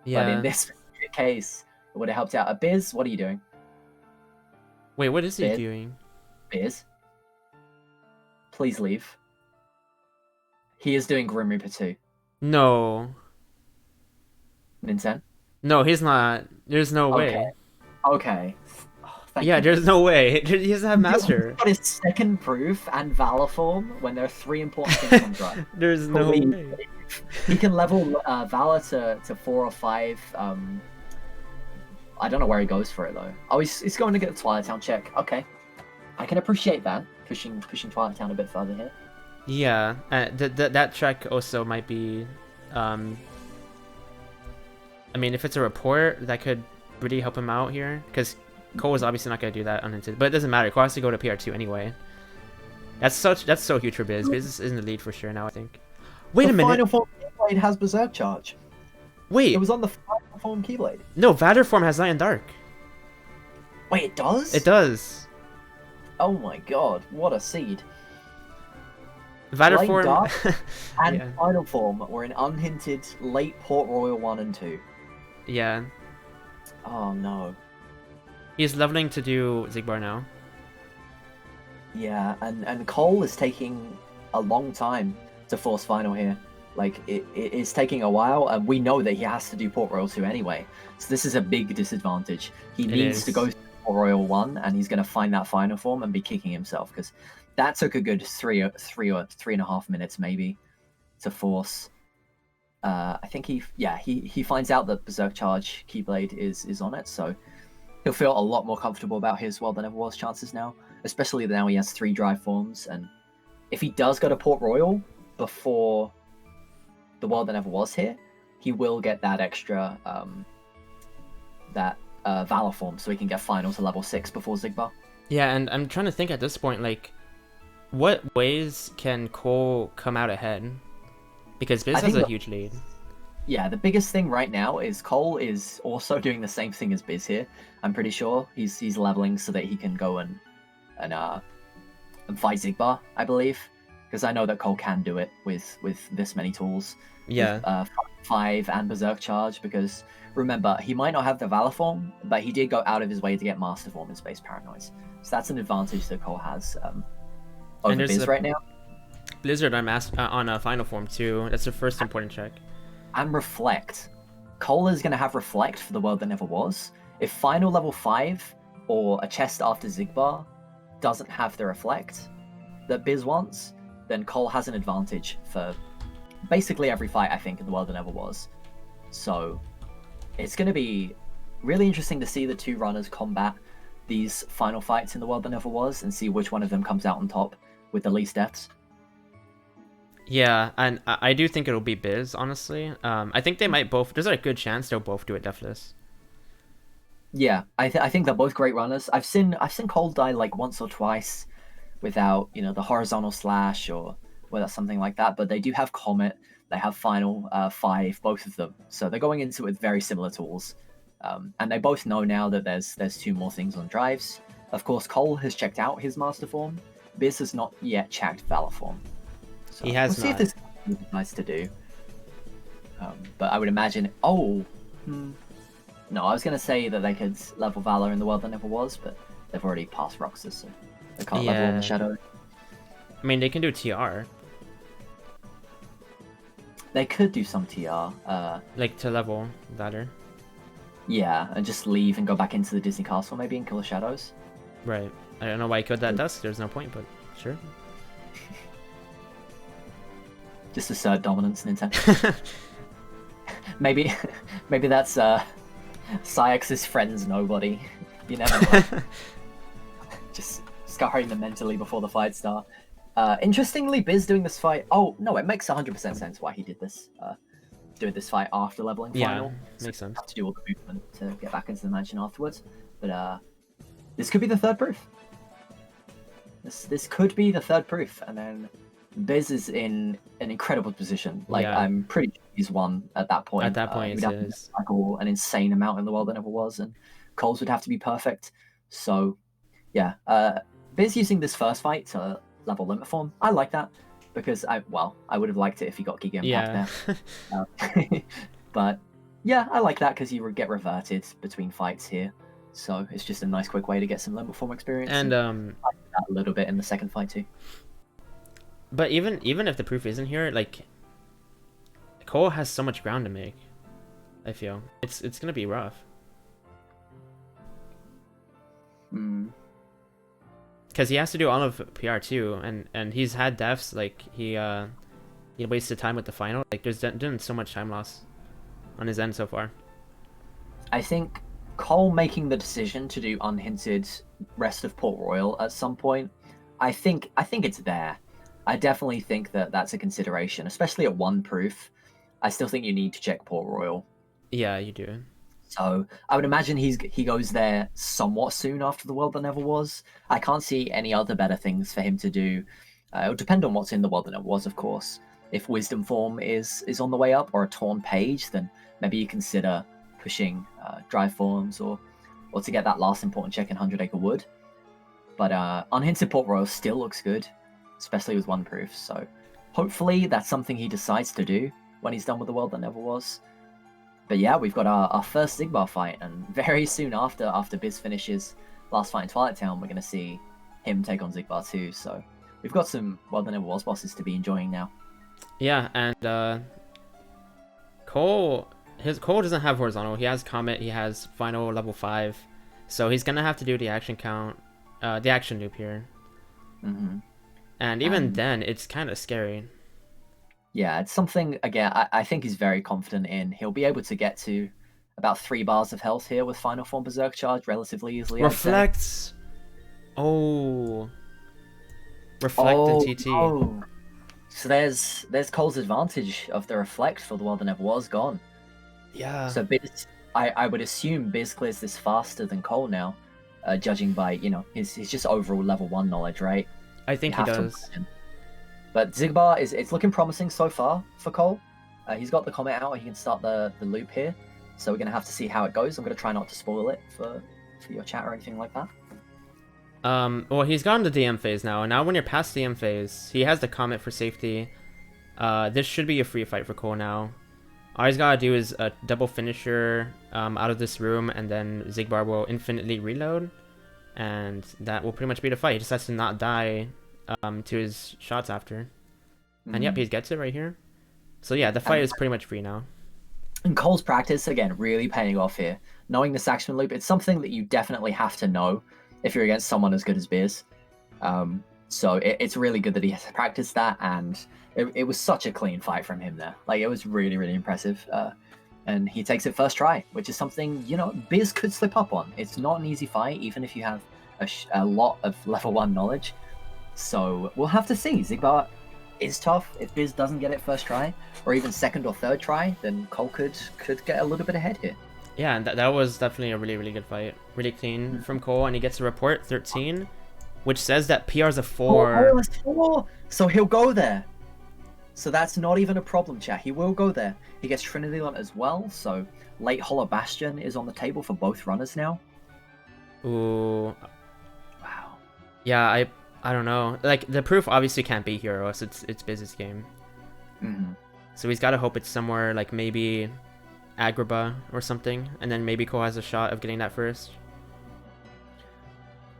Yeah. But in this specific case, it would have helped out. Biz, what are you doing? Wait, what is he Biz? doing? Biz, please leave. He is doing Grim Reaper 2. No. Nintendo? No, he's not. There's no way. Okay. Oh, thank Yeah, you. there's no way. He doesn't have Master. He's got his second proof and Valor form when there are 3 important things on drive. There's no Please. way. He can level Valor to 4 or 5. I don't know where he goes for it though. Oh, he's going to get the Twilight Town check. Okay, I can appreciate that. Pushing Twilight Town a bit further here. Yeah, that check also might be. I mean, if it's a report, that could really help him out here, because Cole is obviously not going to do that unhinted. But it doesn't matter. Cole has to go to PR2 anyway. That's so huge for Biz. Biz is in the lead for sure now, I think. Wait a minute. Final form Keyblade has Berserk Charge. Wait. It was on the final form Keyblade. No, Vader form has Light and Dark. Wait, it does? It does. Oh my god, what a seed. Vader Light form. Dark and Yeah. final form were in unhinted late Port Royal 1 and 2. Yeah. Oh no. He's leveling to do Zigbar now. Yeah, and Cole is taking a long time to force final here. Like, it is taking a while, and we know that he has to do Port Royal 2 anyway. So this is a big disadvantage. He needs is. to go to Port Royal 1, and he's going to find that final form and be kicking himself, because that took a good 3.5 minutes, maybe, to force. I think he finds out that Berserk Charge Keyblade is on it, so he'll feel a lot more comfortable about his World Than Ever Was chances now, especially now he has 3 drive forms, and if he does go to Port Royal before the World That Never Was here, he will get that extra Valor form, so he can get final to level 6 before Zigbar. Yeah, and I'm trying to think at this point, like, what ways can Cole come out ahead? Because Biz I has think a huge lead. Yeah, the biggest thing right now is Cole is also doing the same thing as Biz here. I'm pretty sure he's leveling so that he can go and fight Zigbar, I believe, because I know that Cole can do it with this many tools. Yeah. With, 5 and Berserk Charge, because remember, he might not have the Valor form, but he did go out of his way to get Master form in Space Paranoids. So that's an advantage that Cole has over there's Biz a- right now. Blizzard on a final form too. That's the first important check. And Reflect. Cole is going to have Reflect for the World That Never Was. If final level 5 or a chest after Zigbar doesn't have the Reflect that Biz wants, then Cole has an advantage for basically every fight, I think, in the World That Never Was. So it's going to be really interesting to see the 2 runners combat these final fights in the World That Never Was and see which one of them comes out on top with the least deaths. Yeah, and I do think it'll be Biz, honestly. I think they might both. There's a good chance they'll both do it deathless. Yeah, I think they're both great runners. I've seen Cole die like once or twice without the horizontal slash or something like that. But they do have Comet. They have final 5, both of them. So they're going into it with very similar tools. And they both know now that there's 2 more things on drives. Of course, Cole has checked out his Master Form. Biz has not yet checked Valor Form. So He has we'll see if not. this is nice to do. But I would imagine... Oh! No, I was going to say that they could level Valor in the world that never was, but they've already passed Roxas, so they can't level in the Shadow. I mean, they can do TR. They could do some TR. Like, to level Valor. Yeah, and just leave and go back into the Disney Castle maybe and kill the Shadows. Right. I don't know why he killed that Dusk. There's no point, but sure. Just assert dominance, Nintendo. maybe that's Syx's friend's nobody. You never know. Just scarring them mentally before the fight start. Interestingly, Biz doing this fight... Oh, no, it makes 100% sense why he did this. Doing this fight after leveling final. Yeah, makes sense. Have to do all the movement to get back into the mansion afterwards. But this could be the third proof. This could be the third proof, and then Biz is in an incredible position. Like, Yeah. I'm pretty sure he's won at that point. At that point, we'd have to cycle an insane amount in the world that never was, and Coles would have to be perfect. So, yeah. Biz using this first fight to level limit form, I like that, because I would have liked it if he got Giga Impact there. But, yeah, I like that because you get reverted between fights here. So it's just a nice quick way to get some limit form experience. And I like that a little bit in the second fight too. But even if the proof isn't here, like, Cole has so much ground to make. I feel it's gonna be rough. Because he has to do all of PR too, and he's had deaths. Like he wasted time with the final. Like there's been so much time loss on his end so far. I think Cole making the decision to do unhinted rest of Port Royal at some point, I think it's there. I definitely think that that's a consideration, especially at 1 proof. I still think you need to check Port Royal. Yeah, you do. So I would imagine he goes there somewhat soon after the world that never was. I can't see any other better things for him to do. It would depend on what's in the world that never was, of course. If Wisdom Form is on the way up, or a Torn Page, then maybe you consider pushing Drive Forms or to get that last important check in 100 Acre Wood. But unhinted Port Royal still looks good, especially with 1 proof. So hopefully that's something he decides to do when he's done with the world that never was. But yeah, we've got our first Xigbar fight, and very soon after Biz finishes last fight in Twilight Town, we're going to see him take on Xigbar too. So we've got some World That Never Was bosses to be enjoying now. Yeah, and Cole doesn't have horizontal. He has Comet. He has final level 5, so he's gonna have to do the action count, the action loop here. And even then, it's kind of scary. Yeah, it's something, again, I think he's very confident in. He'll be able to get to about 3 bars of health here with Final Form Berserk Charge relatively easily. Reflects! Oh. Reflect and TT. Oh. So there's Cole's advantage of the Reflect for the world that never was gone. Yeah. So Biz, I would assume Biz clears this faster than Cole now, judging by, his just overall level 1 knowledge, right? I think he does. But Xigbar it's looking promising so far for Cole. He's got the comment out. He can start the loop here. So we're going to have to see how it goes. I'm going to try not to spoil it for your chat or anything like that. Well, he's gone to DM phase now. And now when you're past DM phase, he has the comment for safety. This should be a free fight for Cole now. All he's got to do is a double finisher out of this room, and then Xigbar will infinitely reload. And that will pretty much be the fight. He just has to not die to his shots after. And yep, he gets it right here. So yeah, the fight is pretty much free now. And Cole's practice, again, really paying off here. Knowing the Saxman loop, it's something that you definitely have to know if you're against someone as good as Biz. So it's really good that he has practiced that, and it was such a clean fight from him there. Like, it was really, really impressive. And he takes it first try, which is something, Biz could slip up on. It's not an easy fight, even if you have a lot of level 1 knowledge. So we'll have to see. Xigbar is tough. If Biz doesn't get it first try, or even second or third try, then Cole could get a little bit ahead here. Yeah, and that was definitely a really, really good fight. Really clean from Cole, and he gets a report 13, which says that PR's a 4. Oh, it's 4! So he'll go there. So that's not even a problem, chat. He will go there. He gets Trinity Limit as well, so late Hollow Bastion is on the table for both runners now. Ooh. Wow. Yeah, I don't know. Like, the proof obviously can't be here, or else it's Biz's game. Mm-hmm. So he's got to hope it's somewhere like maybe Agrabah or something, and then maybe Cole has a shot of getting that first.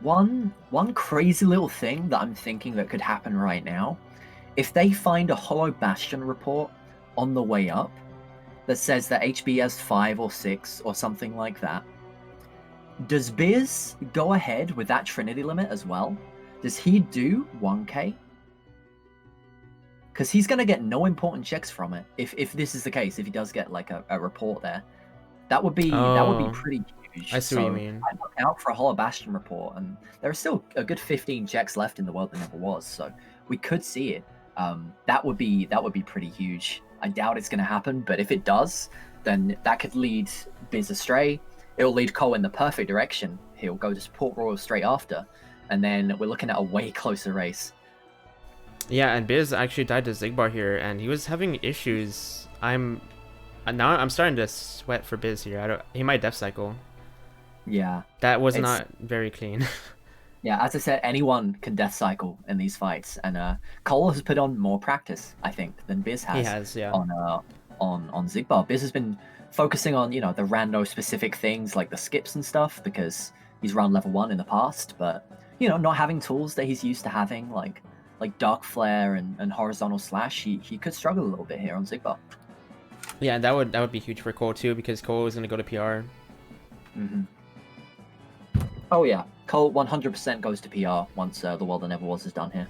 One crazy little thing that I'm thinking that could happen right now, if they find a Hollow Bastion report on the way up that says that HB has 5 or 6 or something like that, does Biz go ahead with that Trinity limit as well? Does he do 1k? Because he's going to get no important checks from it. If this is the case, if he does get like a report there, that would be Oh, pretty huge. I see what you So mean. I'd look out for a Hollow Bastion report, and there are still a good 15 checks left in the world that never was. So we could see it. That would be pretty huge. I doubt it's going to happen, but if it does, then that could lead Biz astray. It'll lead Cole in the perfect direction. He'll go to Port Royal straight after, and then we're looking at a way closer race. Yeah, and Biz actually died to Zigbar here, and he was having issues. I'm starting to sweat for Biz here. He might death cycle. Yeah, That was not very clean. yeah, as I said, anyone can death cycle in these fights, and Cole has put on more practice, I think, than Biz has. He has, yeah. On Zigbar. Biz has been focusing on the rando specific things like the skips and stuff because he's run level 1 in the past, but not having tools that he's used to having like Dark Flare and Horizontal Slash, he could struggle a little bit here on Zigbar. Yeah, that would be huge for Cole too, because Cole is gonna go to PR. Mm-hmm. Oh yeah, Cole 100% goes to PR once the World That Never Was is done here.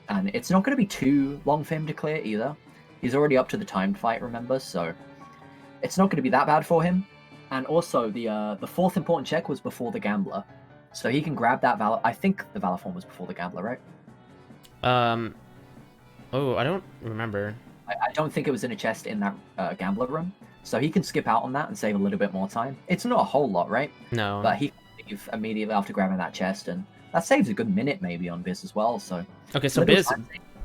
And it's not going to be too long for him to clear either. He's already up to the timed fight, remember, so it's not going to be that bad for him. And also, the fourth important check was before the Gambler, so he can grab that Valor. I think the Valor form was before the Gambler, right? Oh, I don't remember. I don't think it was in a chest in that Gambler room, so he can skip out on that and save a little bit more time. It's not a whole lot, right? No. But he can leave immediately after grabbing that chest, and that saves a good minute maybe on Biz as well. So okay, so Biz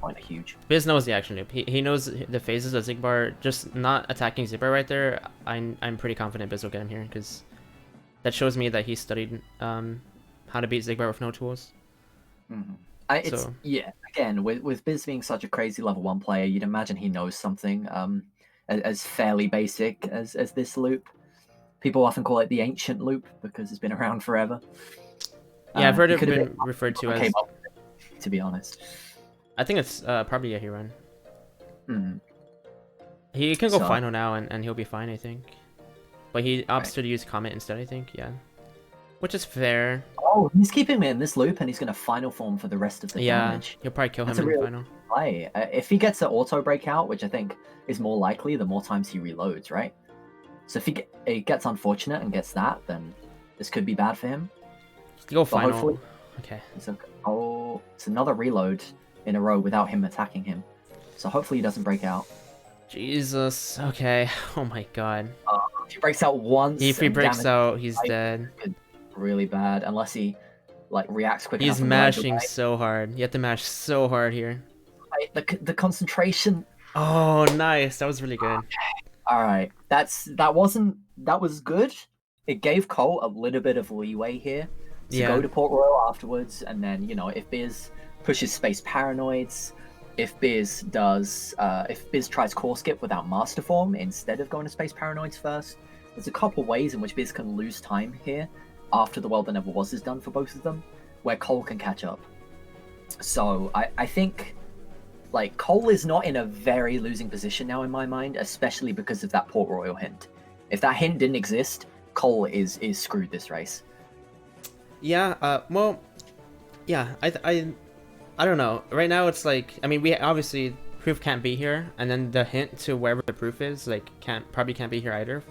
quite huge. Biz knows the action loop. He knows the phases of Zigbar. Just not attacking Zigbar right there. I'm pretty confident Biz will get him here, because that shows me that he studied how to beat Zigbar with no tools. Mm-hmm. Yeah, again, with Biz being such a crazy level 1 player, you'd imagine he knows something as fairly basic as this loop. People often call it the ancient loop because it's been around forever. Yeah, I've heard it been referred to as... to be honest. I think it's probably a run. Mm-hmm. He can go final now, and he'll be fine, I think. But he opts to use Comet instead, I think, yeah. Which is fair. Oh, he's keeping me in this loop, and he's going to final form for the rest of the damage. He'll probably kill him in the final. Play. If he gets an auto breakout, which I think is more likely the more times he reloads, right? So if he gets unfortunate and gets that, then this could be bad for him. Go final. Okay. It's another reload in a row without him attacking him. So hopefully he doesn't break out. Jesus. Okay. Oh my god. If he breaks out once... If he breaks out, he's dead. Really bad, unless he reacts quickly. He's mashing so hard. You have to mash so hard here. The concentration. Oh, nice. That was really good. All right, that was good. It gave Cole a little bit of leeway here to go to Port Royal afterwards, and then if Biz pushes Space Paranoids, if Biz tries Core Skip without Master Form instead of going to Space Paranoids first, there's a couple ways in which Biz can lose time here after the World That Never Was is done for both of them, where Cole can catch up. So I think Cole is not in a very losing position now in my mind, especially because of that Port Royal hint. If that hint didn't exist, Cole is screwed this race. Yeah, well, yeah, I don't know. Right now it's we obviously proof can't be here, and then the hint to wherever the proof is probably can't be here either.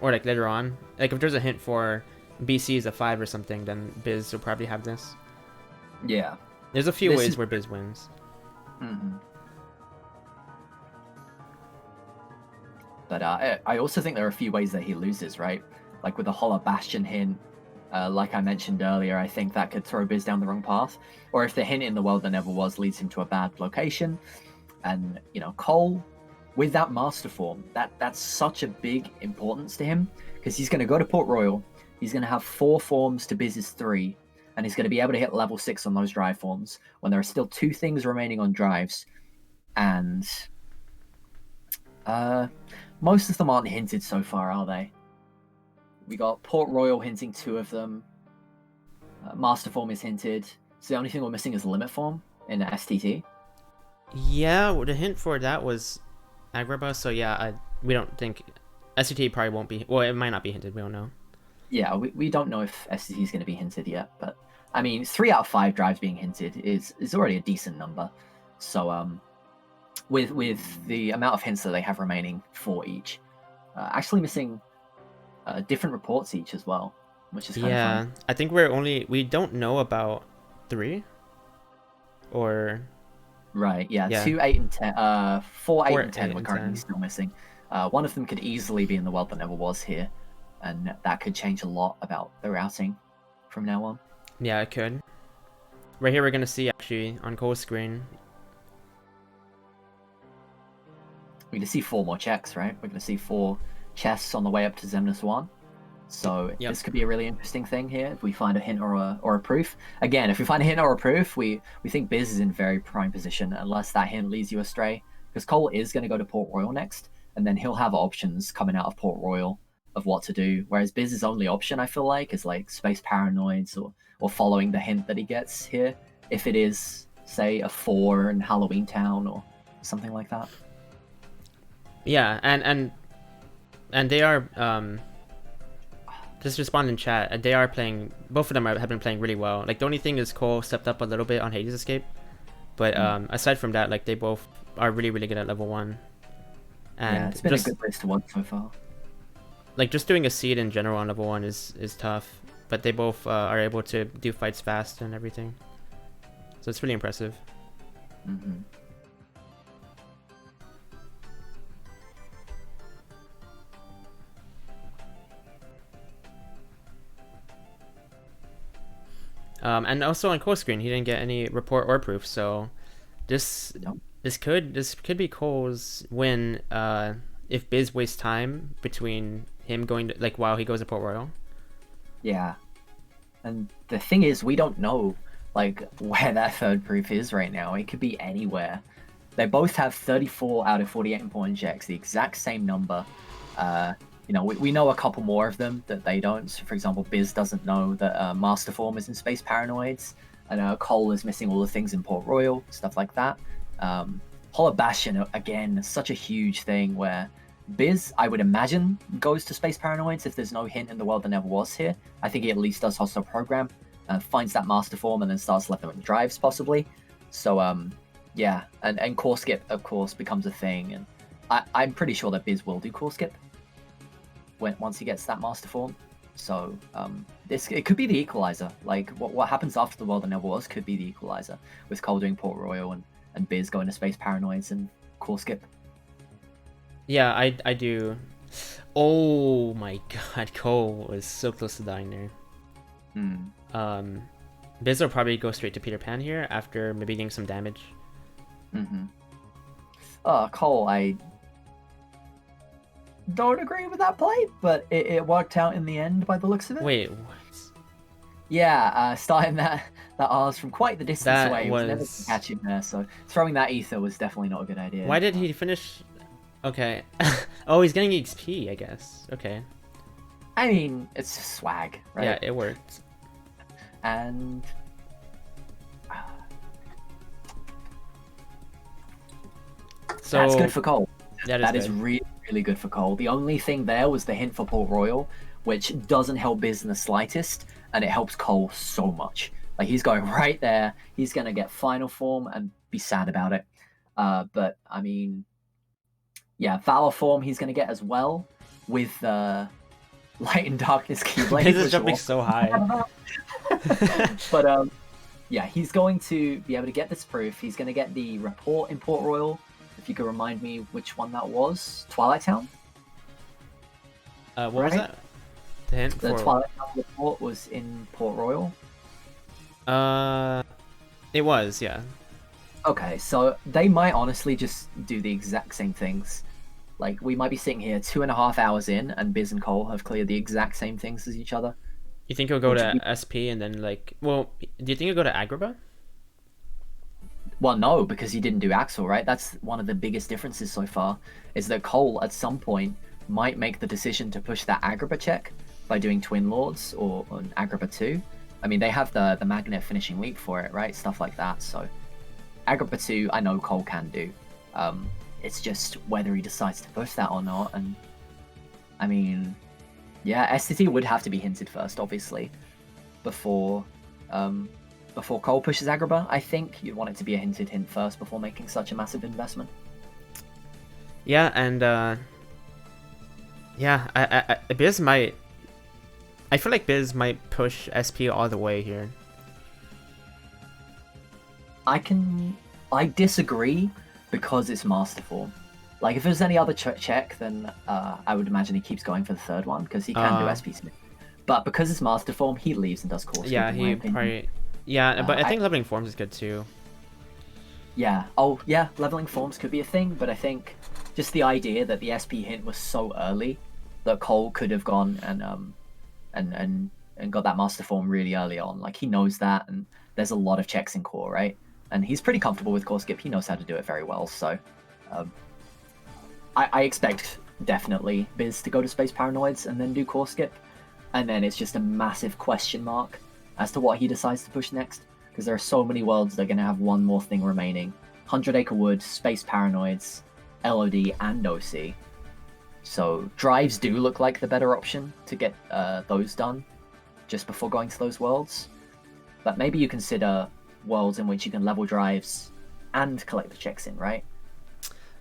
Or later on, if there's a hint for BC is a 5 or something, then Biz will probably have this. Yeah, there's a few ways where Biz wins. Mm-hmm. But I also think there are a few ways that he loses, right? Like with the Hollow Bastion hint, Like I mentioned earlier, I think that could throw Biz down the wrong path. Or if the hint in the world that never was leads him to a bad location, and Cole with that master form, that's such a big importance to him because he's going to go to Port Royal. He's going to have 4 forms to Biz's 3, and he's going to be able to hit level 6 on those drive forms when there are still 2 things remaining on drives, and most of them aren't hinted so far, are they? We got Port Royal hinting 2 of them. Master form is hinted. So the only thing we're missing is limit form in STT. Yeah, the hint for that was Agrabah, so yeah, we don't think SCT probably won't be. Well, it might not be hinted. We don't know. Yeah, we don't know if SCT is going to be hinted yet, but I mean, 3 out of 5 drives being hinted is already a decent number. So with the amount of hints that they have remaining for each, actually missing different reports each as well, which is kind of funny. I think we don't know about 3 or right. Yeah, yeah. 2, 8, and 10. 4, 8, and 10 8, we're and currently 10. still missing. One of them could easily be in the world that never was here, and that could change a lot about the routing from now on. Yeah, it could. Right here, we're gonna see actually on Cole's screen. We're going to see 4 more checks, right? We're going to see 4 chests on the way up to Zemnis 1. So Yep. this could be a really interesting thing here if we find a hint or a proof. Again, if we find a hint or a proof, we think Biz is in very prime position unless that hint leads you astray. Because Cole is going to go to Port Royal next, and then he'll have options coming out of Port Royal of what to do. Whereas Biz's only option, I feel like, is like Space Paranoids or following the hint that he gets here. If it is, say, a 4 in Halloween Town or something like that. Yeah, and they are just respond in chat. And they are playing. Both of them have been playing really well. Like the only thing is Cole stepped up a little bit on Hades Escape, but aside from that, like they both are really good at level 1. And yeah, it's been a good place to watch so far. Like just doing a seed in general on level 1 is tough, but they both are able to do fights fast and everything. So it's really impressive. Mm-hmm. And also on Cole's screen, he didn't get any report or proof. So this could be Cole's win if Biz wastes time between him going to, like, while he goes to Port Royal. Yeah, and the thing is, we don't know like where that 3rd proof is right now. It could be anywhere. They both have 34 out of 48 important checks, the exact same number. We know a couple more of them that they don't. So for example, Biz doesn't know that Master Form is in Space Paranoids, and Cole is missing all the things in Port Royal, stuff like that. Hollow Bastion, again, such a huge thing where Biz, I would imagine, goes to Space Paranoids if there's no hint in the world that never was here. I think he at least does Hostile Program, finds that Master Form, and then starts leveling drives, possibly. So, yeah, and Core Skip, of course, becomes a thing, and I'm pretty sure that Biz will do Core Skip once he gets that Master Form. So, it could be the equalizer. Like, what happens after the world that never was could be the equalizer, with Cole doing Port Royal and Biz going to Space Paranoids and Core Skip. Yeah, I do. Oh my god, Cole was so close to dying there. Biz will probably go straight to Peter Pan here after maybe getting some damage. Cole, I don't agree with that play, but it worked out in the end by the looks of it. Wait, what? Yeah, starting that R's from quite the distance away. It was never catching there, so throwing that ether was definitely not a good idea. Why did he finish? Okay. Oh, he's getting XP, I guess. Okay. I mean, it's just swag, right? Yeah, it worked. And so that's good for Cole. That is really, really good for Cole. The only thing there was the hint for Port Royal, which doesn't help Biz in the slightest, and it helps Cole so much. Like, he's going right there. He's going to get final form and be sad about it. But, I mean, yeah, Valor form he's going to get as well with Light and Darkness Keyblade. Biz is jumping so high. But, yeah, he's going to be able to get this proof. He's going to get the report in Port Royal. If you could remind me which one that was. Twilight Town? What was that? The hint The for Twilight Town report was in Port Royal. uh, it was, yeah. Okay, so they might honestly just do the exact same things. Like, we might be sitting here 2.5 hours in, and Biz and Cole have cleared the exact same things as each other. You think he'll go Which to we, SP and then like, well, do you think he'll go to Agrabah? well, no, because he didn't do Axel, right? That's one of the biggest differences so far, is that Cole at some point might make the decision to push that Agrabah check by doing Twin Lords or an Agrabah 2. I mean, they have the Magnet finishing leap for it, right? Stuff like that. So Agrabah 2, I know Cole can do. It's just whether he decides to push that or not. And I mean, yeah, STT would have to be hinted first, obviously, before before Cole pushes Agrabah. I think you'd want it to be a hinted hint first before making such a massive investment. Yeah, and yeah, Biz might. I feel like Biz might push SP all the way here. I disagree because it's Master Form. Like, if there's any other check, then I would imagine he keeps going for the third one because he can do SP Smith. But because it's Master Form, he leaves and does Core Skip, Yeah, in my he opinion. probably. Yeah, but I think leveling forms is good too. Yeah. Oh, yeah. Leveling forms could be a thing, but I think just the idea that the SP hint was so early that Cole could have gone and got that Master Form really early on. Like, he knows that, and there's a lot of checks in Core, right? And he's pretty comfortable with Core Skip. He knows how to do it very well. So, I expect definitely Biz to go to Space Paranoids and then do Core Skip, and then it's just a massive question mark as to what he decides to push next, because there are so many worlds that are going to have one more thing remaining: 100 Acre Wood, Space Paranoids, LOD, and OC. So drives do look like the better option to get those done just before going to those worlds. But maybe you consider worlds in which you can level drives and collect the checks in, right?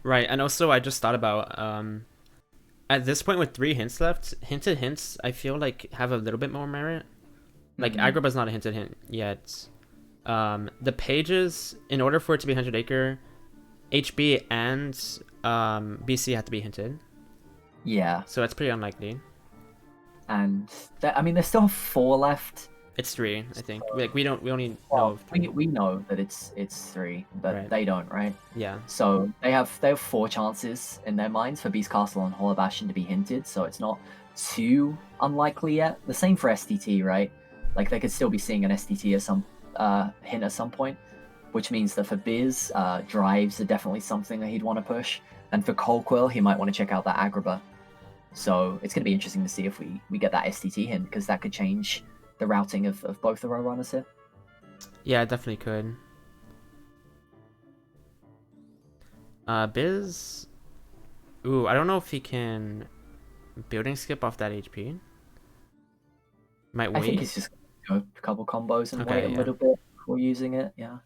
Right, and also I just thought about at this point with 3 hints left, hinted hints I feel like have a little bit more merit. Like Agrabah's not a hinted hint yet. The pages, in order for it to be 100 Acre, HB and BC have to be hinted. Yeah, So that's pretty unlikely. and I mean, there's still 4 left. It's 3, I think. Like we only know Well, of 3. we know that it's 3, but Right. they don't, right? Yeah. So they have 4 chances in their minds for Beast Castle and Hollow Bastion to be hinted, so it's not too unlikely yet. The same for STT, right? Like, they could still be seeing an STT at some hint at some point, which means that for Biz, drives are definitely something that he'd want to push, and for Colquill, he might want to check out that Agrabah. So it's going to be interesting to see if we get that STT hint, because that could change the routing of both the Roadrunners here. Yeah, it definitely could. Biz. Ooh, I don't know if he can building skip off that HP. Might wait. I think he's just going to go a couple combos and Okay, wait a yeah. little bit before using it, yeah.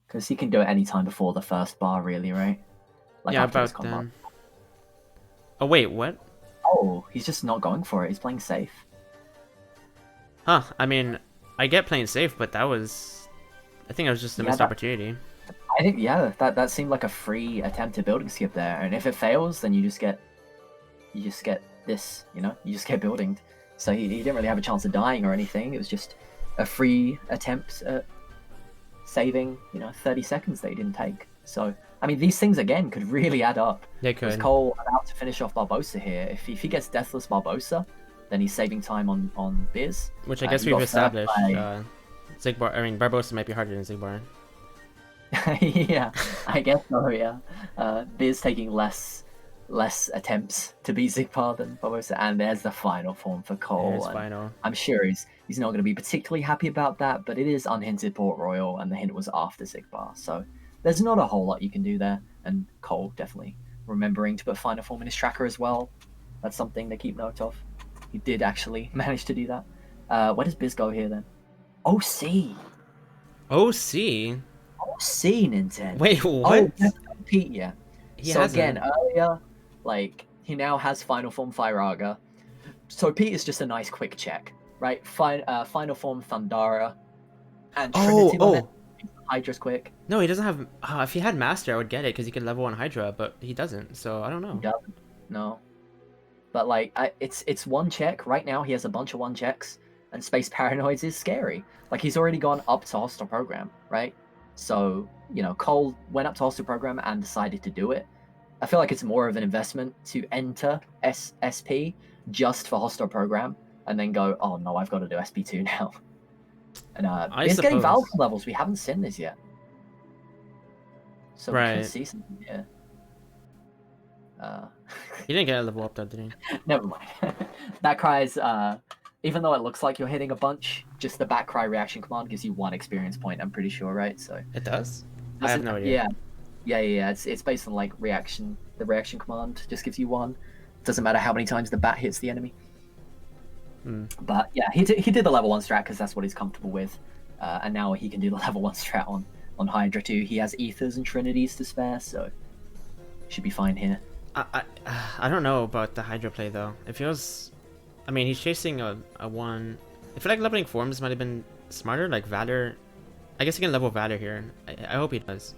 Because he can do it any time before the first bar, really, right? Like, Yeah, after this about combo. then. Oh wait, what? Oh, he's just not going for it. He's playing safe. Huh? I mean, I get playing safe, but that was. I think it was just a Yeah, missed opportunity. I think, yeah, that seemed like a free attempt to building skip there. And if it fails, then you just get this, you know? You just get building. So he didn't really have a chance of dying or anything. It was just a free attempt at saving, 30 seconds that he didn't take. So, I mean, these things, again, could really add up. They Was could. Cole about to finish off Barbosa here? If he gets Deathless Barbosa, then he's saving time on Biz. Which I guess You we've got third established. by- Zigbar. I mean, Barbosa might be harder than Zigbar. Yeah, I guess so, yeah. Biz taking less attempts to beat Zigbar than Barbosa, and there's the final form for Cole. There's and final. I'm sure he's not going to be particularly happy about that, but it is unhinted Port Royal, and the hint was after Zigbar, so there's not a whole lot you can do there. And Cole definitely remembering to put final form in his tracker as well. That's something to keep note of. He did actually manage to do that. Where does Biz go here then? OC. OC. OC, Nintendo. Wait, what? Oh, Pete, yeah. He So hasn't. again, earlier, like, he now has Final Form Firaga. So Pete is just a nice quick check, right? Final Form Thundara and Trinity Lament. Hydra's quick. No, he doesn't have. If he had Master, I would get it because he could level 1 Hydra, but he doesn't. So I don't know. He doesn't. No. But like, it's one check right now. He has a bunch of one checks, and Space Paranoids is scary. Like he's already gone up to hostile program, right? So you know, Cole went up to hostile program and decided to do it. I feel like it's more of an investment to enter SP just for hostile program, and then go, oh no, I've got to do SP2 now. And I it's getting Valve suppose. levels. We haven't seen this yet, so we could Right. see something here. Uh, He didn't get a level up though, did he? Never mind. That cries, even though it looks like you're hitting a bunch, just the back cry reaction command gives you 1 experience point, I'm pretty sure, right? So It does? I have doesn't, no idea. yeah. It's based on like reaction. The reaction command just gives you 1. Doesn't matter how many times the bat hits the enemy. But yeah, he did the level 1 strat because that's what he's comfortable with, and now he can do the level 1 strat on Hydra too. He has ethers and trinities to spare, so should be fine here. I don't know about the Hydra play though. It feels, I mean, he's chasing a 1. I feel like leveling forms might have been smarter. Like Valor, I guess he can level Valor here. I hope he does.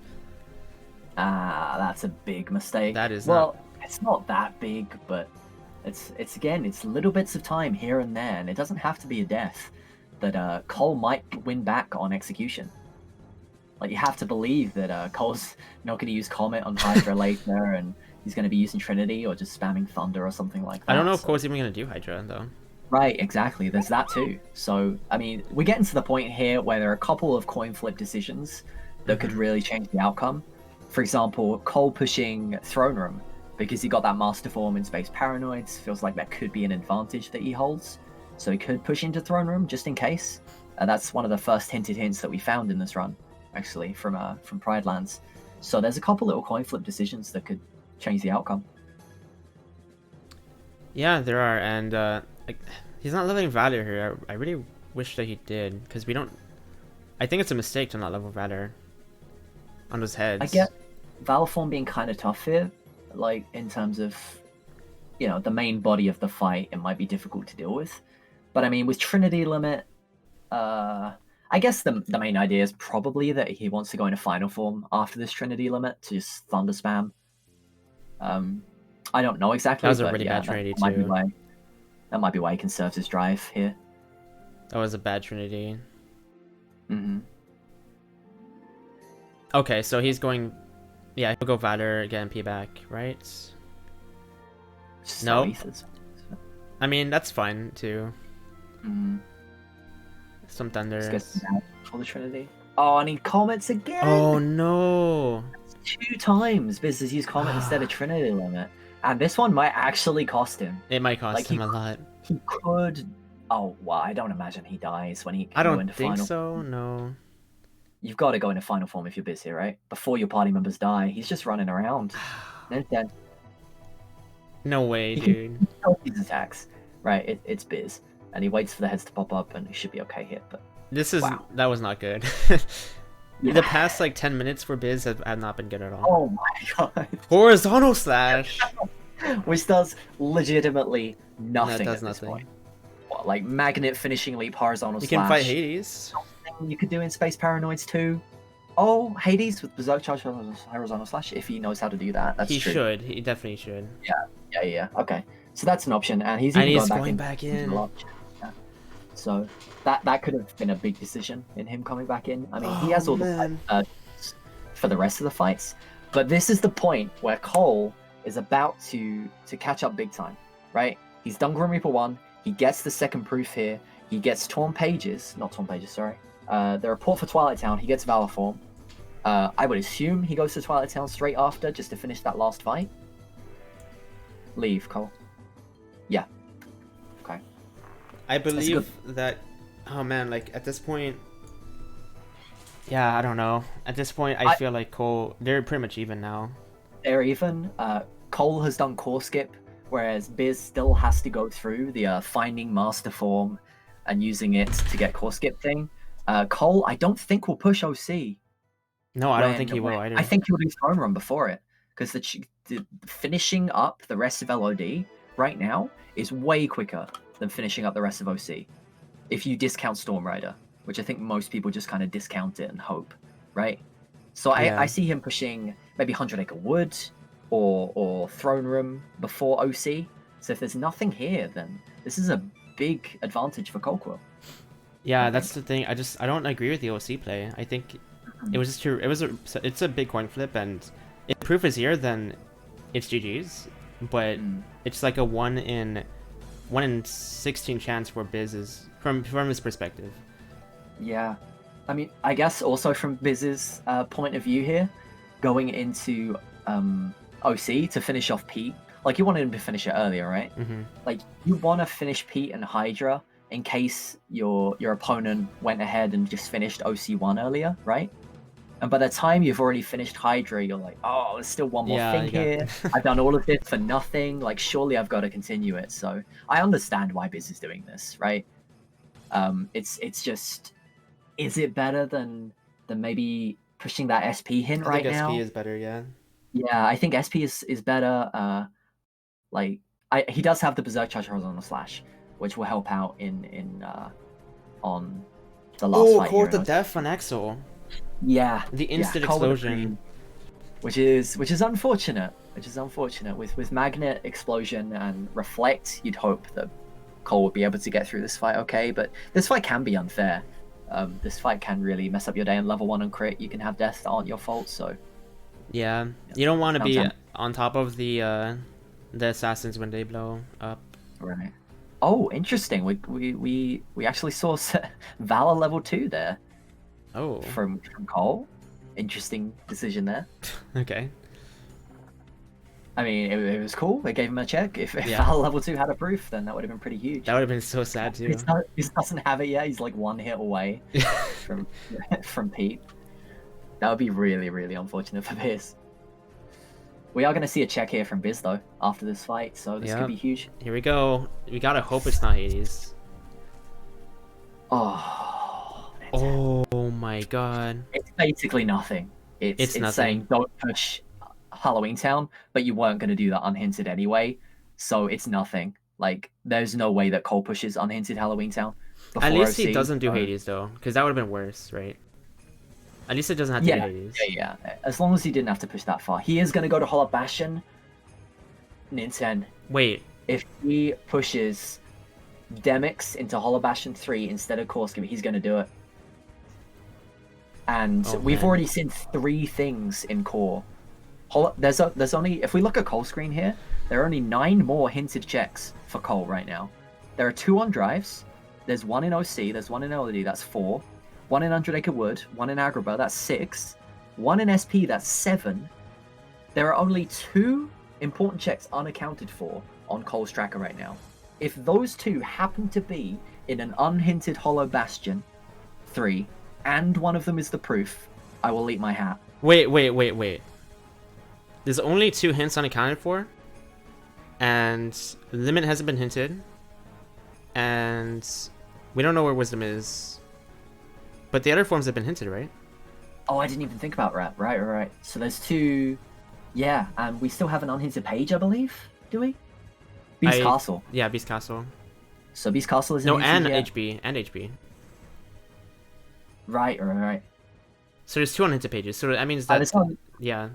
That's a big mistake. That is well, it's not that big, but it's again, it's little bits of time here and there, and it doesn't have to be a death that Cole might win back on execution. Like you have to believe that Cole's not going to use Comet on Hydra later, and he's going to be using Trinity or just spamming Thunder or something like that. I don't know if Cole's even going to do Hydra though. Right, exactly. There's that too. So, I mean, we're getting to the point here where there are a couple of coin flip decisions that could really change the outcome. For example, Cole pushing Throne Room because he got that Master Form in Space Paranoids. Feels like that could be an advantage that he holds. So he could push into Throne Room just in case. That's one of the first hinted hints that we found in this run, actually, from Pride Lands. So there's a couple little coin flip decisions that could change the outcome. Yeah, there are, and like, he's not leveling Valor here. I really wish that he did, because we don't. I think it's a mistake to not level Valor on those heads. I get Valor form being kind of tough here, like in terms of, you know, the main body of the fight. It might be difficult to deal with, but I mean, with Trinity limit, I guess the main idea is probably that he wants to go into final form after this Trinity limit to just Thunder spam. I don't know exactly. That was a but really yeah, bad Trinity might be too. why, that might be why he conserves his drive here. That was a bad Trinity. Mm-hmm. Okay, so he's going. Yeah, he'll go Valor, get MP back, right? No. I mean, that's fine too. Mm-hmm. Some Thunder. For the Trinity. Oh, and he comments again. Oh no! 2 times Biz has used Comet instead of Trinity limit, and this one might actually cost him. It might cost him a lot. He could. Oh well, I don't imagine he dies when he. I go don't into think final so. form. No. You've got to go into final form if you're Biz here, right? Before your party members die, he's just running around. And then No way, he dude. can help these attacks, right? It's Biz, and he waits for the heads to pop up, and he should be okay here. But This is wow. That was not good. Yeah. The past like 10 minutes for Biz have not been good at all. Oh my god. Horizontal slash, Which does legitimately nothing. That does at this nothing. point. What, like magnet finishing leap horizontal You slash. can fight Hades. You could do in Space Paranoids too. Oh, Hades with Berserk Charge horizontal slash if he knows how to do that. That's He true. should. He definitely should. Yeah. Okay, so that's an option, and he's And even he's going going back back in. in. Yeah. So that could have been a big decision in him coming back in. I mean, he has all the for the rest of the fights, but this is the point where Cole is about to catch up big time, right? He's done Grim Reaper 1. He gets the second proof here. He gets Torn Pages, not Torn Pages, sorry. The report for Twilight Town. He gets Valor Form. I would assume he goes to Twilight Town straight after just to finish that last fight. Leave, Cole. Yeah. Okay. I believe that. Oh man, like at this point. Yeah, I don't know. At this point, I feel like Cole. They're pretty much even now. They're even. Cole has done core skip, whereas Biz still has to go through the finding master form and using it to get core skip thing. Cole, I don't think will push OC. No, I don't think he will either. I think he'll do Throne Room before it, because the finishing up the rest of LOD right now is way quicker than finishing up the rest of OC. If you discount Storm Rider, which I think most people just kind of discount it and hope, right? So I see him pushing maybe 100 Acre Wood or Throne Room before OC So if there's nothing here, then this is a big advantage for Colquill. Yeah, I that's think. the thing. I don't agree with the OC play. I think it was just too. It's a big coin flip, and if proof is here, then it's GG's. But it's like a 1 in 16 chance for Biz is from his perspective. Yeah, I mean, I guess also from Biz's point of view here, going into OC to finish off Pete, like you wanted him to finish it earlier, right? Like you want to finish Pete and Hydra in case your opponent went ahead and just finished OC1 earlier, right? And by the time you've already finished Hydra, you're like, oh, there's still one more thing here. I've done all of this for nothing. Like, surely I've got to continue it. So I understand why Biz is doing this, right? It's just, is it better than maybe pushing that SP hint right now? I think SP is better, yeah. Yeah, I think SP is better. Like, he does have the Berserk Charge Horizontal Slash, which will help out on the last fight. Court the Death on Exo. Yeah, the instant explosion, which is unfortunate. With Magnet, Explosion, and Reflect, you'd hope that Cole would be able to get through this fight okay, but this fight can be unfair. This fight can really mess up your day. On level 1 on crit, you can have deaths that aren't your fault. So yeah, you don't want to be on top of the assassins when they blow up. Right. Oh, interesting. We actually saw Valor level 2 there. Oh. From Cole. Interesting decision there. Okay. I mean, it was cool. They gave him a check. If Valor level 2 had a proof, then that would have been pretty huge. That would have been so sad too. He doesn't have it yet. He's like 1 hit away from Pete. That would be really, really unfortunate for Biz. We are going to see a check here from Biz, though, after this fight, so this could be huge. Here we go. We gotta hope it's not Hades. Oh my god. It's basically nothing. It's nothing. Saying don't push Halloween Town, but you weren't going to do that unhinted anyway, so it's nothing. Like, there's no way that Cole pushes unhinted Halloween Town. At least he doesn't do Hades, though, because that would have been worse, right? At least it doesn't have to do Hades. Yeah. As long as he didn't have to push that far. He is going to go to Hollow Bastion. Ninten. Wait. If he pushes Demix into Hollow Bastion 3 instead of Korski, he's going to do it. And we've already seen 3 things in core. There's only, if we look at Cole screen here, there are only 9 more hinted checks for Cole right now. There are 2 on drives. There's 1 in OC. There's 1 in LD. That's 4. 1 in 100 Acre Wood. 1 in Agrabah. That's 6. 1 in SP. That's 7. There are only 2 important checks unaccounted for on Cole's tracker right now. If those 2 happen to be in an unhinted Hollow Bastion 3, and one of them is the proof, I will eat my hat. Wait. There's only 2 hints unaccounted for, and Limit hasn't been hinted, and we don't know where Wisdom is, but the other forms have been hinted, right? Oh, I didn't even think about that. Right. So there's 2, yeah, and we still have an unhinted page, I believe, do we? Beast Castle. Yeah, Beast Castle. So Beast Castle is no, and HB. Right. So there's 2 unhinted pages. So that means that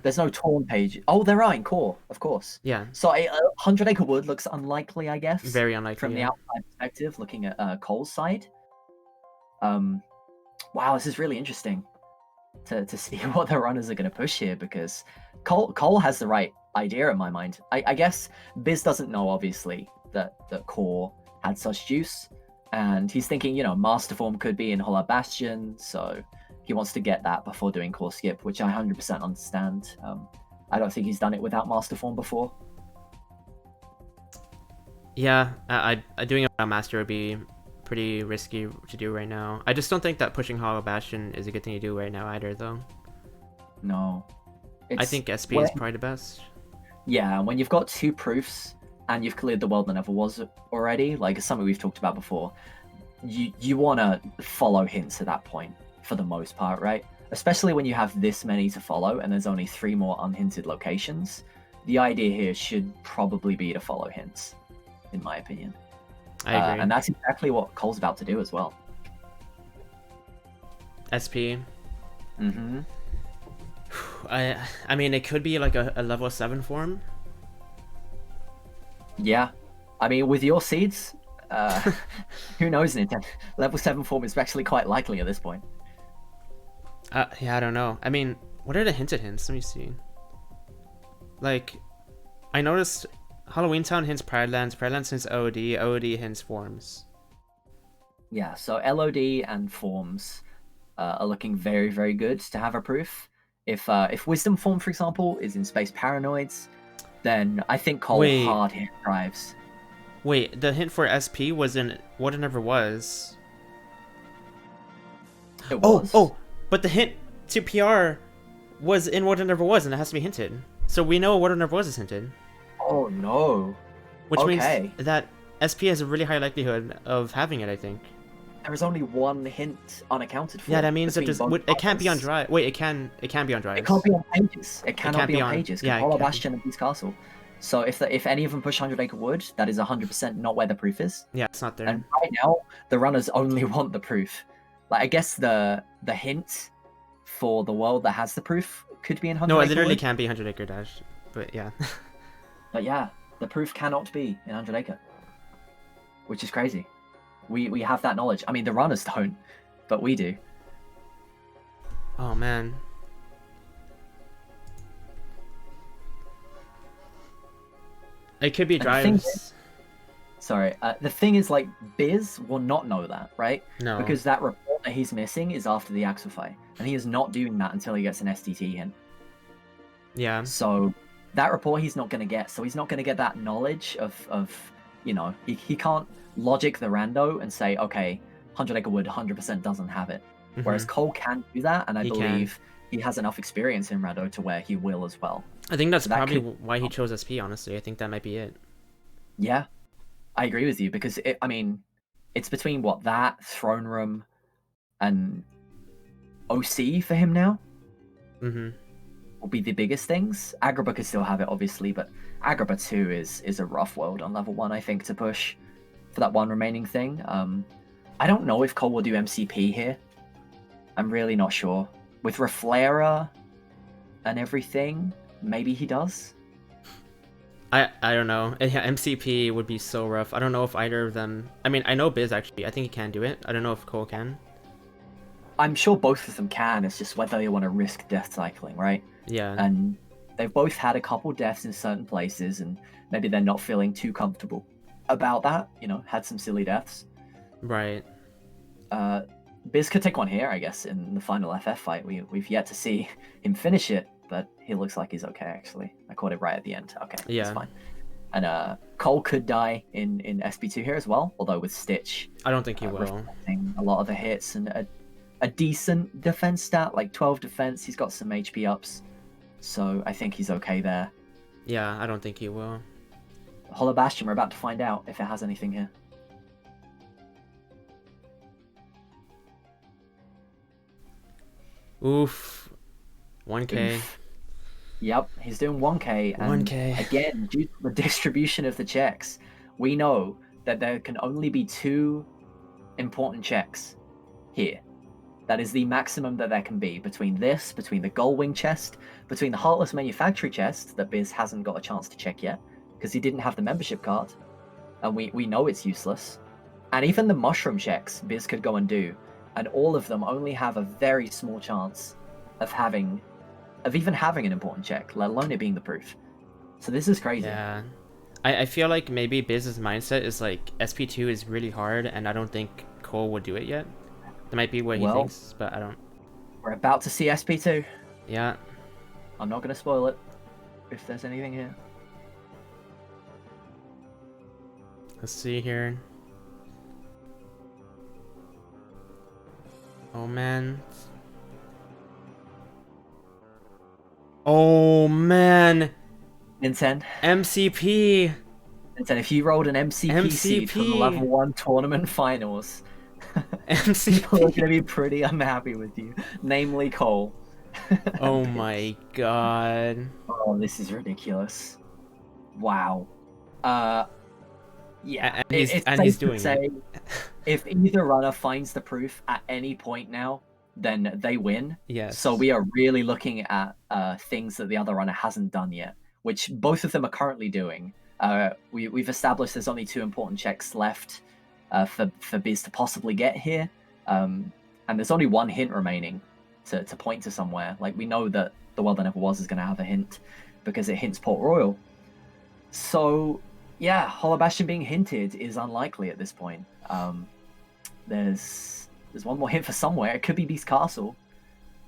there's no torn page. Oh, there are in core, of course. Yeah. So 100 Acre Wood looks unlikely, I guess. Very unlikely from the outside perspective, looking at Cole's side. Wow, this is really interesting to see what the runners are going to push here, because Cole has the right idea in my mind. I guess Biz doesn't know, obviously, that core had such juice. And he's thinking, Master Form could be in Hollow Bastion, so he wants to get that before doing Core Skip, which I 100% understand. I don't think he's done it without Master Form before. Yeah, doing it without Master would be pretty risky to do right now. I just don't think that pushing Hollow Bastion is a good thing to do right now either, though. No. I think SP is probably the best. Yeah, when you've got 2 proofs, and you've cleared the world that never was already, like it's something we've talked about before, you want to follow hints at that point for the most part, right? Especially when you have this many to follow and there's only 3 more unhinted locations. The idea here should probably be to follow hints, in my opinion. I agree. And that's exactly what Cole's about to do as well. SP. Mm-hmm. I mean, it could be like a level 7 form. Yeah, I mean, with your seeds, uh, who knows, Nintendo? Level 7 form is actually quite likely at this point. Yeah, I don't know. I mean, what are the hinted hints? Let me see. Like, I noticed Halloween Town hints Pride Lands hints OOD, OOD hints forms. Yeah, so LOD and forms are looking very, very good to have a proof. If Wisdom form, for example, is in Space Paranoids, then I think Cole Wait. hard hit drives. Wait, the hint for SP was in What It Never Was. It was. Oh, but the hint to PR was in What It Never Was, and it has to be hinted. So we know What It Never Was is hinted. Oh no. Which Okay. means that SP has a really high likelihood of having it, I think. There is only one hint unaccounted for. Yeah, that means that between it can't be on drive. Wait, it can be on drive. It can't be on pages. It cannot can't be be on on- pages. yeah, it Controller can't be. Bastion and Beast Castle. So if any of them push 100 Acre Wood, that is 100% not where the proof is. Yeah, it's not there. And right now, the runners only want the proof. Like, I guess the hint for the world that has the proof could be in 100 No, it Acre literally Wood. can't be 100 Acre Dash. But yeah. But yeah, the proof cannot be in 100 Acre. Which is crazy. We have that knowledge. I mean, the runners don't, but we do. Oh man. It could be And the thing drives. Sorry, the thing is, like, Biz will not know that, right? No. Because that report that he's missing is after the Axify, and he is not doing that until he gets an STT hint. Yeah. So that report he's not going to get. So he's not going to get that knowledge of he can't logic the rando and say, okay, 100 Acre Wood 100% doesn't have it. Whereas Cole can do that, and I He believe he has enough experience in rando to where he will as well. I think that's So that probably could- why he chose SP, honestly. I think that might be it. Yeah, I agree with you because it's between what that throne room and OC for him now Mm-hmm. will be the biggest things. Agrabah could still have it, obviously, but Agrabah 2 is a rough world on level 1, I think, to push for that one remaining thing. I don't know if Cole will do MCP here. I'm really not sure. With Reflera and everything, maybe he does. I don't know. Yeah, MCP would be so rough. I don't know if either of them. I mean, I know Biz actually. I think he can do it. I don't know if Cole can. I'm sure both of them can. It's just whether they want to risk death cycling, right? Yeah. And they've both had a couple deaths in certain places, and maybe they're not feeling too comfortable about that. Had some silly deaths. Right. Biz could take one here, I guess, in the final FF fight. We've yet to see him finish it, but he looks like he's okay, actually. I caught it right at the end. Okay, Yeah. that's fine. And Cole could die in SP2 here as well, although with Stitch, I don't think he will. reflecting a lot of the hits and a decent defense stat, like 12 defense. He's got some HP ups, so I think he's okay there. Yeah, I don't think he will. Hollow Bastion, we're about to find out if it has anything here. Oof. 1K. Oof. Yep, he's doing 1K. And 1K. again, due to the distribution of the checks, we know that there can only be 2 important checks here. That is the maximum that there can be between the Gullwing chest, between the Heartless Manufactory chest that Biz hasn't got a chance to check yet, because he didn't have the membership card, and we know it's useless. And even the mushroom checks Biz could go and do, and all of them only have a very small chance of even having an important check, let alone it being the proof. So this is crazy. Yeah. I feel like maybe Biz's mindset is like SP2 is really hard, and I don't think Cole would do it yet. That might be what he thinks, but I don't. We're about to see SP2. Yeah. I'm not going to spoil it if there's anything here. Let's see here. Oh man. Oh man. Nintendo. MCP. Nintendo, if you rolled an MCP seed for the level 1 tournament finals, people are going to be pretty unhappy with you. Namely Cole. Oh my god. Oh, this is ridiculous. Wow. Yeah. And he's doing it. If either runner finds the proof at any point now, then they win. Yes. So we are really looking at things that the other runner hasn't done yet, which both of them are currently doing. We've established there's only 2 important checks left for Biz to possibly get here, and there's only 1 hint remaining to point to somewhere. Like, we know that the World That Never Was is going to have a hint because it hints Port Royal. So yeah, Hollow Bastion being hinted is unlikely at this point. There's 1 more hint for somewhere. It could be Beast Castle.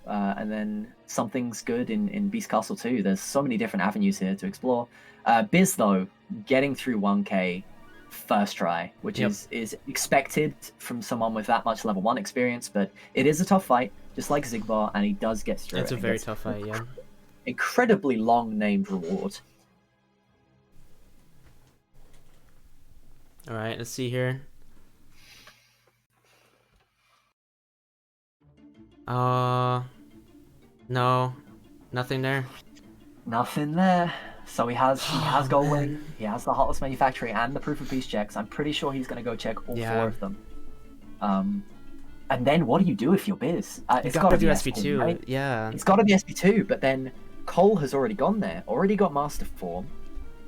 And then something's good in Beast Castle too. There's so many different avenues here to explore. Biz, though, getting through 1k first try, which is expected from someone with that much level 1 experience, but it is a tough fight, just like Zigbar, and he does get through it. It's a very tough fight, yeah. Incredibly long-named reward. Alright, let's see here. No, nothing there. Nothing there. So he has gold wing, he has the Heartless Manufactory and the Proof of Peace checks. I'm pretty sure he's going to go check all 4 of them. And then what do you do if you're Biz? It's got to be SP2, right? yeah. It's got to be SP2, but then Cole has already gone there, already got Master Form,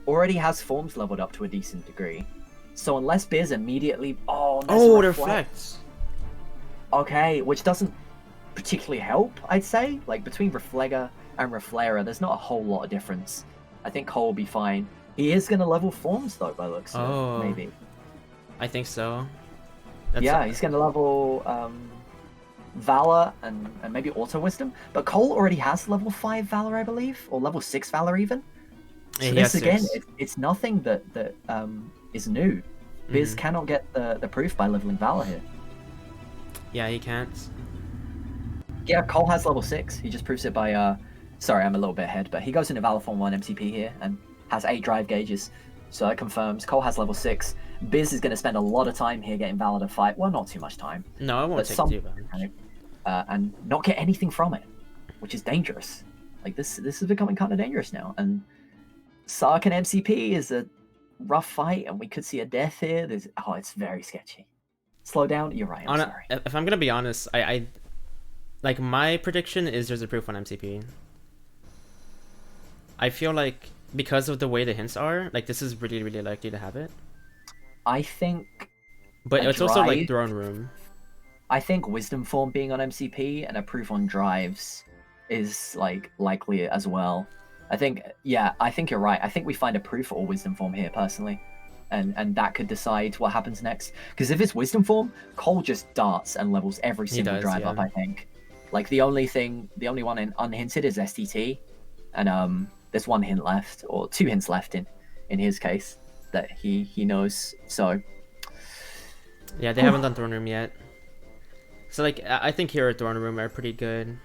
already has forms leveled up to a decent degree. So unless Biz immediately... Oh, reflects. Okay, which doesn't particularly help, I'd say. Like, between Reflegger and Reflera, there's not a whole lot of difference. I think Cole will be fine. He is going to level forms, though, by looks of it, maybe. I think so. He's going to level Valor and maybe Auto Wisdom. But Cole already has level 5 Valor, I believe, or level 6 Valor even. So this, again, it's nothing that is new. Biz cannot get the proof by leveling Valor here. Yeah, he can't. Yeah, Cole has level 6. He just proves it by... Sorry, I'm a little bit ahead, but he goes into Valor Form 1 MCP here and has 8 drive gauges. So that confirms Cole has level 6. Biz is going to spend a lot of time here getting Valor to fight. Well, not too much time. No, it won't take too much. And not get anything from it, which is dangerous. Like, this is becoming kind of dangerous now. And Sark and MCP is a rough fight, and we could see a death here. It's very sketchy. Slow down. You're right. I'm sorry. If I'm going to be honest, I like, my prediction is there's a proof on MCP. I feel like because of the way the hints are, like, this is really, really likely to have it. I think... But it's also, like, Throne Room. I think Wisdom Form being on MCP and a proof on drives is, like, likely as well. I think you're right. I think we find a proof or Wisdom Form here, personally. And that could decide what happens next. Because if it's Wisdom Form, Cole just darts and levels every single drive up, I think. Like, the only one unhinted is STT. And, there's 1 hint left, or 2 hints left in his case that he knows. So yeah, they haven't done Throne Room yet. So, like, I think Hero Throne Room are pretty good,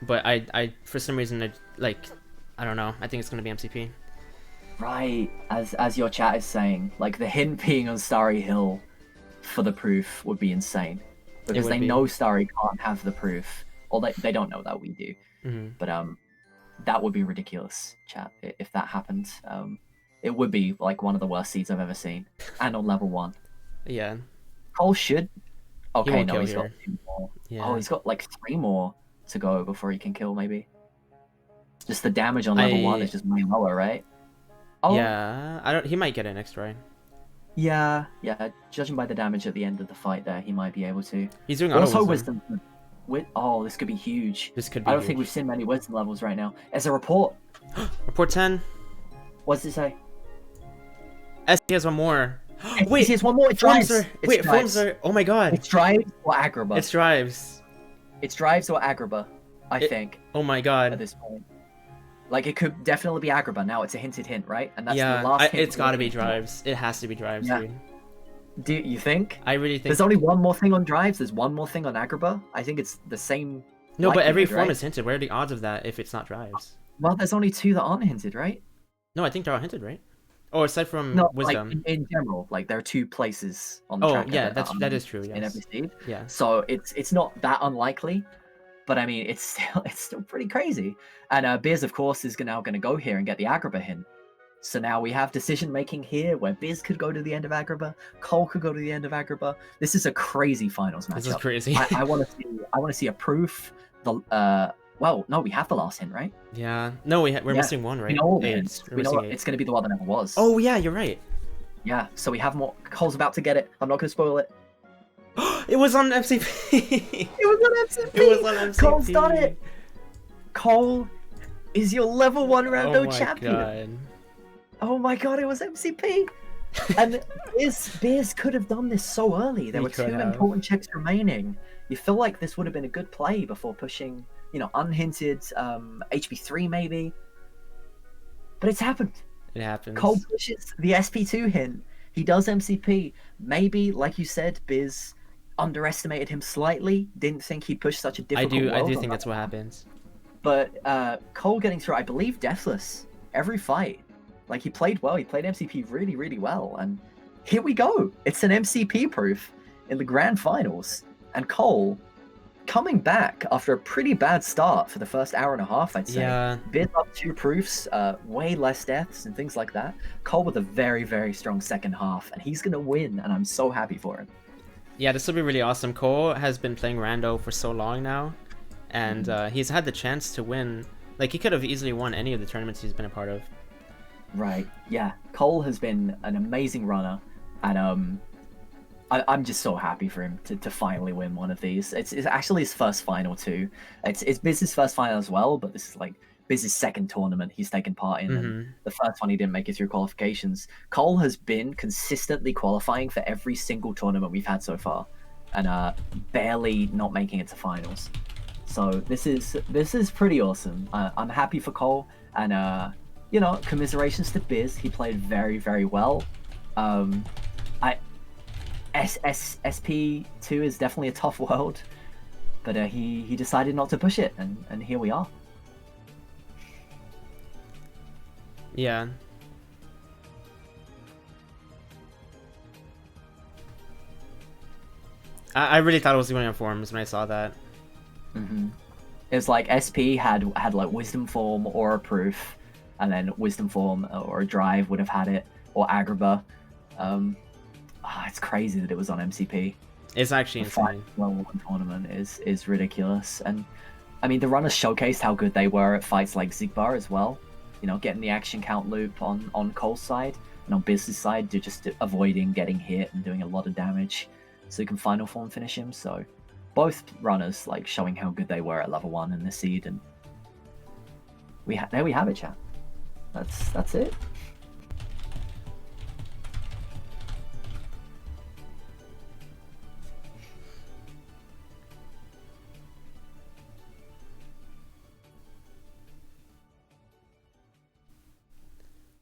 but I for some reason I don't know. I think it's gonna be MCP. Right, as your chat is saying, like, the hint being on Starry Hill for the proof would be insane because they know Starry can't have the proof, or they don't know that we do. But that would be ridiculous, chat, if that happened. It would be, like, one of the worst seeds I've ever seen. And on level 1. Yeah. Cole should... Okay, no, he's got 2 more. Yeah. Oh, he's got, like, 3 more to go before he can kill, maybe. Just the damage on level 1 is just way lower, right? Oh. Yeah, he might get it next try. Yeah, judging by the damage at the end of the fight there, he might be able to. He's doing Auto Wisdom. This could be huge. This could be I don't think we've seen many Wisdom levels right now. There's a report. Report 10. What does it say? ST has 1 more. Wait, he has 1 more. It drives. Forms are... Oh my god. It's drives or Agrabah. It's drives. It's drives or Agrabah, I think. Oh my god. At this point. Like, it could definitely be Agrabah. Now it's a hinted hint, right? And that's the last hint. It's gotta be drives. It has to be drives, dude. Do you think? I really think... There's only 1 more thing on drives. There's 1 more thing on Agrabah. I think it's the same... No, but every form is hinted. What are the odds of that if it's not drives? Well, there's only 2 that aren't hinted, right? No, I think they're all hinted, right? Oh, aside from Wisdom. Like, in general, like, there are 2 places on the track. Oh, yeah, that is true, yes. In every seed. Yeah. So it's not that unlikely, but I mean, it's still pretty crazy. And Biz, of course, is now going to go here and get the Agrabah hint. So now we have decision making here where Biz could go to the end of Agrabah, Cole could go to the end of Agrabah. This is a crazy finals matchup. This is crazy. I want to see a proof. Well, no, we have the last hint, right? Yeah. No, we're Yeah. missing one, right? We know all the 8. hints. We're We know missing 8. it's going to be the one that never was. Oh yeah, you're right. Yeah, so we have more. Cole's about to get it. I'm not going to spoil it. It was on MCP. It was on MCP. It was on MCP. Cole's done it. Cole is your level 1 Rando Oh my champion. god. Oh my god, it was MCP. And Beers could have done this so early. There He were 2 could have. important checks remaining. You feel like this would have been a good play before pushing, you know, unhinted HB3 maybe. But it's happened. It happens. Cole pushes the SP2 hint. He does MCP. Maybe, like you said, Biz underestimated him slightly. Didn't think he'd push such a difficult I world do on think that that's what one. happens. But Cole getting through, I believe, deathless every fight. Like, he played well. He played MCP really, really well. And here we go. It's an MCP proof in the grand finals. And Cole coming back after a pretty bad start for the first hour and a half, I'd say. Yeah. Bit up 2 proofs, way less deaths and things like that. Cole with a very, very strong second half. And he's going to win. And I'm so happy for him. Yeah, this will be really awesome. Cole has been playing Rando for so long now. And he's had the chance to win. Like, he could have easily won any of the tournaments he's been a part of. Right. Yeah. Cole has been an amazing runner, and I'm just so happy for him to finally win one of these. It's actually his first final too. It's Biz's first final as well, but this is like Biz's second tournament he's taken part in. And the first one he didn't make it through qualifications. Cole has been consistently qualifying for every single tournament we've had so far, and barely not making it to finals. So this is pretty awesome. I'm happy for Cole, and you know, commiserations to Biz. He played very, very well. SP2 is definitely a tough world, but he decided not to push it, and here we are. Yeah. I really thought it was going on forums when I saw that. It was like SP had like Wisdom Form or a Proof, and then Wisdom Form or a Drive would have had it, or Agrabah. It's crazy that it was on MCP. It's actually insane. Level 1 tournament is ridiculous, and I mean the runners showcased how good they were at fights like Zigbar as well. You know, getting the action count loop on Cole's side, and on Biz's side, they're just avoiding getting hit and doing a lot of damage, so you can final form finish him. So both runners like showing how good they were at level 1 in the seed, and there we have it, chat. That's it.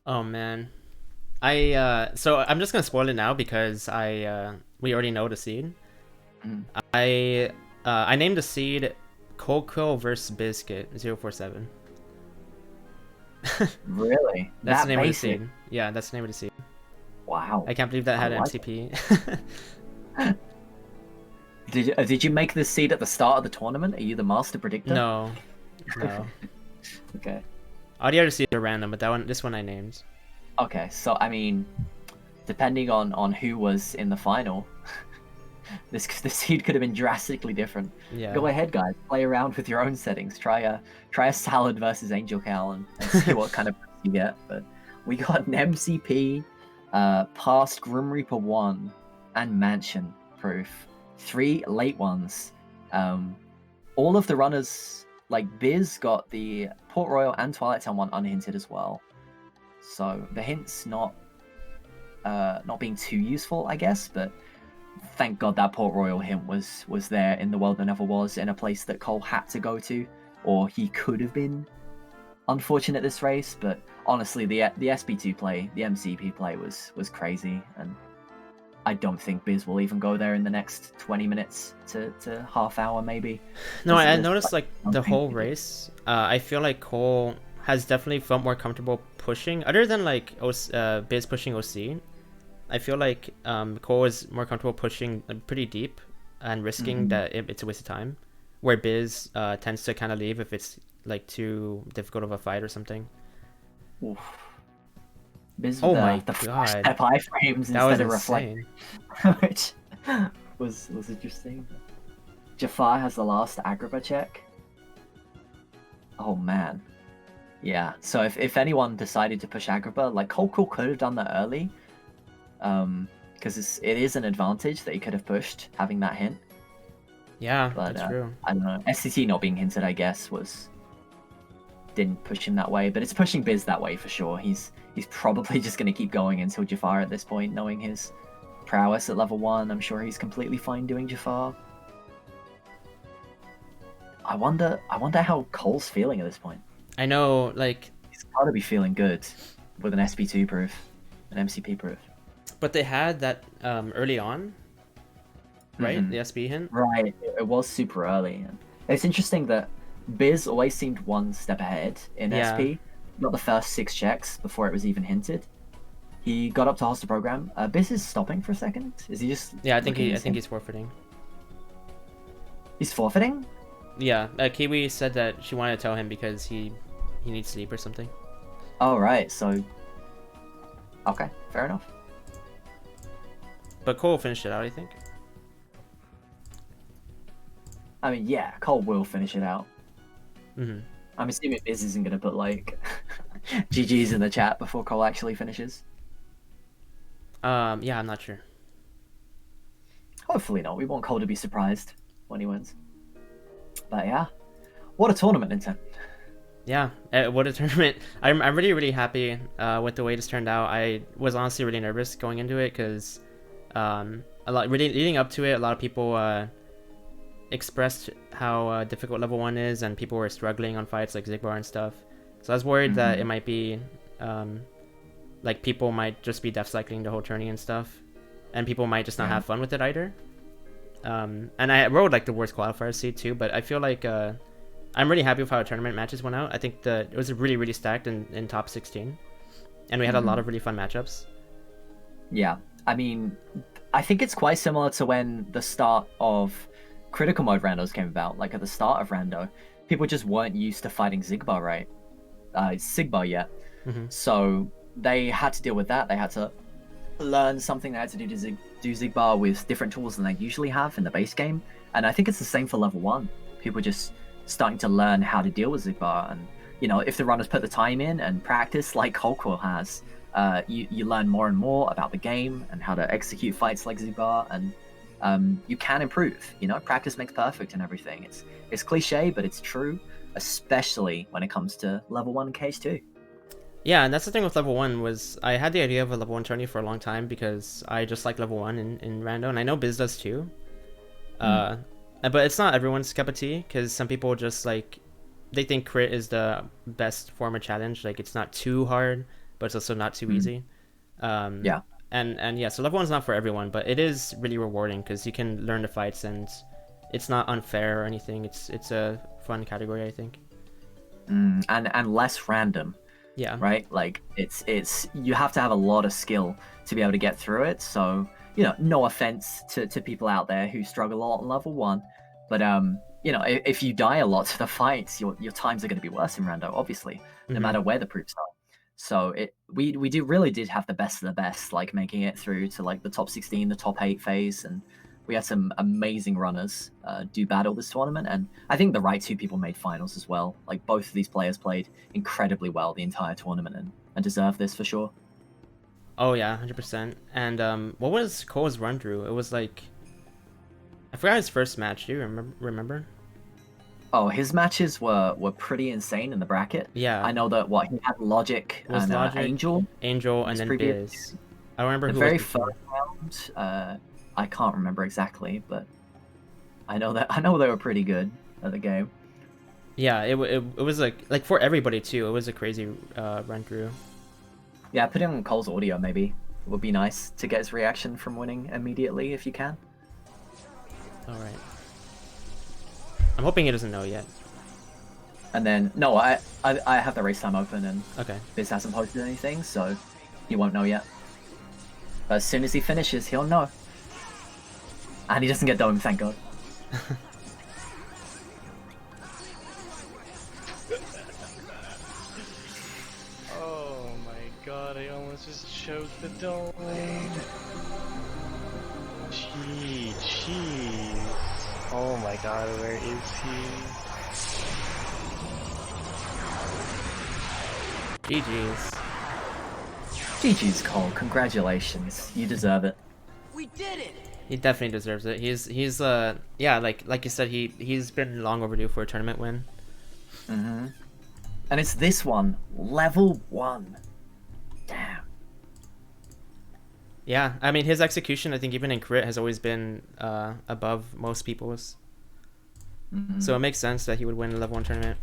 Oh man. So I'm just gonna spoil it now because we already know the seed. I named the seed Coco versus Biscuit 047. Really? That's that the name basic? of the seed. Yeah, that's the name of the seed. Wow. I can't believe that had I like MCP. Did you make this seed at the start of the tournament? Are you the master predictor? No. Okay. All the other seeds are random, but this one I named. Okay, so I mean, depending on who was in the final, the seed could have been drastically different. Yeah. Go ahead, guys. Play around with your own settings. Try a Salad versus Angel Cal and see what kind of you get. But we got an MCP, past Grim Reaper 1, and Mansion proof. 3 late ones. All of the runners, like Biz, got the Port Royal and Twilight Town one unhinted as well. So the hint's not being too useful, I guess, but thank God that Port Royal hint was there in the world that never was, in a place that Cole had to go to, or he could have been unfortunate this race. But honestly, the SP2 play, the MCP play was crazy, and I don't think Biz will even go there in the next 20 minutes to half hour maybe. No, I noticed like the whole race. I feel like Cole has definitely felt more comfortable pushing, other than like Biz pushing OC. I feel like Cole is more comfortable pushing pretty deep and risking that it's a waste of time, where Biz tends to kind of leave if it's like too difficult of a fight or something. Oof. Biz Oh with my the god, step iframes that was instead of insane. reflecting, which was interesting. Jafar has the last Agrabah check. Oh man. Yeah. So if anyone decided to push Agrippa, like Cold could have done that early, because it is an advantage that he could have pushed having that hint. Yeah, But that's true. I don't know. SCT not being hinted, I guess, didn't push him that way, but it's pushing Biz that way for sure. He's probably just going to keep going until Jafar at this point, knowing his prowess at level 1. I'm sure he's completely fine doing Jafar. I wonder how Cole's feeling at this point. I know, like, He's got to be feeling good with an SP2 proof, an MCP proof. but they had that early on, right? Mhm. The SB hint. Right, it was super early. And it's interesting that Biz always seemed one step ahead in Yeah. SP. Got the first 6 checks before it was even hinted. He got up to host the program. Biz is stopping for a second. Is he just? Yeah, I think looking at him? he's forfeiting. He's forfeiting. Yeah, Kiwi said that she wanted to tell him because he needs sleep or something. Oh right, so. Okay, fair enough. But Cole finished it out, I think. I mean, yeah, Cole will finish it out. Mm-hmm. I'm assuming Biz isn't gonna put like GGs in the chat before Cole actually finishes. Yeah, I'm not sure. Hopefully not. We want Cole to be surprised when he wins. But yeah, what a tournament, Nintendo. Yeah, what a tournament. I'm really, really happy with the way this turned out. I was honestly really nervous going into it because really leading up to it, a lot of people expressed how difficult level 1 is, and people were struggling on fights like Zigbar and stuff. So I was worried that it might be like people might just be death cycling the whole tourney and stuff, and people might just not have fun with it either. And I rode like the worst qualifier seed too, but I feel like I'm really happy with how our tournament matches went out. I think it was really, really stacked in top 16, and we had a lot of really fun matchups. Yeah, I mean, I think it's quite similar to when the start of critical mode randos came about. Like at the start of rando, people just weren't used to fighting Zigbar Sigbar yet. So they had to deal with that. They had to learn something. They had to do Zigbar with different tools than they usually have in the base game. And I think it's the same for level 1. People just starting to learn how to deal with Zigbar. And, you know, if the runners put the time in and practice like Hulkor has, you learn more and more about the game and how to execute fights like Zigbar. And you can improve. You know, practice makes perfect and everything. It's cliche, but it's true, especially when it comes to level 1 and KH2. Yeah, and that's the thing with level 1 was I had the idea of a level 1 tourney for a long time because I just like level 1 in Rando, and I know Biz does too. But it's not everyone's cup of tea because some people just like they think crit is the best form of challenge. Like it's not too hard, but it's also not too easy. Yeah. And yeah, so level 1's not for everyone, but it is really rewarding because you can learn the fights and it's not unfair or anything. It's a fun category, I think. And less random. Yeah. Right? Like it's you have to have a lot of skill to be able to get through it. So, you know, no offense to people out there who struggle a lot on level 1, but you know, if you die a lot to the fights, your times are going to be worse in rando, obviously, no matter where the proofs are. So we really did have the best of the best, like making it through to like the top 16, the top 8 phase, and we had some amazing runners do battle this tournament, and I think the right 2 people made finals as well. Like both of these players played incredibly well the entire tournament and deserve this for sure. Oh yeah, 100%. And what was Cole's run through? It was like I forgot his first match. Do you remember? Oh, his matches were pretty insane in the bracket. Yeah. I know that he had Logic and Angel, and then Biz. I don't remember the who very was before. first round. I can't remember exactly, but I know they were pretty good at the game. Yeah, it was like for everybody too. It was a crazy run through. Yeah, put in Cole's audio maybe would be nice to get his reaction from winning immediately if you can. All right. I'm hoping he doesn't know yet. And then no, I have the race time open and okay. Biz hasn't posted anything, so he won't know yet. But as soon as he finishes, he'll know. And he doesn't get domed, thank God. Oh my god, I almost just choked the dome. Jeez. Oh my god, where is he? GG's. GG's, Cole. Congratulations. You deserve it. We did it! He definitely deserves it. He's yeah, like you said, he's been long overdue for a tournament win. Mm-hmm. And it's this one, level 1. Damn. Yeah, I mean his execution, I think even in crit, has always been above most people's. Mm-hmm. So it makes sense that he would win a level 1 tournament.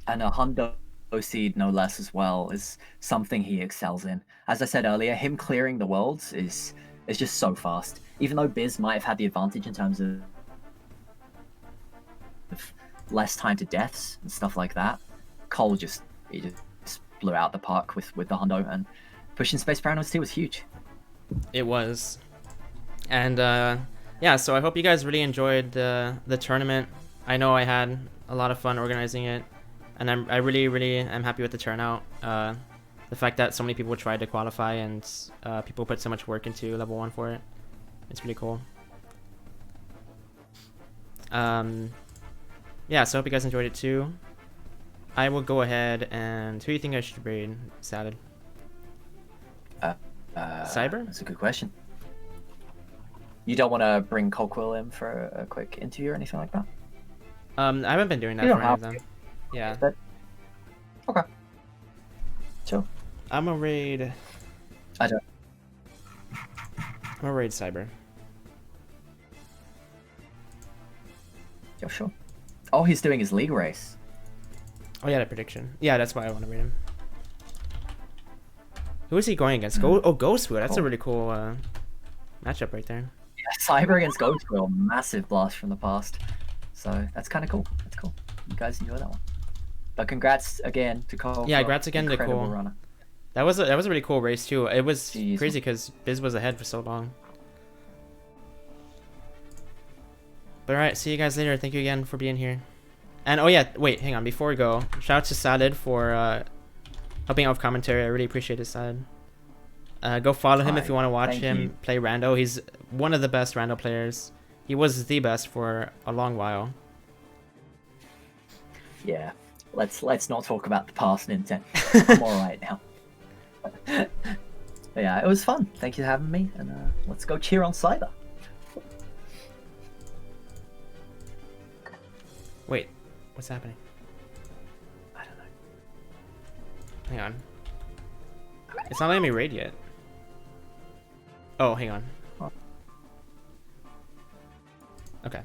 And a Hundo seed, no less, as well, is something he excels in. As I said earlier, him clearing the worlds is just so fast. Even though Biz might have had the advantage in terms of less time to deaths and stuff like that, Cole just blew out the park with the Hundo, and pushing Space Paranoids 2 was huge. It was. And yeah, so I hope you guys really enjoyed the tournament. I know I had a lot of fun organizing it, and I really am happy with the turnout. The fact that so many people tried to qualify and people put so much work into level 1 for it. It's pretty cool. Yeah, so I hope you guys enjoyed it too. I will go ahead and... Who do you think I should raid? Salad? Cyber? That's a good question. You don't want to bring Colquill in for a quick interview or anything like that? I haven't been doing that You for don't any have of them. to. Yeah. But... Okay. Chill. I'm a raid... I don't... I'm gonna raid Cyber. Yeah, sure. Oh, he's doing his league race. Oh yeah, the prediction. Yeah, that's why I want to raid him. Who is he going against? Ghostwood. That's a really cool matchup right there. Yeah, Cyber against Ghostquill, massive blast from the past. So that's kind of cool. That's cool. You guys enjoy that one. But congrats again to Cole. Yeah, congrats again to Cole. Runner. That was a really cool race too. It was Jeez. crazy because Biz was ahead for so long. But alright, see you guys later. Thank you again for being here. And oh yeah, wait, hang on. Before we go, shout out to Salad for helping out with commentary. I really appreciate it, Salad. Go follow him if you want to watch him play Rando. He's one of the best Rando players. He was the best for a long while. Yeah, let's not talk about the past, Nintendo. I'm all right now. But yeah, it was fun. Thank you for having me, and let's go cheer on Cyber. Wait, what's happening? I don't know. Hang on. It's not letting me raid yet. Oh, hang on. Okay.